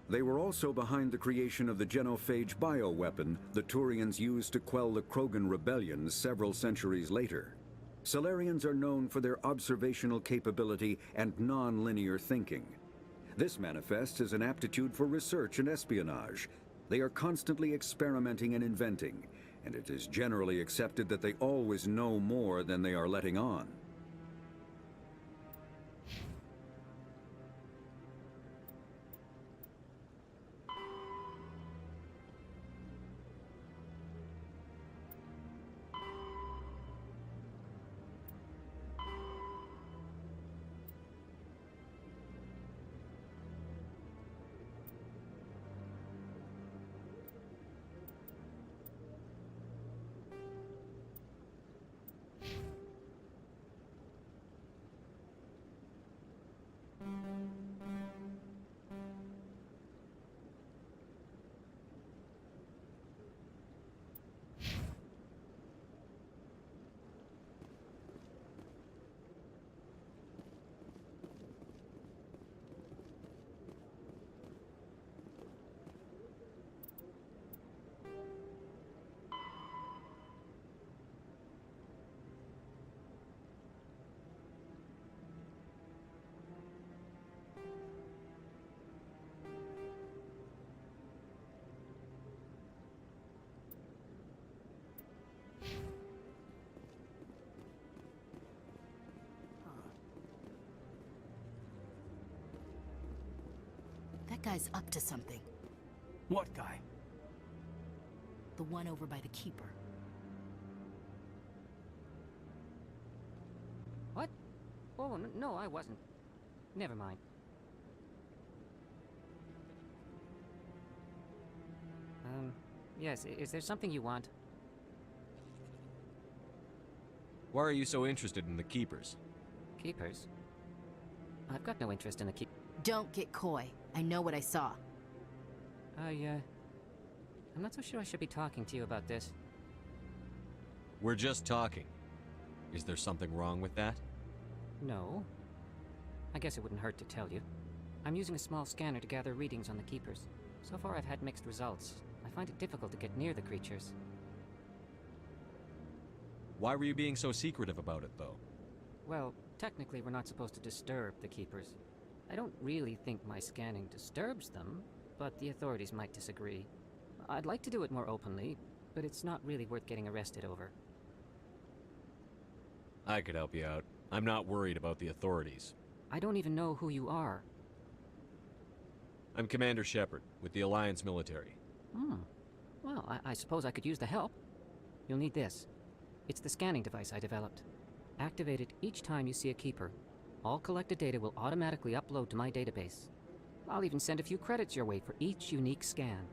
Speaker 9: They were also behind the creation of the genophage bioweapon the Turians used to quell the Krogan rebellions several centuries later. Salarians are known for their observational capability and non-linear thinking. This manifests as an aptitude for research and espionage. They are constantly experimenting and inventing, and it is generally accepted that they always know more than they are letting on.
Speaker 17: guy's up to something.
Speaker 7: What guy?
Speaker 17: The one over by the Keeper.
Speaker 4: What? Oh, no, I wasn't. Never mind. Yes, is there something you want?
Speaker 8: Why are you so interested in the Keepers?
Speaker 4: Keepers? I've got no interest in the keep.
Speaker 17: Don't get coy. I know what I saw.
Speaker 4: I'm not so sure I should be talking to you about this.
Speaker 8: We're just talking. Is there something wrong with that?
Speaker 4: No. I guess it wouldn't hurt to tell you. I'm using a small scanner to gather readings on the Keepers. So far I've had mixed results. I find it difficult to get near the creatures.
Speaker 8: Why were you being so secretive about it, though?
Speaker 4: Well, technically we're not supposed to disturb the Keepers. I don't really think my scanning disturbs them, but the authorities might disagree. I'd like to do it more openly, but it's not really worth getting arrested over.
Speaker 8: I could help you out. I'm not worried about the authorities.
Speaker 4: I don't even know who you are.
Speaker 8: I'm Commander Shepard, with the Alliance military.
Speaker 4: Well, I suppose I could use the help. You'll need this. It's the scanning device I developed. Activate it each time you see a Keeper. All collected data will automatically upload to my database. I'll even send a few credits your way for each unique scan.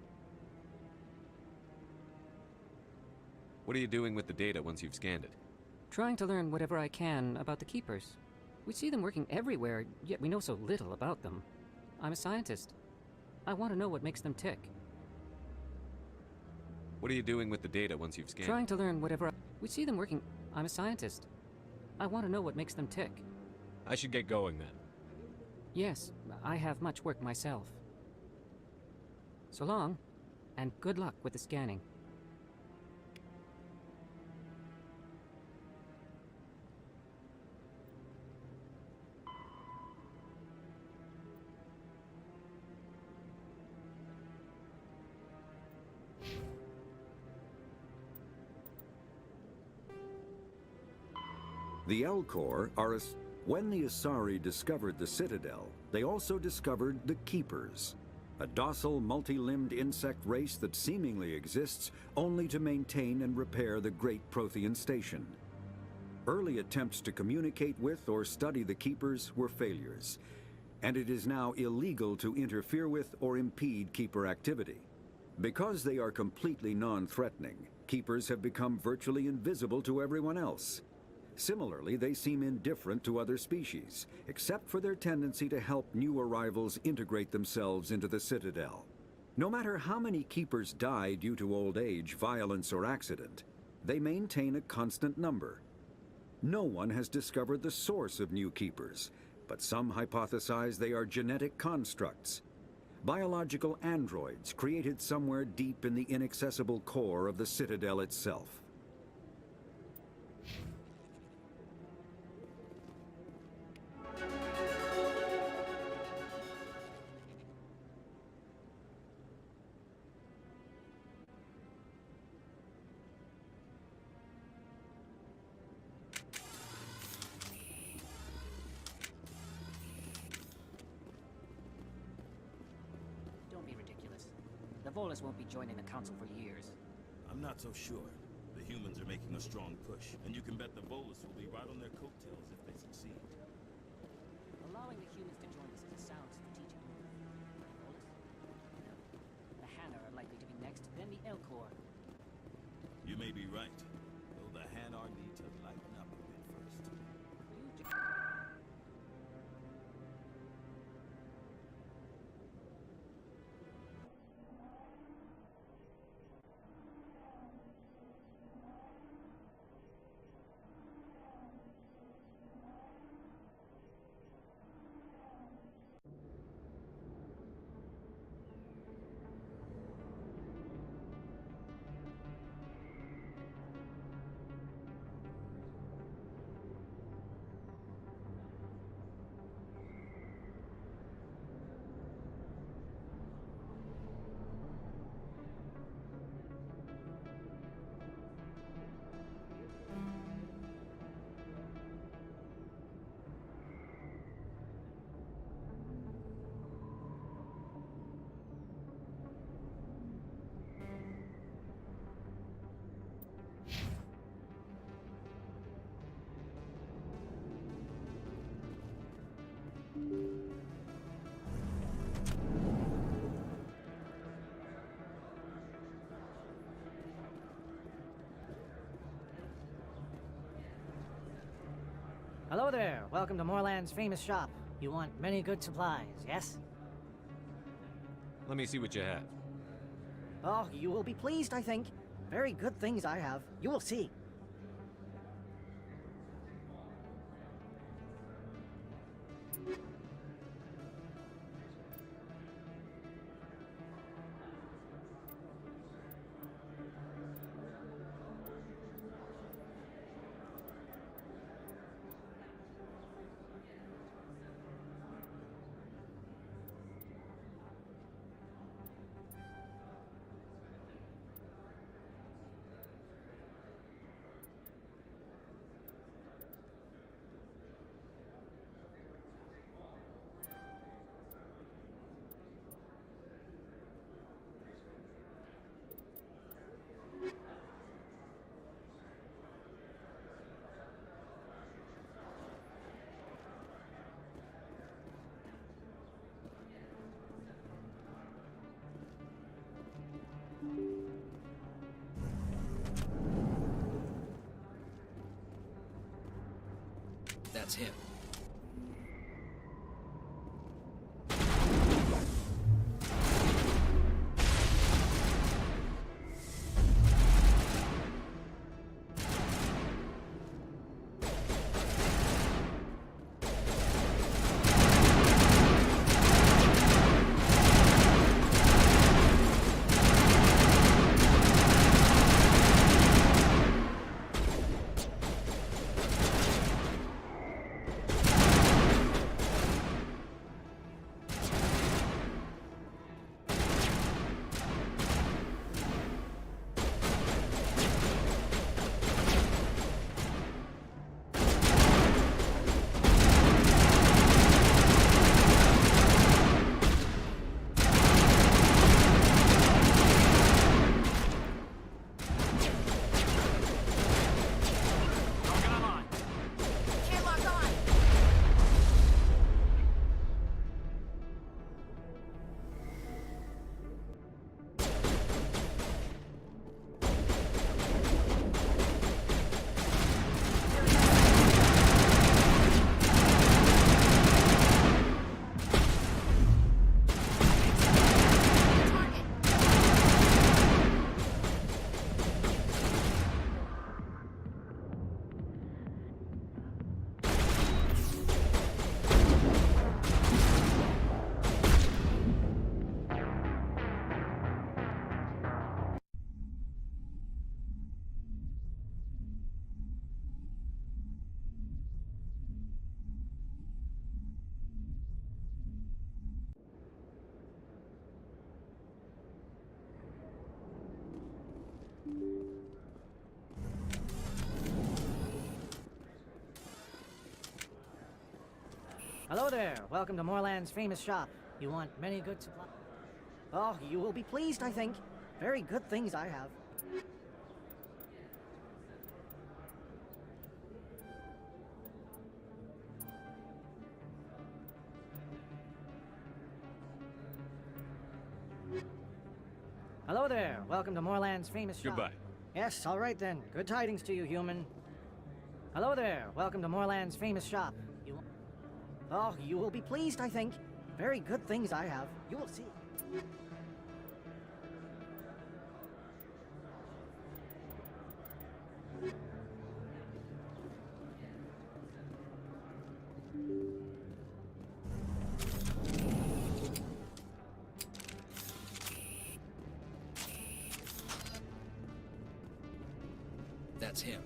Speaker 8: What are you doing with the data once you've scanned it?
Speaker 4: Trying to learn whatever I can about the Keepers. We see them working everywhere, yet we know so little about them. I'm a scientist. I want to know what makes them tick.
Speaker 8: What are you doing with the data once you've scanned
Speaker 4: Trying
Speaker 8: it?
Speaker 4: to learn whatever we see them working. I'm a scientist. I want to know what makes them tick.
Speaker 8: I should get going then.
Speaker 4: Yes, I have much work myself. So long, and good luck with the scanning.
Speaker 9: The Elcor are when the Asari discovered the Citadel, they also discovered the Keepers, a docile, multi-limbed insect race that seemingly exists only to maintain and repair the Great Prothean Station. Early attempts to communicate with or study the Keepers were failures, and it is now illegal to interfere with or impede Keeper activity. Because they are completely non-threatening, Keepers have become virtually invisible to everyone else. Similarly, they seem indifferent to other species, except for their tendency to help new arrivals integrate themselves into the Citadel. No matter how many Keepers die due to old age, violence, or accident, they maintain a constant number. No one has discovered the source of new Keepers, but some hypothesize they are genetic constructs. Biological androids created somewhere deep in the inaccessible core of the Citadel itself.
Speaker 13: Don't be ridiculous. The Volus won't be joining the Council for years.
Speaker 3: I'm not so sure. The humans are making a strong push, and you can bet the Volus will be right on their coattails if they succeed.
Speaker 13: Allowing the humans to join us is a sound strategic move. The Volus? No. The Hanar are likely to be next, then the Elcor.
Speaker 3: You may be right, though the Hanar need to lighten up a bit first.
Speaker 13: Hello there. Welcome to Moorland's famous shop. You want many good supplies, yes?
Speaker 8: Let me see what you have.
Speaker 13: Oh, you will be pleased, I think. Very good things I have. You will see.
Speaker 2: That's him.
Speaker 13: Hello there. Welcome to Moorland's famous shop. You want many good supplies? Oh, you will be pleased, I think. Very good things I have. Hello there. Welcome to Moorland's famous shop.
Speaker 8: Goodbye.
Speaker 13: Yes, all right then. Good tidings to you, human. Hello there. Welcome to Moorland's famous shop. Oh, you will be pleased, I think. Very good things I have. You will see.
Speaker 2: That's him.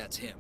Speaker 10: That's him.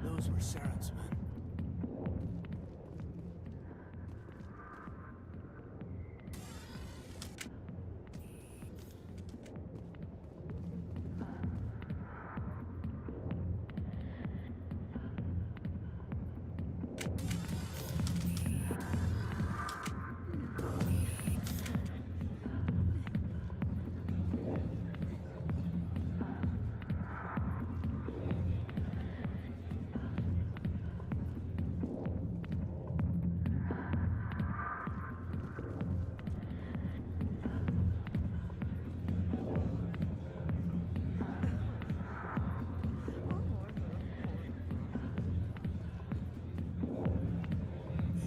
Speaker 7: Those were Saren's men.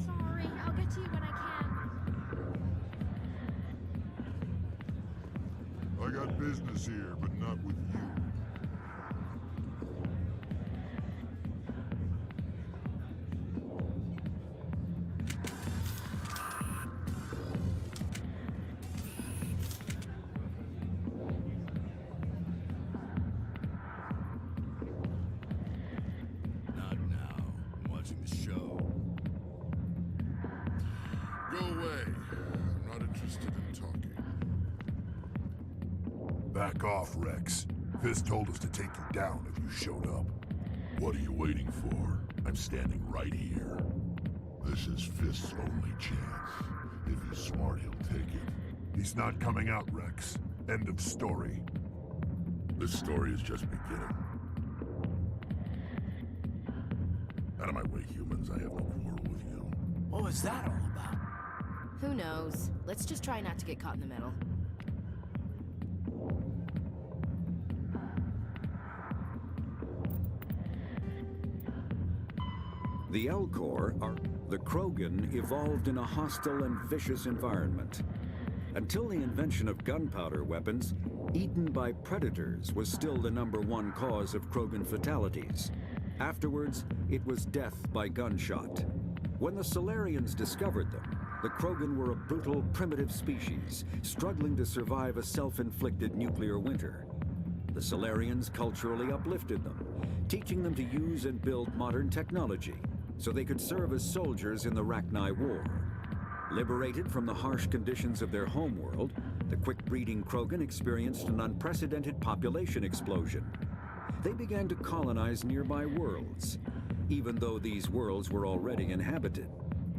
Speaker 15: Sorry, I'll get to you when I can.
Speaker 6: I got business here, but not with you.
Speaker 24: Not now. I'm watching the show.
Speaker 6: Go away. I'm not interested in talking. Back off, Rex. Fist told us to take you down if you showed up. What are you waiting for? I'm standing right here. This is Fist's only chance. If he's smart, he'll take it. He's not coming out, Rex. End of story. This story is just beginning. Out of my way, humans. I have no quarrel with you.
Speaker 7: What was that all about?
Speaker 17: Who knows? Let's just try not to get caught in the middle.
Speaker 9: The Elcor are... The Krogan evolved in a hostile and vicious environment. Until the invention of gunpowder weapons, eaten by predators was still the #1 cause of Krogan fatalities. Afterwards, it was death by gunshot. When the Solarians discovered them, the Krogan were a brutal, primitive species, struggling to survive a self-inflicted nuclear winter. The Solarians culturally uplifted them, teaching them to use and build modern technology, so they could serve as soldiers in the Rachni War. Liberated from the harsh conditions of their homeworld, the quick-breeding Krogan experienced an unprecedented population explosion. They began to colonize nearby worlds, even though these worlds were already inhabited.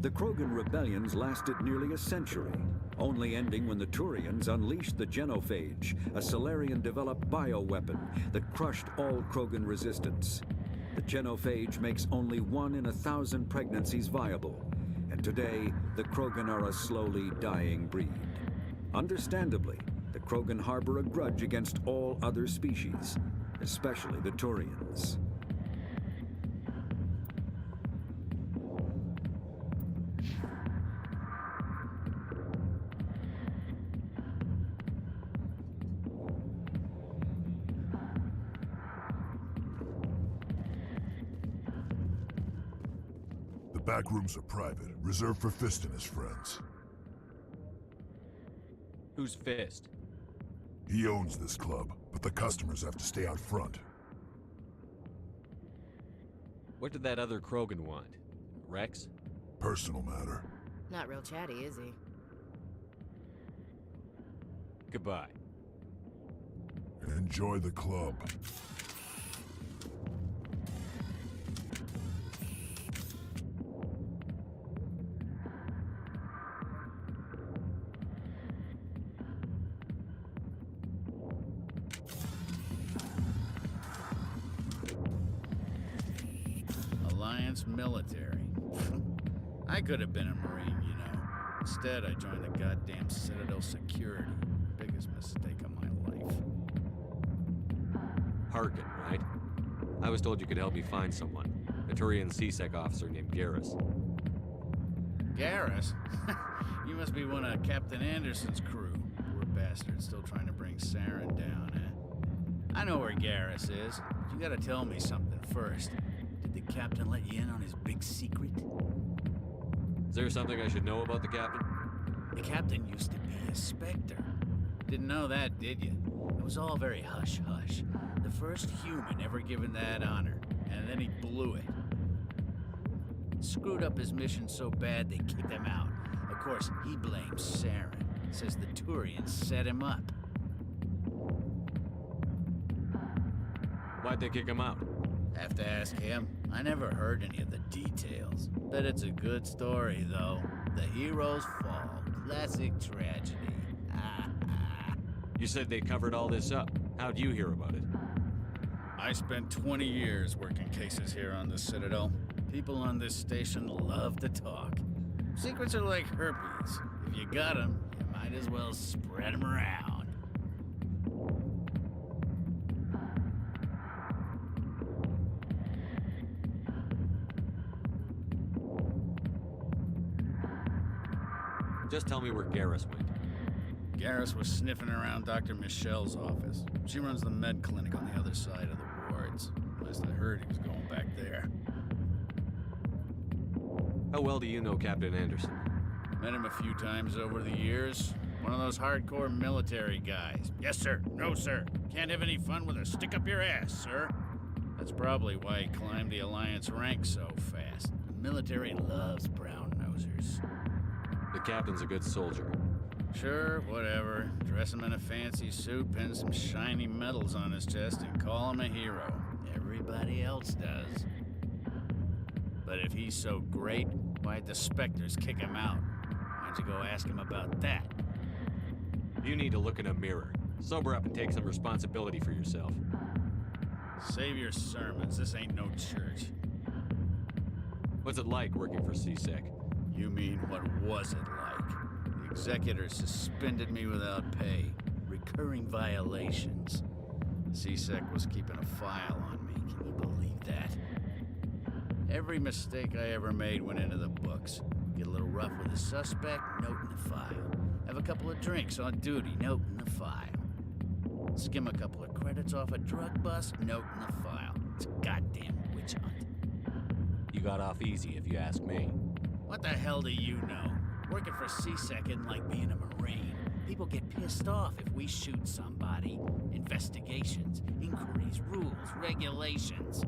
Speaker 9: The Krogan rebellions lasted nearly a century, only ending when the Turians unleashed the Genophage, a Solarian-developed bioweapon that crushed all Krogan resistance. The Genophage makes only 1 in 1,000 pregnancies viable, and today, the Krogan are a slowly dying breed. Understandably, the Krogan harbor a grudge against all other species, especially the Turians.
Speaker 6: The back rooms are private, reserved for Fist and his friends.
Speaker 8: Who's Fist?
Speaker 6: He owns this club, but the customers have to stay out front.
Speaker 8: What did that other Krogan want? Rex?
Speaker 6: Personal matter.
Speaker 17: Not real chatty, is he?
Speaker 8: Goodbye.
Speaker 6: Enjoy the club.
Speaker 5: Alliance military. I could have been a Marine, you know. Instead, I joined the goddamn Citadel Security. Biggest mistake of my life.
Speaker 8: Harkin, right? I was told you could help me find someone. A Turian CSEC officer named Garrus.
Speaker 5: Garrus? You must be one of Captain Anderson's crew. Poor bastard, still trying to bring Saren down, eh? I know where Garrus is. But you gotta tell me something first. Did the captain let you in on his big secret?
Speaker 8: Is there something I should know about the captain?
Speaker 5: The captain used to be a Spectre. Didn't know that, did you? It was all very hush-hush. The first human ever given that honor, and then he blew it. Screwed up his mission so bad they kicked him out. Of course, he blames Saren. Says the Turians set him up.
Speaker 8: Why'd they kick him out?
Speaker 5: Have to ask him. I never heard any of the details. Bet it's a good story, though. The hero's fall. Classic tragedy.
Speaker 25: You said they covered all this up. How'd you hear about it?
Speaker 5: I spent 20 years working cases here on the Citadel. People on this station love to talk. Secrets are like herpes. If you got them, you might as well spread them around.
Speaker 8: Just tell me where Garrus went.
Speaker 5: Garrus was sniffing around Dr. Michelle's office. She runs the med clinic on the other side of the wards. Last I heard, he was going back there.
Speaker 8: How well do you know Captain Anderson?
Speaker 5: Met him a few times over the years. One of those hardcore military guys. Yes, sir. No, sir. Can't have any fun with a stick up your ass, sir. That's probably why he climbed the Alliance ranks so fast. The military loves brown-nosers.
Speaker 8: The captain's a good soldier.
Speaker 5: Sure, whatever. Dress him in a fancy suit, pin some shiny medals on his chest, and call him a hero. Everybody else does. But if he's so great, why'd the Spectres kick him out? Why don't you go ask him about that?
Speaker 8: You need to look in a mirror. Sober up and take some responsibility for yourself.
Speaker 5: Save your sermons. This ain't no church.
Speaker 8: What's it like working for CSEC?
Speaker 5: You mean, what was it like? The executor suspended me without pay. Recurring violations. CSEC was keeping a file on me. Can you believe that? Every mistake I ever made went into the books. Get a little rough with a suspect, note in the file. Have a couple of drinks on duty, note in the file. Skim a couple of credits off a drug bust, note in the file. It's a goddamn witch hunt.
Speaker 8: You got off easy, if you ask me.
Speaker 5: What the hell do you know? Working for CSEC isn't like being a Marine. People get pissed off if we shoot somebody. Investigations, inquiries, rules, regulations.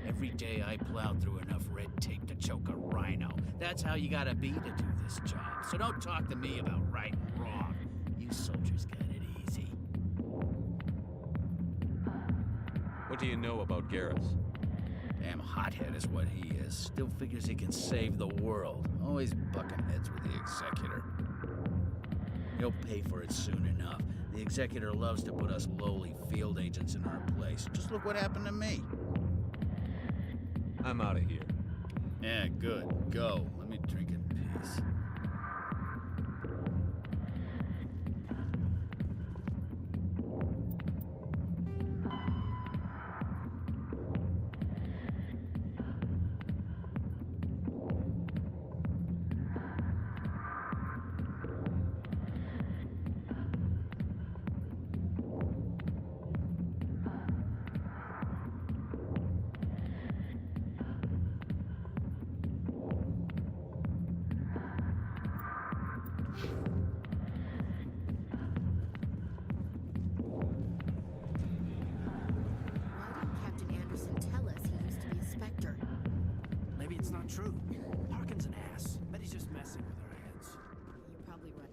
Speaker 5: Every day I plow through enough red tape to choke a rhino. That's how you gotta be to do this job. So don't talk to me about right and wrong. You soldiers got it easy.
Speaker 8: What do you know about Garrus?
Speaker 5: Damn hothead is what he is. Still figures he can save the world. Always bucking heads with the Executor. He'll pay for it soon enough. The Executor loves to put us lowly field agents in our place. Just look what happened to me.
Speaker 8: I'm out of here.
Speaker 5: Yeah, good. Go. Let me drink in peace.
Speaker 7: It's not true. Harkin's an ass. Bet he's just messing with our heads.
Speaker 17: You're probably right.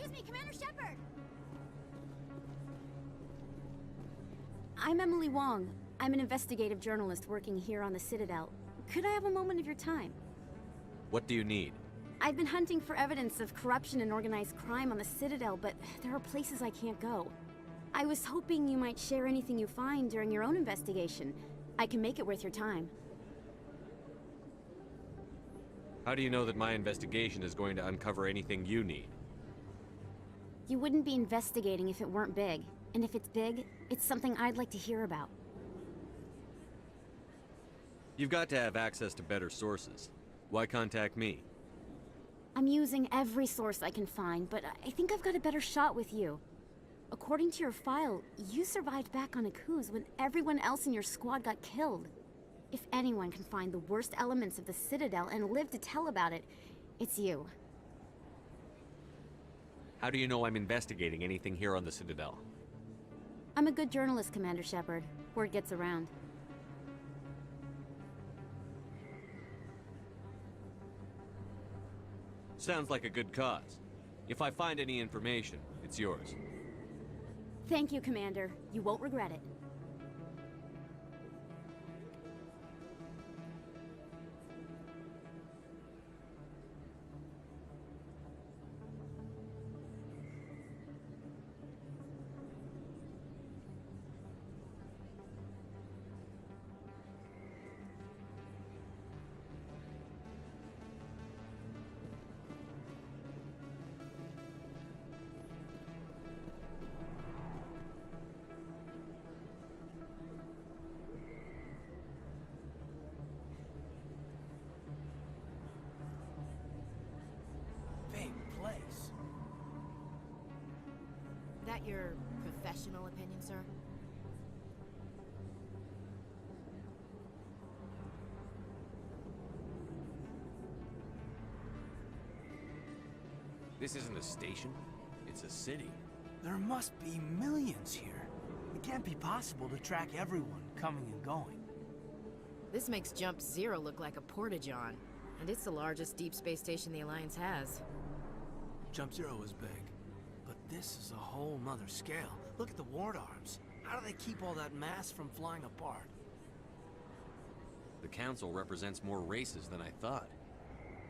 Speaker 10: Excuse me, Commander Shepard! I'm Emily Wong. I'm an investigative journalist working here on the Citadel. Could I have a moment of your time?
Speaker 8: What do you need?
Speaker 10: I've been hunting for evidence of corruption and organized crime on the Citadel, but there are places I can't go. I was hoping you might share anything you find during your own investigation. I can make it worth your time.
Speaker 8: How do you know that my investigation is going to uncover anything you need?
Speaker 10: You wouldn't be investigating if it weren't big. And if it's big, it's something I'd like to hear about.
Speaker 8: You've got to have access to better sources. Why contact me?
Speaker 10: I'm using every source I can find, but I think I've got a better shot with you. According to your file, you survived back on Akuz when everyone else in your squad got killed. If anyone can find the worst elements of the Citadel and live to tell about it, it's you.
Speaker 8: How do you know I'm investigating anything here on the Citadel?
Speaker 10: I'm a good journalist, Commander Shepard. Word gets around.
Speaker 8: Sounds like a good cause. If I find any information, it's yours.
Speaker 10: Thank you, Commander. You won't regret it.
Speaker 17: That your professional opinion, sir?
Speaker 25: This isn't a station. It's a city.
Speaker 7: There must be millions here. It can't be possible to track everyone coming and going.
Speaker 17: This makes Jump Zero look like a porta-john, and it's the largest deep space station the Alliance has.
Speaker 7: Jump Zero is big, but this is a whole nother scale. Look at the ward arms. How do they keep all that mass from flying apart?
Speaker 8: The Council represents more races than I thought.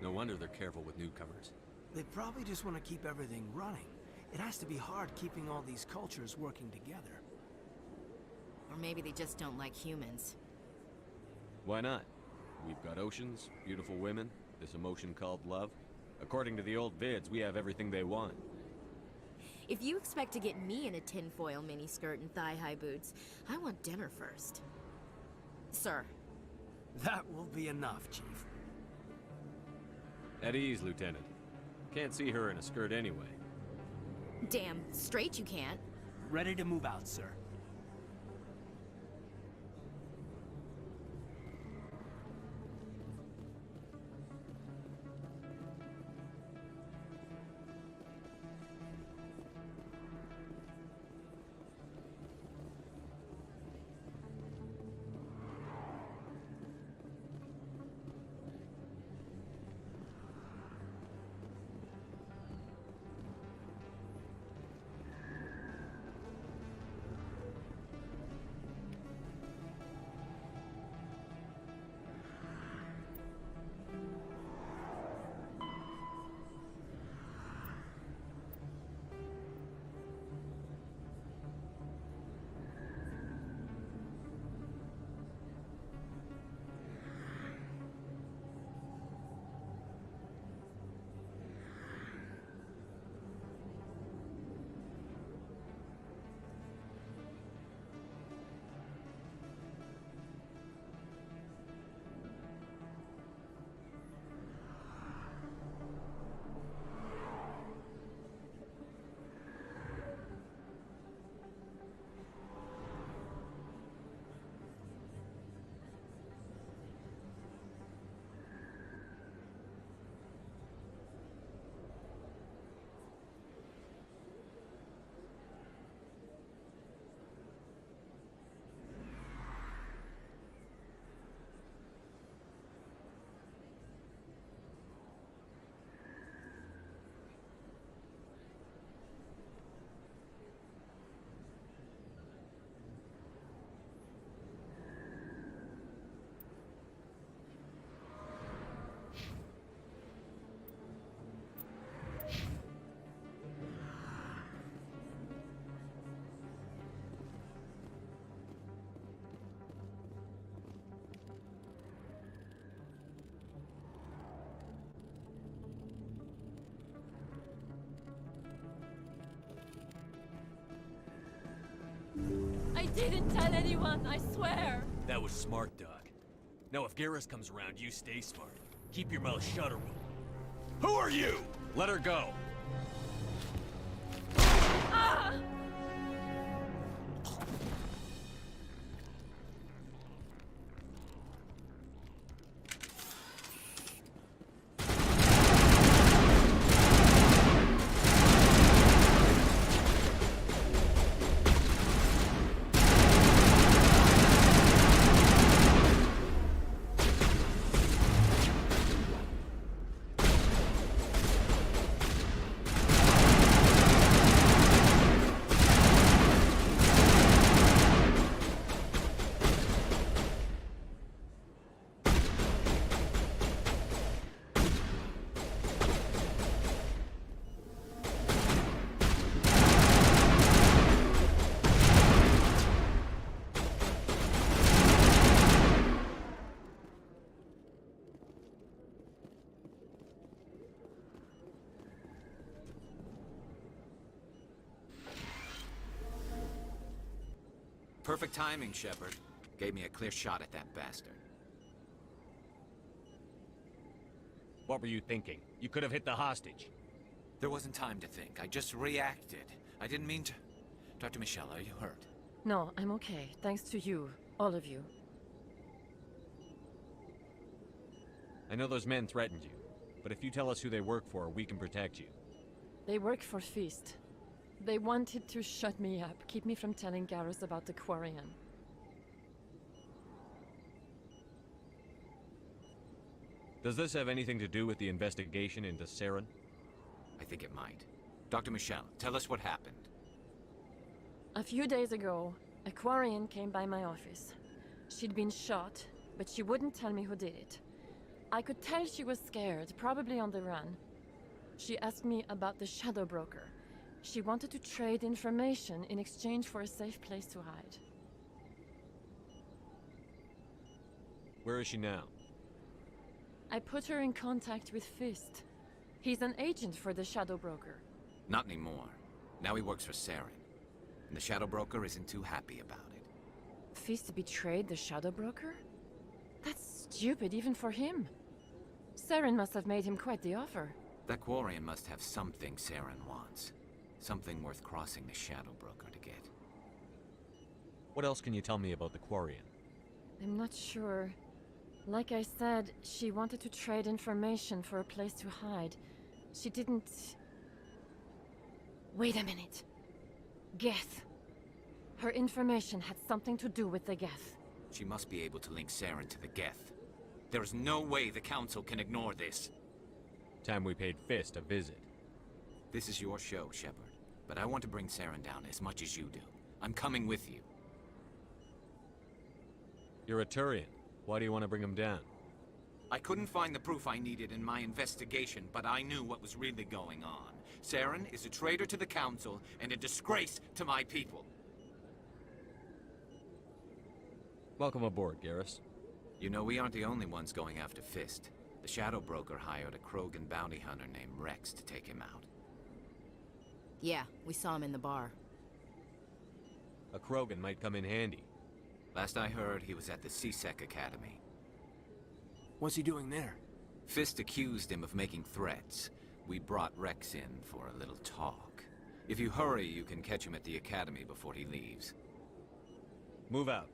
Speaker 8: No wonder they're careful with newcomers.
Speaker 7: They probably just want to keep everything running. It has to be hard keeping all these cultures working together.
Speaker 17: Or maybe they just don't like humans.
Speaker 8: Why not? We've got oceans, beautiful women, this emotion called love. According to the old vids, we have everything they want.
Speaker 17: If you expect to get me in a tinfoil miniskirt and thigh-high boots, I want dinner first. Sir.
Speaker 7: That will be enough, Chief.
Speaker 8: At ease, Lieutenant. Can't see her in a skirt anyway.
Speaker 17: Damn straight you can't.
Speaker 7: Ready to move out, sir.
Speaker 23: didn't tell anyone, I swear.
Speaker 25: That was smart, Doc. Now if Garrus comes around, you stay smart. Keep your mouth shut or we'll... Who are you? Let her go.
Speaker 23: Ah!
Speaker 2: Perfect timing, Shepard. Gave me a clear shot at that bastard.
Speaker 25: What were you thinking? You could have hit the hostage.
Speaker 2: There wasn't time to think. I just reacted. I didn't mean to... Dr. Michelle, are you hurt?
Speaker 23: No, I'm okay. Thanks to you. All of you.
Speaker 25: I know those men threatened you, but if you tell us who they work for, we can protect you.
Speaker 23: They work for Feast. They wanted to shut me up, keep me from telling Garrus about the Quarian.
Speaker 25: Does this have anything to do with the investigation into Saren?
Speaker 2: I think it might. Dr. Michelle, tell us what happened.
Speaker 23: A few days ago, a Quarian came by my office. She'd been shot, but she wouldn't tell me who did it. I could tell she was scared, probably on the run. She asked me about the Shadow Broker. She wanted to trade information in exchange for a safe place to hide.
Speaker 25: Where is she now?
Speaker 23: I put her in contact with Fist. He's an agent for the Shadow Broker.
Speaker 2: Not anymore. Now he works for Saren. And the Shadow Broker isn't too happy about it.
Speaker 23: Fist betrayed the Shadow Broker? That's stupid even for him. Saren must have made him quite the offer.
Speaker 2: That Quarian must have something Saren wants. Something worth crossing the Shadow Broker to get.
Speaker 25: What else can you tell me about the Quarian?
Speaker 23: I'm not sure. Like I said, she wanted to trade information for a place to hide. She didn't... Wait a minute. Geth. Her information had something to do with the Geth.
Speaker 2: She must be able to link Saren to the Geth. There is no way the Council can ignore this.
Speaker 25: Time we paid Fist a visit.
Speaker 2: This is your show, Shepard. But I want to bring Saren down as much as you do. I'm coming with you.
Speaker 25: You're a Turian. Why do you want to bring him down?
Speaker 2: I couldn't find the proof I needed in my investigation, but I knew what was really going on. Saren is a traitor to the Council and a disgrace to my people.
Speaker 25: Welcome aboard, Garrus.
Speaker 2: You know, we aren't the only ones going after Fist. The Shadow Broker hired a Krogan bounty hunter named Rex to take him out.
Speaker 17: Yeah, we saw him in the bar.
Speaker 25: A Krogan might come in handy.
Speaker 2: Last I heard, he was at the C-Sec Academy.
Speaker 7: What's he doing there?
Speaker 2: Fist accused him of making threats. We brought Rex in for a little talk. If you hurry, you can catch him at the Academy before he leaves.
Speaker 25: Move out.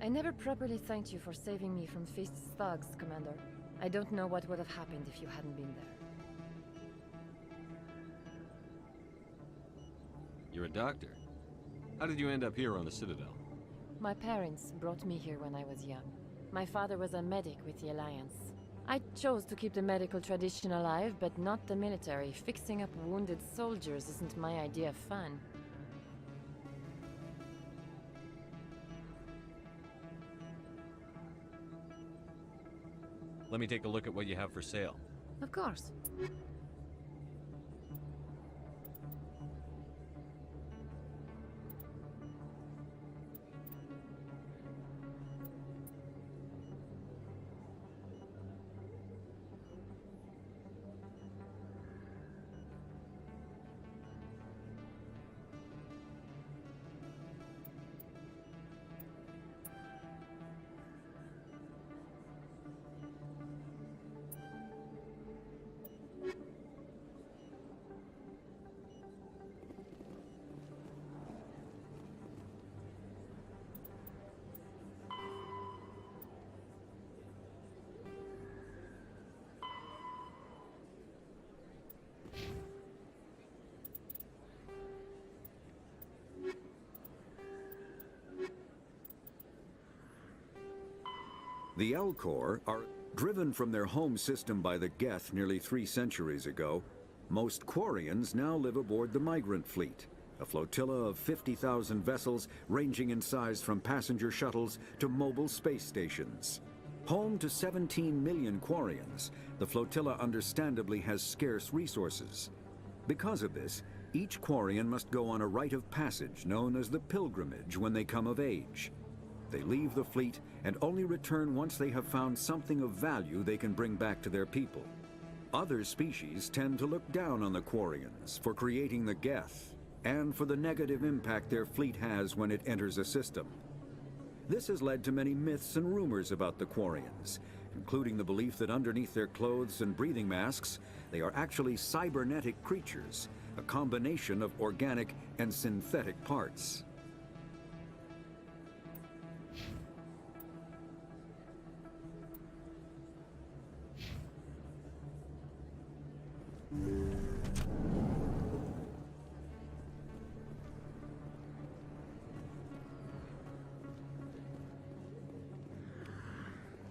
Speaker 23: I never properly thanked you for saving me from Fist's thugs, Commander. I don't know what would have happened if you hadn't been there.
Speaker 25: You're a doctor. How did you end up here on the Citadel?
Speaker 23: My parents brought me here when I was young. My father was a medic with the Alliance. I chose to keep the medical tradition alive, but not the military. Fixing up wounded soldiers isn't my idea of fun.
Speaker 8: Let me take a look at what you have for sale.
Speaker 23: Of course.
Speaker 9: The Elcor are driven from their home system by the Geth nearly 3 centuries ago. Most Quarians now live aboard the Migrant Fleet, a flotilla of 50,000 vessels ranging in size from passenger shuttles to mobile space stations. Home to 17 million Quarians, the flotilla understandably has scarce resources. Because of this, each Quarian must go on a rite of passage known as the Pilgrimage when they come of age. They leave the fleet and only return once they have found something of value they can bring back to their people. Other species tend to look down on the Quarians for creating the Geth and for the negative impact their fleet has when it enters a system. This has led to many myths and rumors about the Quarians, including the belief that underneath their clothes and breathing masks, they are actually cybernetic creatures, a combination of organic and synthetic parts.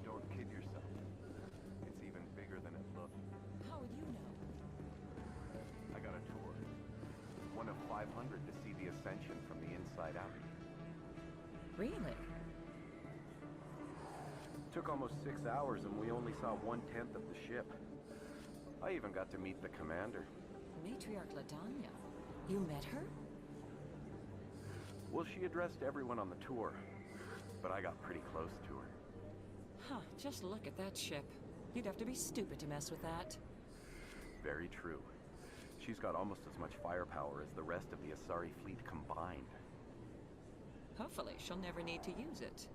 Speaker 12: Don't kid yourself. It's even bigger than it looked.
Speaker 23: How would you know?
Speaker 12: I got a tour. One of 500 to see the Ascension from the inside out.
Speaker 23: Really?
Speaker 12: Took almost 6 hours and we only saw 1/10 of the ship. I even got to meet the commander.
Speaker 23: Matriarch Ladanya. You met her?
Speaker 12: Well, she addressed everyone on the tour, but I got pretty close to her.
Speaker 23: Huh, just look at that ship. You'd have to be stupid to mess with that.
Speaker 12: Very true. She's got almost as much firepower as the rest of the Asari fleet combined.
Speaker 23: Hopefully, she'll never need to use it.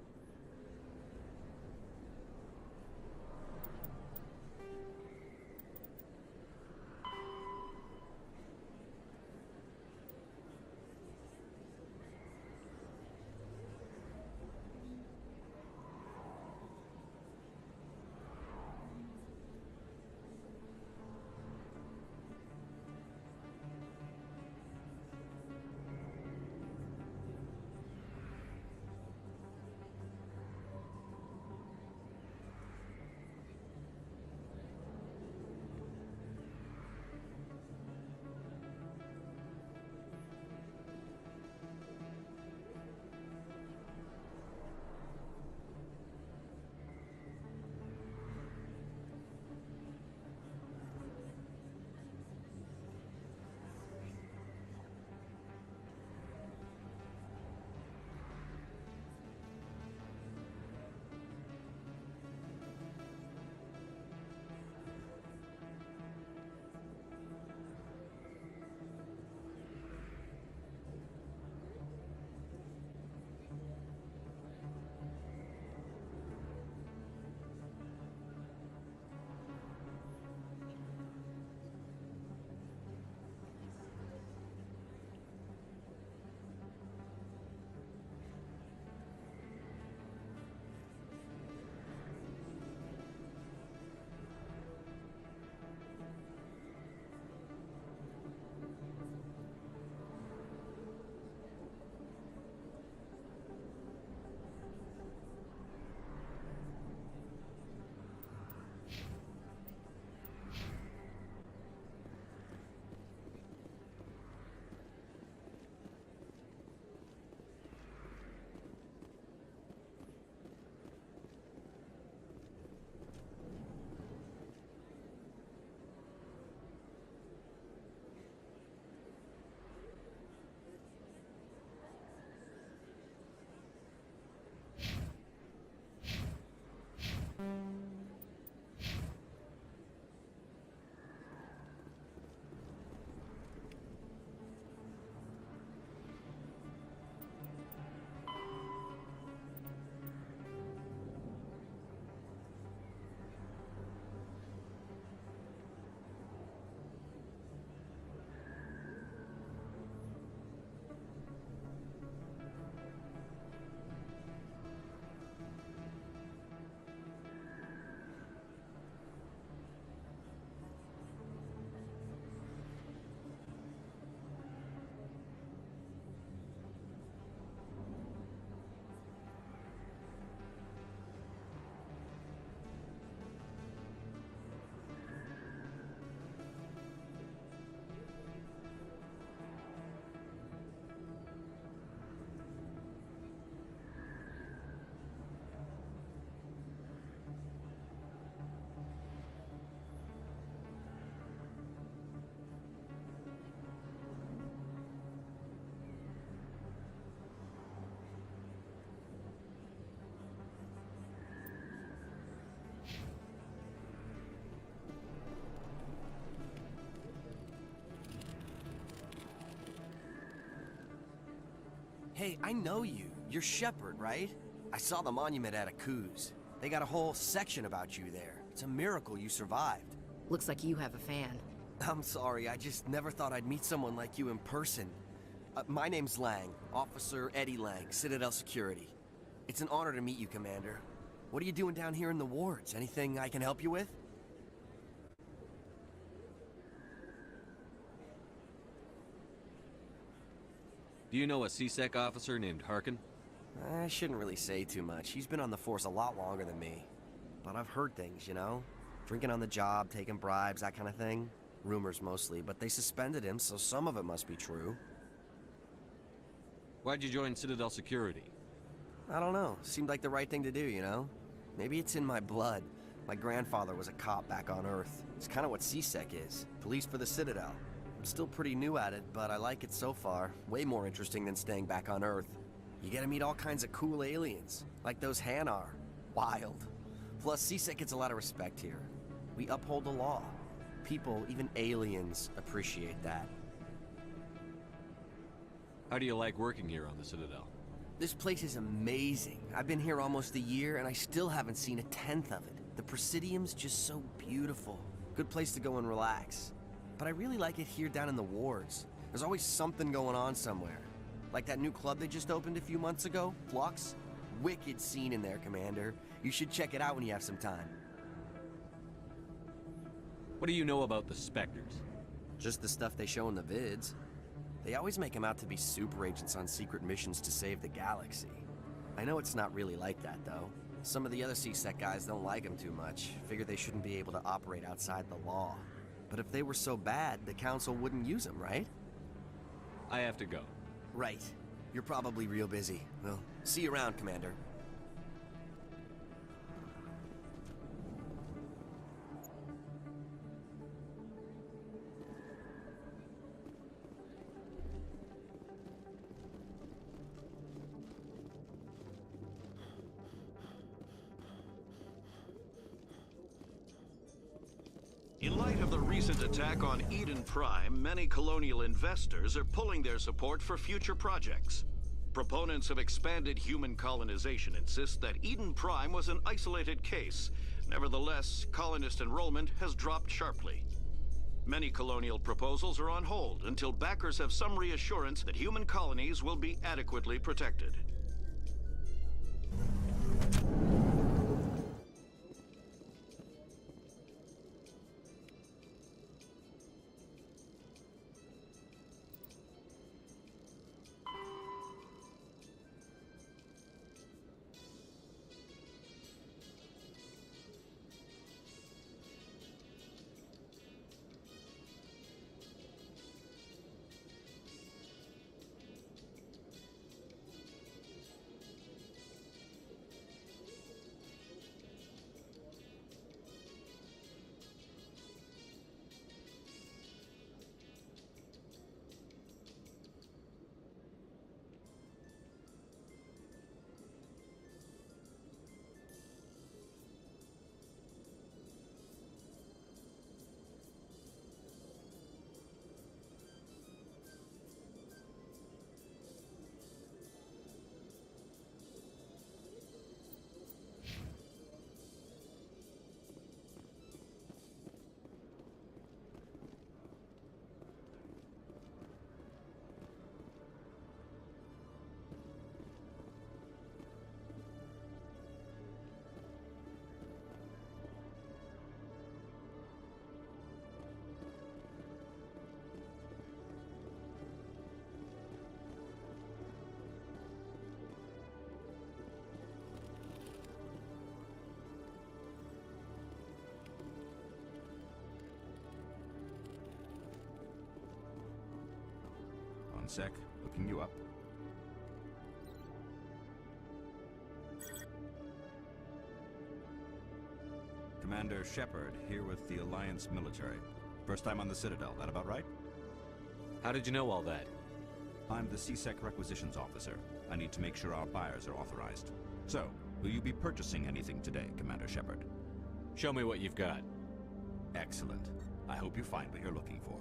Speaker 16: Hey, I know you. You're Shepard, right? I saw the monument at Akuz. They got a whole section about you there. It's a miracle you survived.
Speaker 17: Looks like you have a fan.
Speaker 16: I'm sorry, I just never thought I'd meet someone like you in person. My name's Lang, Officer Eddie Lang, Citadel Security. It's an honor to meet you, Commander. What are you doing down here in the wards? Anything I can help you with?
Speaker 8: Do you know a C-Sec officer named Harkin?
Speaker 16: I shouldn't really say too much. He's been on the force a lot longer than me. But I've heard things, you know? Drinking on the job, taking bribes, that kind of thing. Rumors mostly, but they suspended him, so some of it must be true.
Speaker 8: Why'd you join Citadel Security?
Speaker 16: I don't know. Seemed like the right thing to do, you know? Maybe it's in my blood. My grandfather was a cop back on Earth. It's kind of what C-Sec is. Police for the Citadel. I'm still pretty new at it, but I like it so far. Way more interesting than staying back on Earth. You get to meet all kinds of cool aliens, like those Hanar. Wild. Plus, C-Sec gets a lot of respect here. We uphold the law. People, even aliens, appreciate that.
Speaker 8: How do you like working here on the Citadel?
Speaker 16: This place is amazing. I've been here almost a year, and I still haven't seen a tenth of it. The Presidium's just so beautiful. Good place to go and relax. But I really like it here down in the wards. There's always something going on somewhere. Like that new club they just opened a few months ago, Flux. Wicked scene in there, Commander. You should check it out when you have some time.
Speaker 8: What do you know about the Spectres?
Speaker 16: Just the stuff they show in the vids. They always make them out to be super agents on secret missions to save the galaxy. I know it's not really like that, though. Some of the other C-Sec guys don't like them too much. Figure they shouldn't be able to operate outside the law. But if they were so bad, the Council wouldn't use them, right?
Speaker 8: I have to go.
Speaker 16: Right. You're probably real busy. Well, see you around, Commander.
Speaker 18: In light of the recent attack on Eden Prime, many colonial investors are pulling their support for future projects. Proponents of expanded human colonization insist that Eden Prime was an isolated case. Nevertheless, colonist enrollment has dropped sharply. Many colonial proposals are on hold until backers have some reassurance that human colonies will be adequately protected.
Speaker 20: Sec, looking you up. Commander Shepard, here with the Alliance military. First time on the Citadel, that about right?
Speaker 8: How did you know all that?
Speaker 20: I'm the C-Sec requisitions officer. I need to make sure our buyers are authorized. So, will you be purchasing anything today, Commander Shepard?
Speaker 8: Show me what you've got.
Speaker 20: Excellent. I hope you find what you're looking for.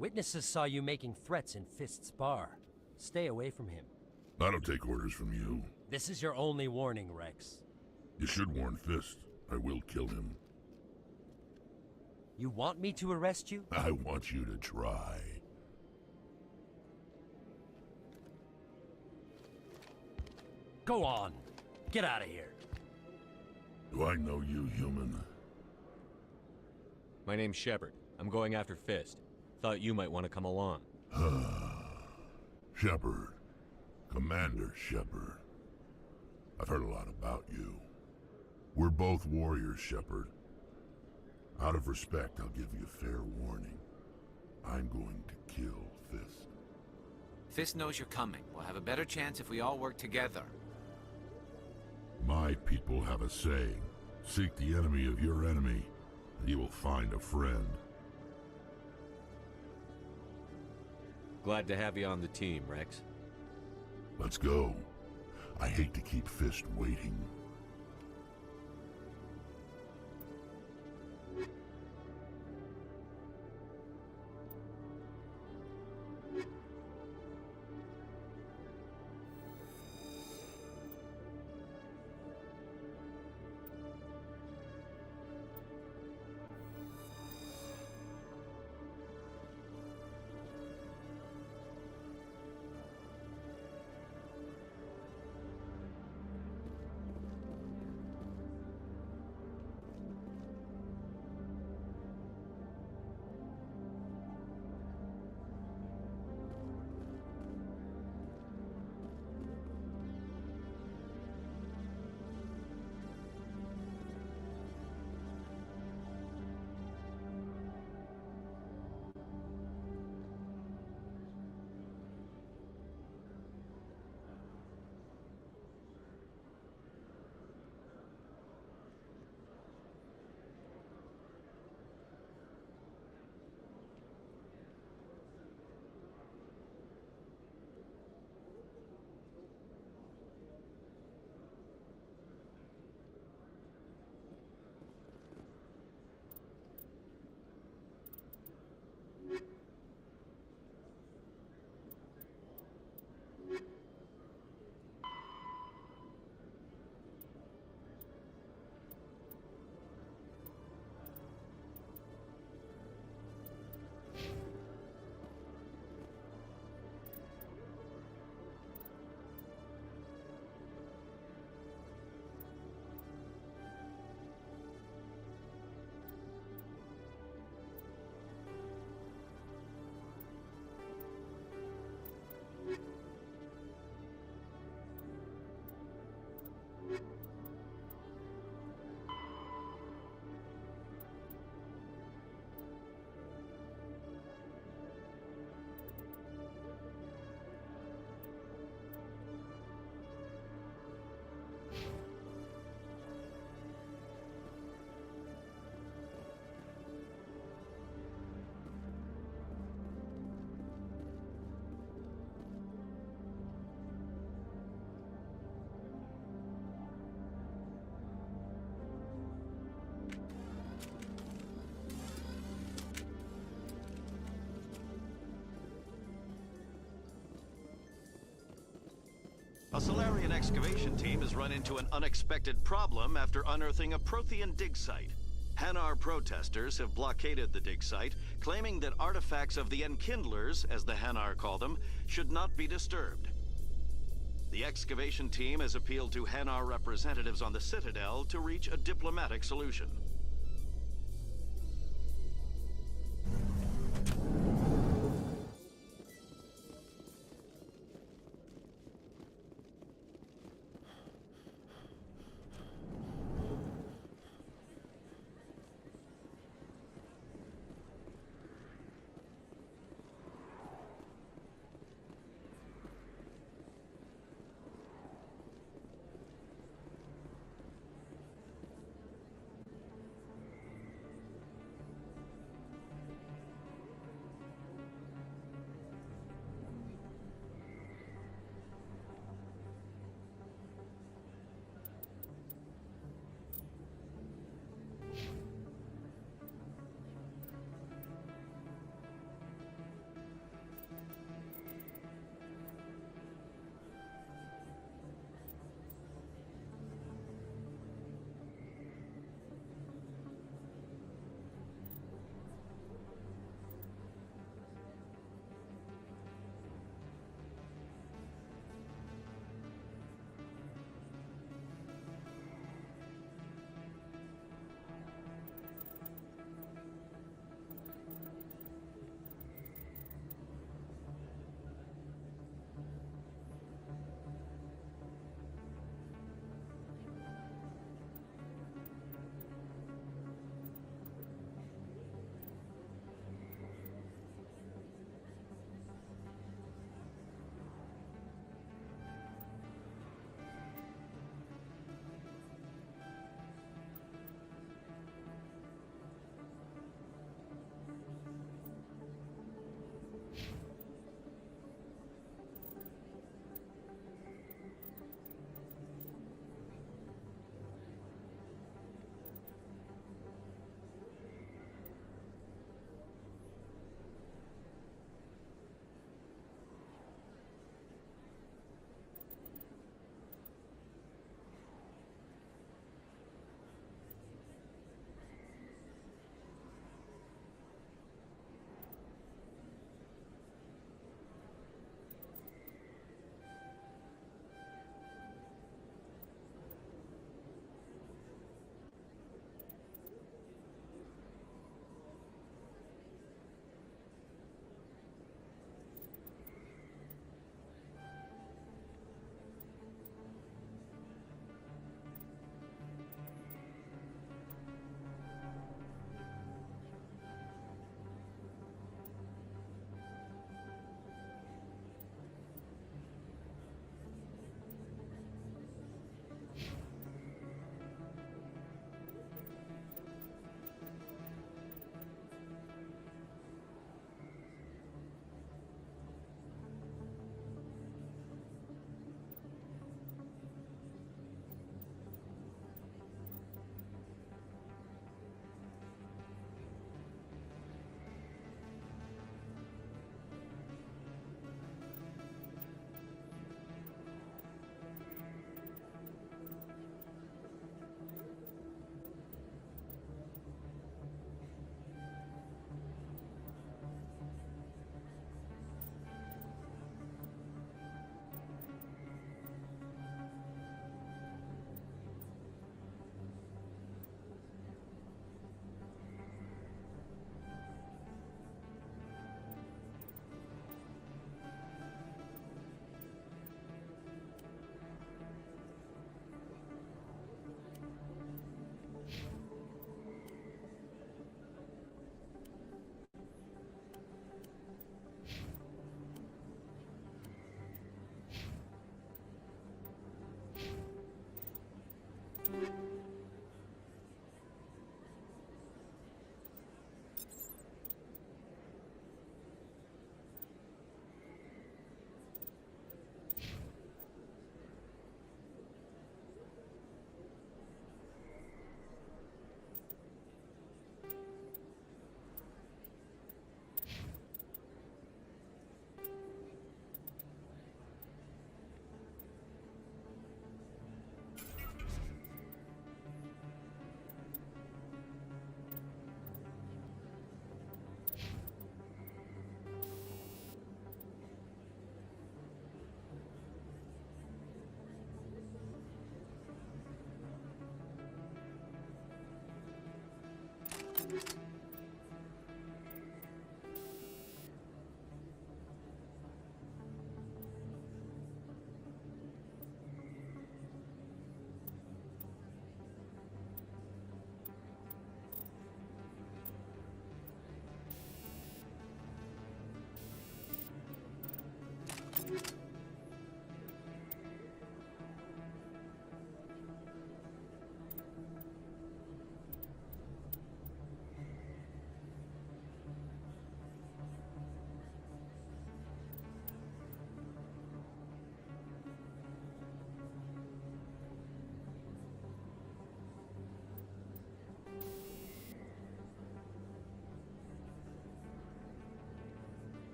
Speaker 1: Witnesses saw you making threats in Fist's bar. Stay away from him.
Speaker 11: I don't take orders from you.
Speaker 1: This is your only warning, Rex.
Speaker 11: You should warn Fist. I will kill him.
Speaker 1: You want me to arrest you?
Speaker 11: I want you to try.
Speaker 1: Go on. Get out of here.
Speaker 11: Do I know you, human?
Speaker 8: My name's Shepard. I'm going after Fist. Thought you might want to come along.
Speaker 11: Shepard. Commander Shepard. I've heard a lot about you. We're both warriors, Shepard. Out of respect, I'll give you a fair warning. I'm going to kill Fist.
Speaker 2: Fist knows you're coming. We'll have a better chance if we all work together.
Speaker 11: My people have a saying. Seek the enemy of your enemy, and you will find a friend.
Speaker 8: Glad to have you on the team, Rex.
Speaker 11: Let's go. I hate to keep Fist waiting.
Speaker 18: A Solarian excavation team has run into an unexpected problem after unearthing a Prothean dig site. Hanar protesters have blockaded the dig site, claiming that artifacts of the Enkindlers, as the Hanar call them, should not be disturbed. The excavation team has appealed to Hanar representatives on the Citadel to reach a diplomatic solution.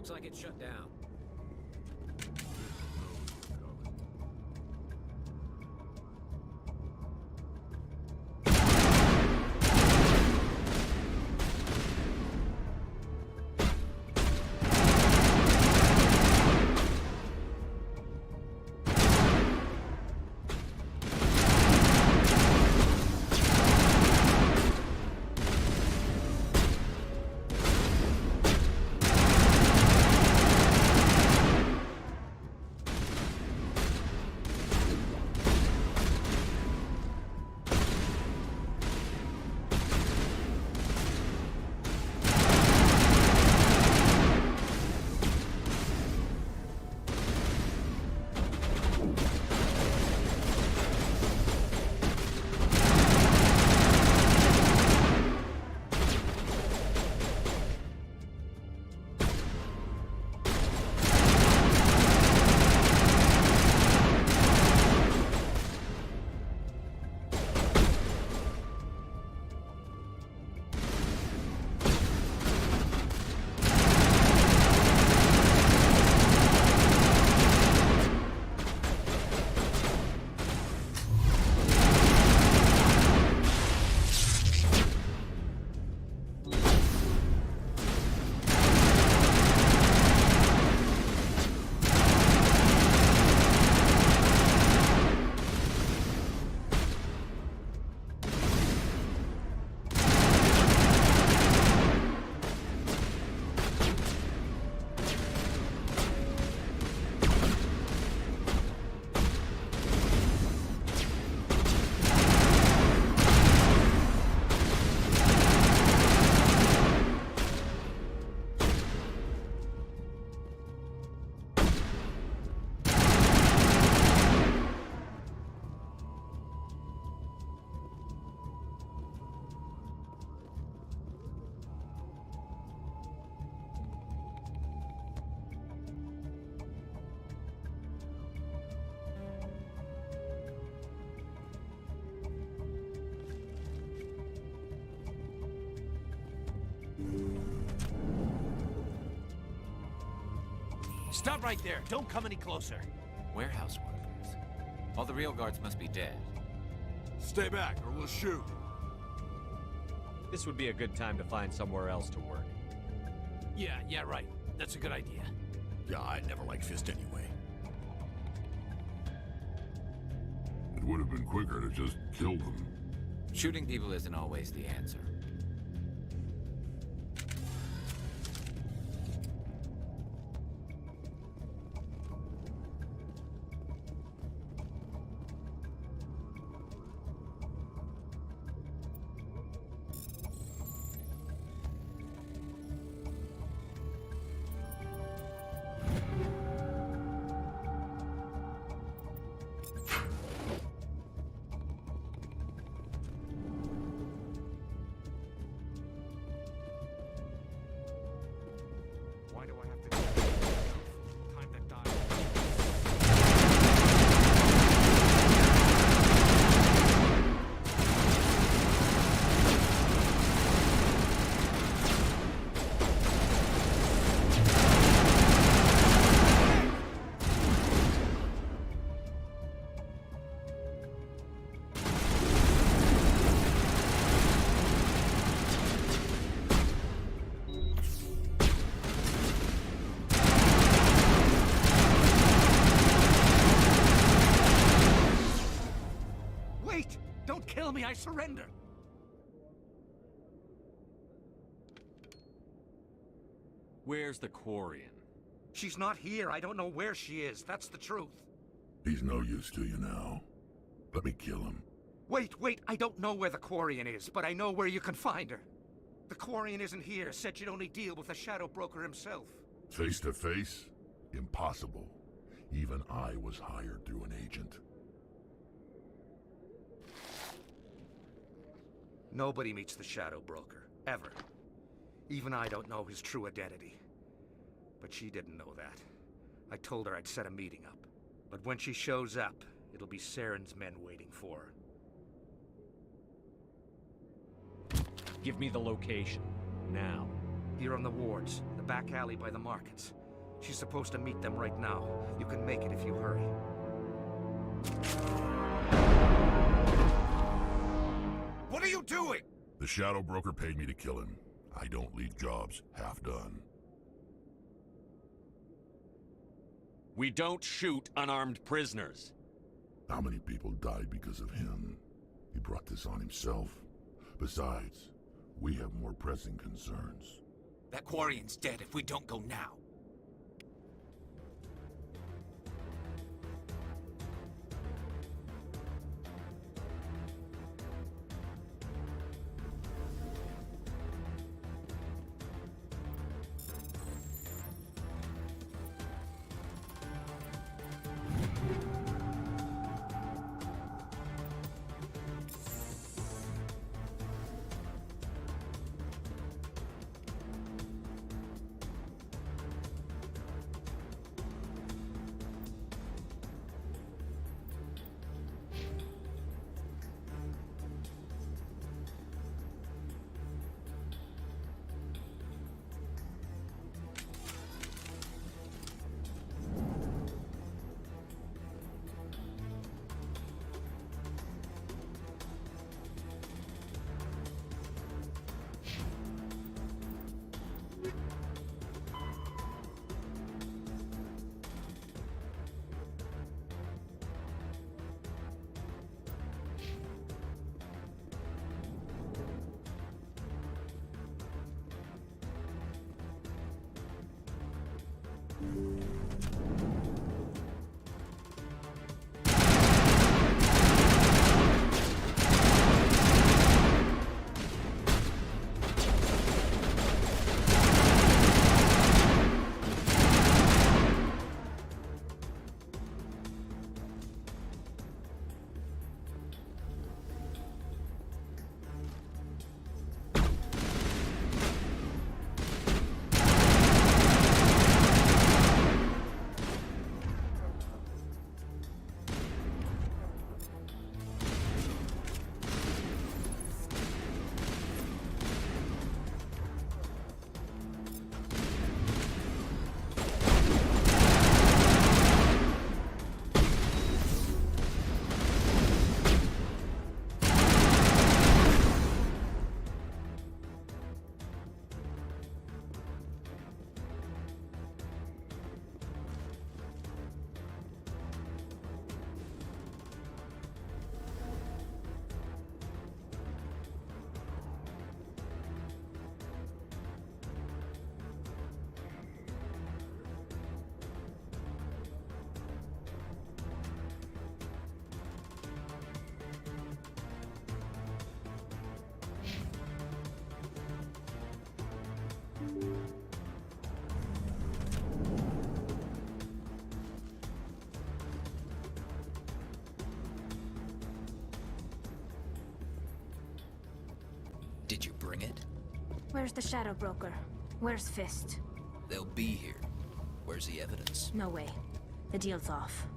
Speaker 4: Looks like it's shut down.
Speaker 2: Stop right there. Don't come any closer. Warehouse workers. All the real guards must be dead.
Speaker 14: Stay back, or we'll shoot.
Speaker 8: This would be a good time to find somewhere else to work.
Speaker 4: Yeah, right. That's a good idea.
Speaker 11: Yeah, I never liked Fist anyway. It would have been quicker to just kill them.
Speaker 2: Shooting people isn't always the answer.
Speaker 4: Kill me, I surrender!
Speaker 8: Where's the Quarian?
Speaker 4: She's not here. I don't know where she is. That's the truth.
Speaker 11: He's no use to you now. Let me kill him.
Speaker 4: Wait. I don't know where the Quarian is, but I know where you can find her. The Quarian isn't here. Said you'd only deal with the Shadow Broker himself.
Speaker 11: Face to face? Impossible. Even I was hired through an agent.
Speaker 4: Nobody meets the Shadow Broker, ever. Even I don't know his true identity. But she didn't know that. I told her I'd set a meeting up. But when she shows up, it'll be Saren's men waiting for her.
Speaker 8: Give me the location. Now.
Speaker 4: Here on the wards, the back alley by the markets. She's supposed to meet them right now. You can make it if you hurry.
Speaker 2: What are you doing?
Speaker 11: The Shadow Broker paid me to kill him. I don't leave jobs half done.
Speaker 8: We don't shoot unarmed prisoners.
Speaker 11: How many people died because of him? He brought this on himself. Besides, we have more pressing concerns.
Speaker 2: That Quarian's dead if we don't go now.
Speaker 3: Did you bring it?
Speaker 15: Where's the Shadow Broker? Where's Fist?
Speaker 3: They'll be here. Where's the evidence?
Speaker 15: No way. The deal's off.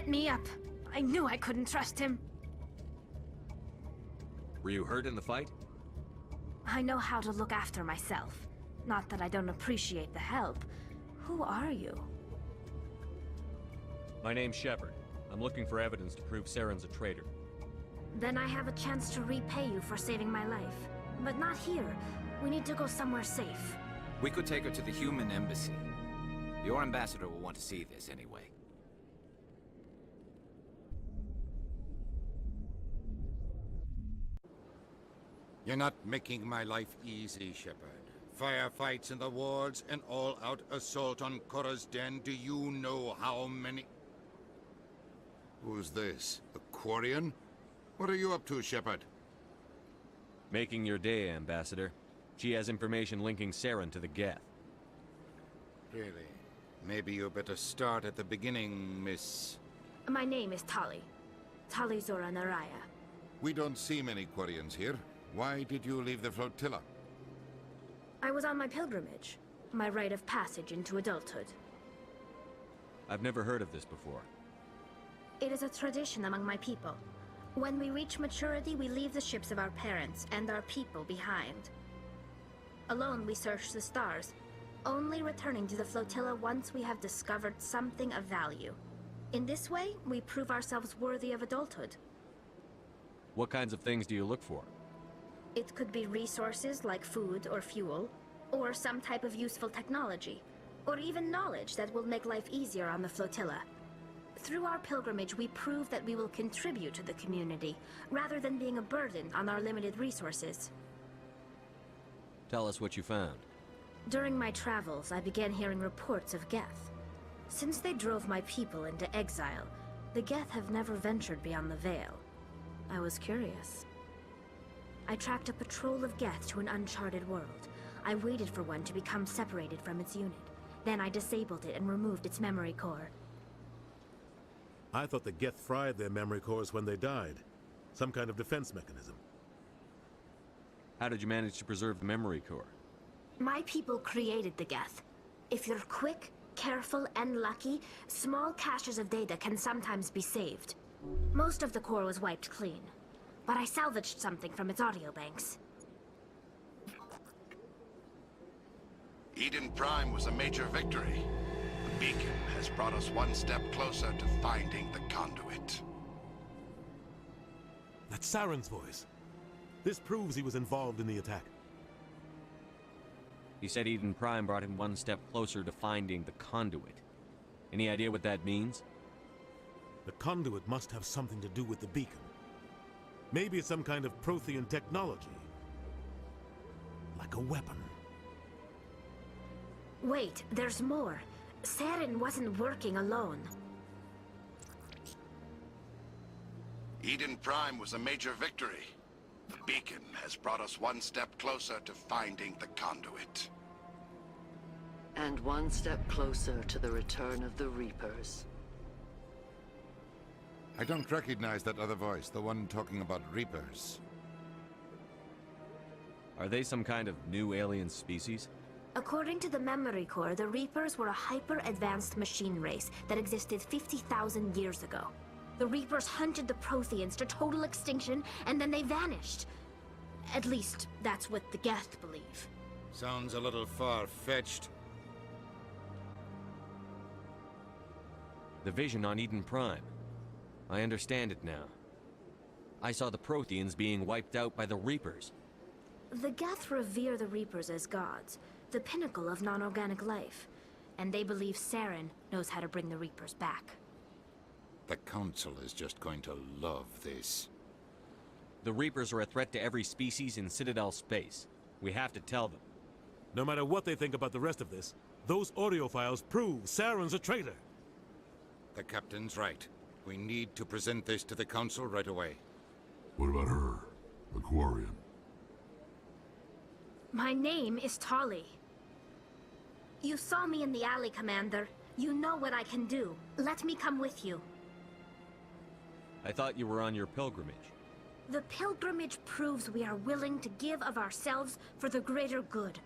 Speaker 15: Me up. I knew I couldn't trust him.
Speaker 8: Were you hurt in the fight?
Speaker 15: I know how to look after myself. Not that I don't appreciate the help. Who are you?
Speaker 8: My name's Shepard. I'm looking for evidence to prove Saren's a traitor.
Speaker 15: Then I have a chance to repay you for saving my life. But not here. We need to go somewhere safe.
Speaker 2: We could take her to the human embassy. Your ambassador will want to see this anyway.
Speaker 13: You're not making my life easy, Shepard. Firefights in the wards, an all-out assault on Korra's den. Do you know how many... Who's this? A Quarian? What are you up to, Shepard?
Speaker 8: Making your day, Ambassador. She has information linking Saren to the Geth.
Speaker 13: Really? Maybe you better start at the beginning, Miss...
Speaker 15: My name is Tali. Tali Zora Naraya.
Speaker 13: We don't see many Quarians here. Why did you leave the flotilla?
Speaker 15: I was on my pilgrimage. My rite of passage into adulthood.
Speaker 8: I've never heard of this before.
Speaker 15: It is a tradition among my people. When we reach maturity, we leave the ships of our parents and our people behind. Alone, we search the stars, only returning to the flotilla once we have discovered something of value. In this way, we prove ourselves worthy of adulthood.
Speaker 8: What kinds of things do you look for?
Speaker 15: It could be resources like food or fuel, or some type of useful technology, or even knowledge that will make life easier on the flotilla. Through our pilgrimage, we prove that we will contribute to the community, rather than being a burden on our limited resources.
Speaker 8: Tell us what you found.
Speaker 15: During my travels, I began hearing reports of Geth. Since they drove my people into exile, the Geth have never ventured beyond the Veil. I was curious. I tracked a patrol of Geth to an uncharted world. I waited for one to become separated from its unit. Then I disabled it and removed its memory core.
Speaker 19: I thought the Geth fried their memory cores when they died. Some kind of defense mechanism.
Speaker 8: How did you manage to preserve the memory core?
Speaker 15: My people created the Geth. If you're quick, careful, and lucky, small caches of data can sometimes be saved. Most of the core was wiped clean, but I salvaged something from its audio banks.
Speaker 11: Eden Prime was a major victory. The beacon has brought us one step closer to finding the conduit.
Speaker 19: That's Saren's voice. This proves he was involved in the attack.
Speaker 8: He said Eden Prime brought him one step closer to finding the conduit. Any idea what that means?
Speaker 19: The conduit must have something to do with the beacon. Maybe it's some kind of Prothean technology. Like a weapon.
Speaker 15: Wait, there's more. Saren wasn't working alone.
Speaker 11: Eden Prime was a major victory. The beacon has brought us one step closer to finding the conduit.
Speaker 21: And one step closer to the return of the Reapers.
Speaker 13: I don't recognize that other voice, the one talking about Reapers.
Speaker 8: Are they some kind of new alien species?
Speaker 15: According to the memory core, the Reapers were a hyper-advanced machine race that existed 50,000 years ago. The Reapers hunted the Protheans to total extinction, and then they vanished. At least, that's what the Geth believe.
Speaker 13: Sounds a little far-fetched.
Speaker 8: The vision on Eden Prime. I understand it now. I saw the Protheans being wiped out by the Reapers.
Speaker 15: The Geth revere the Reapers as gods, the pinnacle of non-organic life, and they believe Saren knows how to bring the Reapers back.
Speaker 13: The Council is just going to love this.
Speaker 8: The Reapers are a threat to every species in Citadel space. We have to tell them.
Speaker 19: No matter what they think about the rest of this, those audio files prove Saren's a traitor.
Speaker 13: The Captain's right. We need to present this to the Council right away.
Speaker 11: What about her? The Quarian?
Speaker 15: My name is Tali. You saw me in the alley, Commander. You know what I can do. Let me come with you.
Speaker 8: I thought you were on your pilgrimage.
Speaker 15: The pilgrimage proves we are willing to give of ourselves for the greater good.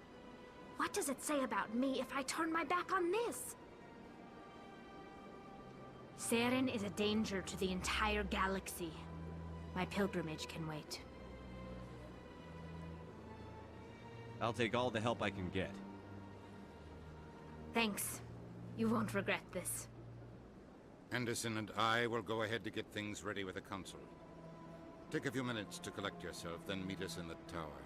Speaker 15: What does it say about me if I turn my back on this? Saren is a danger to the entire galaxy. My pilgrimage can wait.
Speaker 8: I'll take all the help I can get.
Speaker 15: Thanks. You won't regret this.
Speaker 13: Anderson and I will go ahead to get things ready with the Council. Take a few minutes to collect yourself, then meet us in the tower.